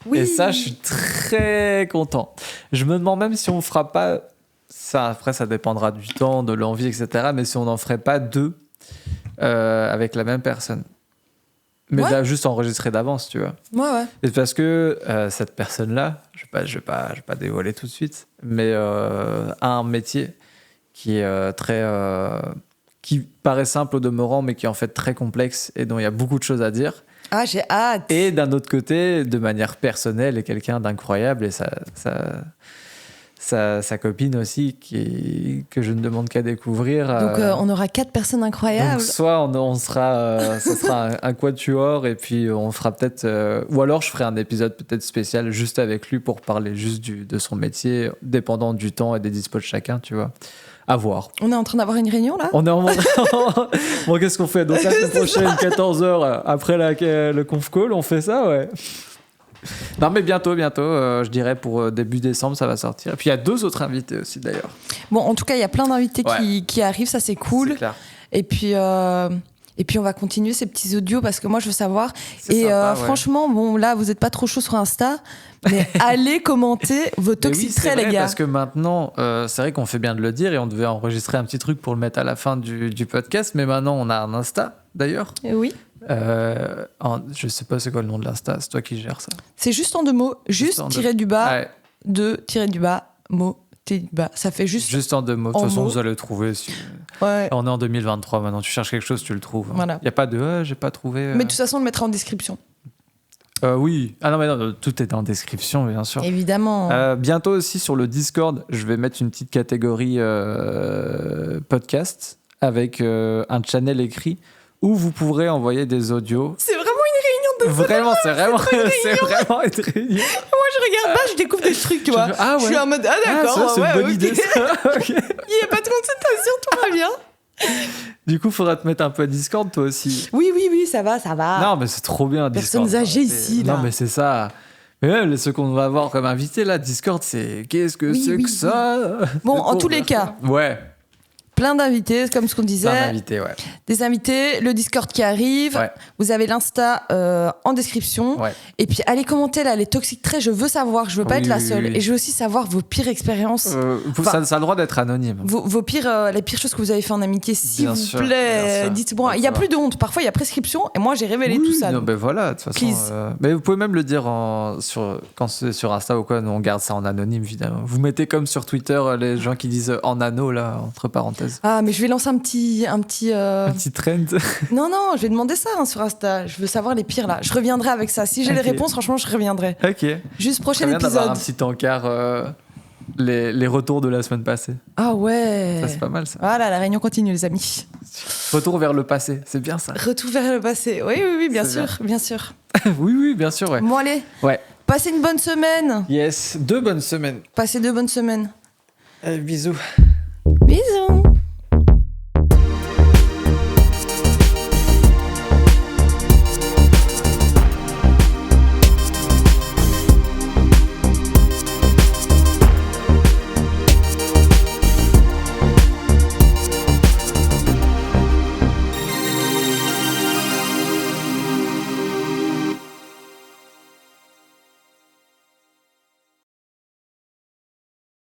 [SPEAKER 3] Oui.
[SPEAKER 4] Et ça, je suis très content. Je me demande même si on fera pas ça. Après, ça dépendra du temps, de l'envie, etc. Mais si on n'en ferait pas deux avec la même personne. Mais
[SPEAKER 3] Ouais.
[SPEAKER 4] là, juste enregistré d'avance, tu vois.
[SPEAKER 3] Ouais.
[SPEAKER 4] Et parce que cette personne-là, je vais pas dévoiler tout de suite, mais a un métier qui est qui paraît simple au demeurant, mais qui est en fait très complexe et dont il y a beaucoup de choses à dire.
[SPEAKER 3] Ah, j'ai hâte.
[SPEAKER 4] Et d'un autre côté, de manière personnelle, est quelqu'un d'incroyable et sa copine aussi, que je ne demande qu'à découvrir.
[SPEAKER 3] Donc, on aura 4 personnes incroyables.
[SPEAKER 4] Donc, soit on sera, ça sera un quatuor et puis on fera peut-être, ou alors je ferai un épisode peut-être spécial juste avec lui pour parler juste de son métier, dépendant du temps et des dispos de chacun, tu vois. À voir.
[SPEAKER 3] On est en train d'avoir une réunion, là?
[SPEAKER 4] On est en bon, qu'est-ce qu'on fait? Donc la semaine prochaine, 14h, après le conf call, on fait ça, ouais. Non, mais bientôt, je dirais pour début décembre, ça va sortir. Et puis il y a 2 autres invités aussi, d'ailleurs.
[SPEAKER 3] Bon, en tout cas, il y a plein d'invités
[SPEAKER 4] Ouais.
[SPEAKER 3] qui arrivent, ça c'est cool.
[SPEAKER 4] C'est clair.
[SPEAKER 3] Et puis on va continuer ces petits audios parce que moi je veux savoir.
[SPEAKER 4] C'est
[SPEAKER 3] Et
[SPEAKER 4] sympa, ouais.
[SPEAKER 3] franchement, bon là vous n'êtes pas trop chaud sur Insta, mais allez commenter vos
[SPEAKER 4] Mais
[SPEAKER 3] toxiques
[SPEAKER 4] oui, c'est
[SPEAKER 3] traits,
[SPEAKER 4] vrai,
[SPEAKER 3] les gars.
[SPEAKER 4] parce que maintenant, c'est vrai qu'on fait bien de le dire et on devait enregistrer un petit truc pour le mettre à la fin du podcast, mais maintenant on a un Insta d'ailleurs.
[SPEAKER 3] Oui.
[SPEAKER 4] Je sais pas c'est quoi le nom de l'Insta, c'est toi qui gères ça.
[SPEAKER 3] C'est juste en 2 mots, juste
[SPEAKER 4] en
[SPEAKER 3] tiré du bas,
[SPEAKER 4] Ouais,
[SPEAKER 3] tiré du bas, mot, tiré du bas. Ça fait juste.
[SPEAKER 4] juste en 2 mots. De toute
[SPEAKER 3] en
[SPEAKER 4] façon,
[SPEAKER 3] mots.
[SPEAKER 4] vous allez le trouver.
[SPEAKER 3] Ouais.
[SPEAKER 4] On est en 2023 maintenant. Tu cherches quelque chose, tu le trouves.
[SPEAKER 3] Voilà.
[SPEAKER 4] Il n'y a pas de j'ai pas trouvé.
[SPEAKER 3] Mais de toute façon, on le mettra en description.
[SPEAKER 4] Oui. Ah non, mais non, tout est en description, bien sûr.
[SPEAKER 3] Évidemment.
[SPEAKER 4] Bientôt aussi sur le Discord, je vais mettre une petite catégorie podcast avec un channel écrit où vous pourrez envoyer des audios.
[SPEAKER 3] C'est vraiment une réunion de.
[SPEAKER 4] Vraiment, c'est vraiment une réunion.
[SPEAKER 3] Moi, je regarde pas, je découvre des trucs, tu vois.
[SPEAKER 4] Ah ouais.
[SPEAKER 3] Je suis en mode d'accord.
[SPEAKER 4] ça, c'est
[SPEAKER 3] ouais,
[SPEAKER 4] une bonne
[SPEAKER 3] ok.
[SPEAKER 4] idée. Ça. Ok.
[SPEAKER 3] Il n'y a pas de consultation, tout va bien.
[SPEAKER 4] Du coup, faudra te mettre un peu à Discord toi aussi.
[SPEAKER 3] Oui, ça va.
[SPEAKER 4] Non, mais c'est trop bien.
[SPEAKER 3] Personnes
[SPEAKER 4] Discord.
[SPEAKER 3] âgées ici, là.
[SPEAKER 4] Non, mais c'est ça. Mais même ceux qu'on va avoir comme invités là, Discord, c'est qu'est-ce que
[SPEAKER 3] Oui,
[SPEAKER 4] c'est
[SPEAKER 3] oui,
[SPEAKER 4] que ça?
[SPEAKER 3] Bon,
[SPEAKER 4] C'est
[SPEAKER 3] en
[SPEAKER 4] pour
[SPEAKER 3] tous les
[SPEAKER 4] faire
[SPEAKER 3] cas.
[SPEAKER 4] ça. Ouais.
[SPEAKER 3] Plein d'invités, comme ce qu'on disait.
[SPEAKER 4] Plein d'invités, ouais.
[SPEAKER 3] Des invités, le Discord qui arrive.
[SPEAKER 4] Ouais.
[SPEAKER 3] Vous avez l'Insta en description.
[SPEAKER 4] Ouais.
[SPEAKER 3] Et puis, allez commenter là, les toxiques traits. Je veux savoir, je veux pas
[SPEAKER 4] Oui,
[SPEAKER 3] être la
[SPEAKER 4] oui,
[SPEAKER 3] seule.
[SPEAKER 4] oui.
[SPEAKER 3] Et je veux aussi savoir vos pires expériences.
[SPEAKER 4] Ça a le droit d'être anonyme.
[SPEAKER 3] Vos pires, les pires choses que vous avez fait en amitié, s'il
[SPEAKER 4] Bien
[SPEAKER 3] vous
[SPEAKER 4] sûr,
[SPEAKER 3] plaît.
[SPEAKER 4] bien sûr.
[SPEAKER 3] Dites-moi. Il y a plus de honte. Parfois, il y a prescription. Et moi, j'ai révélé
[SPEAKER 4] Oui,
[SPEAKER 3] tout ça.
[SPEAKER 4] non,
[SPEAKER 3] donc.
[SPEAKER 4] ben voilà, de toute façon.
[SPEAKER 3] Please.
[SPEAKER 4] Mais vous pouvez même le dire quand c'est sur Insta ou quoi, nous on garde ça en anonyme évidemment. Vous mettez comme sur Twitter les gens qui disent en anneau là, entre parenthèses.
[SPEAKER 3] Ah, mais je vais lancer un petit.
[SPEAKER 4] Un petit trend.
[SPEAKER 3] Non, je vais demander ça sur Insta. Je veux savoir les pires là. Je reviendrai avec ça. Si j'ai les
[SPEAKER 4] Ok.
[SPEAKER 3] réponses, franchement, je reviendrai.
[SPEAKER 4] Ok.
[SPEAKER 3] Juste prochain
[SPEAKER 4] Très bien d'avoir
[SPEAKER 3] épisode.
[SPEAKER 4] un petit encart, les retours de la semaine passée.
[SPEAKER 3] Ah ouais.
[SPEAKER 4] Ça c'est pas mal ça.
[SPEAKER 3] Voilà, la réunion continue, les amis.
[SPEAKER 4] Retour vers le passé, c'est bien ça.
[SPEAKER 3] Retour vers le passé. Oui, bien
[SPEAKER 4] C'est
[SPEAKER 3] sûr, bien sûr.
[SPEAKER 4] oui, bien sûr, ouais.
[SPEAKER 3] Bon, allez.
[SPEAKER 4] Ouais.
[SPEAKER 3] Passez une bonne semaine.
[SPEAKER 4] Yes, 2 bonnes semaines.
[SPEAKER 3] Passez 2 bonnes semaines.
[SPEAKER 4] Bisous.
[SPEAKER 3] Bisous.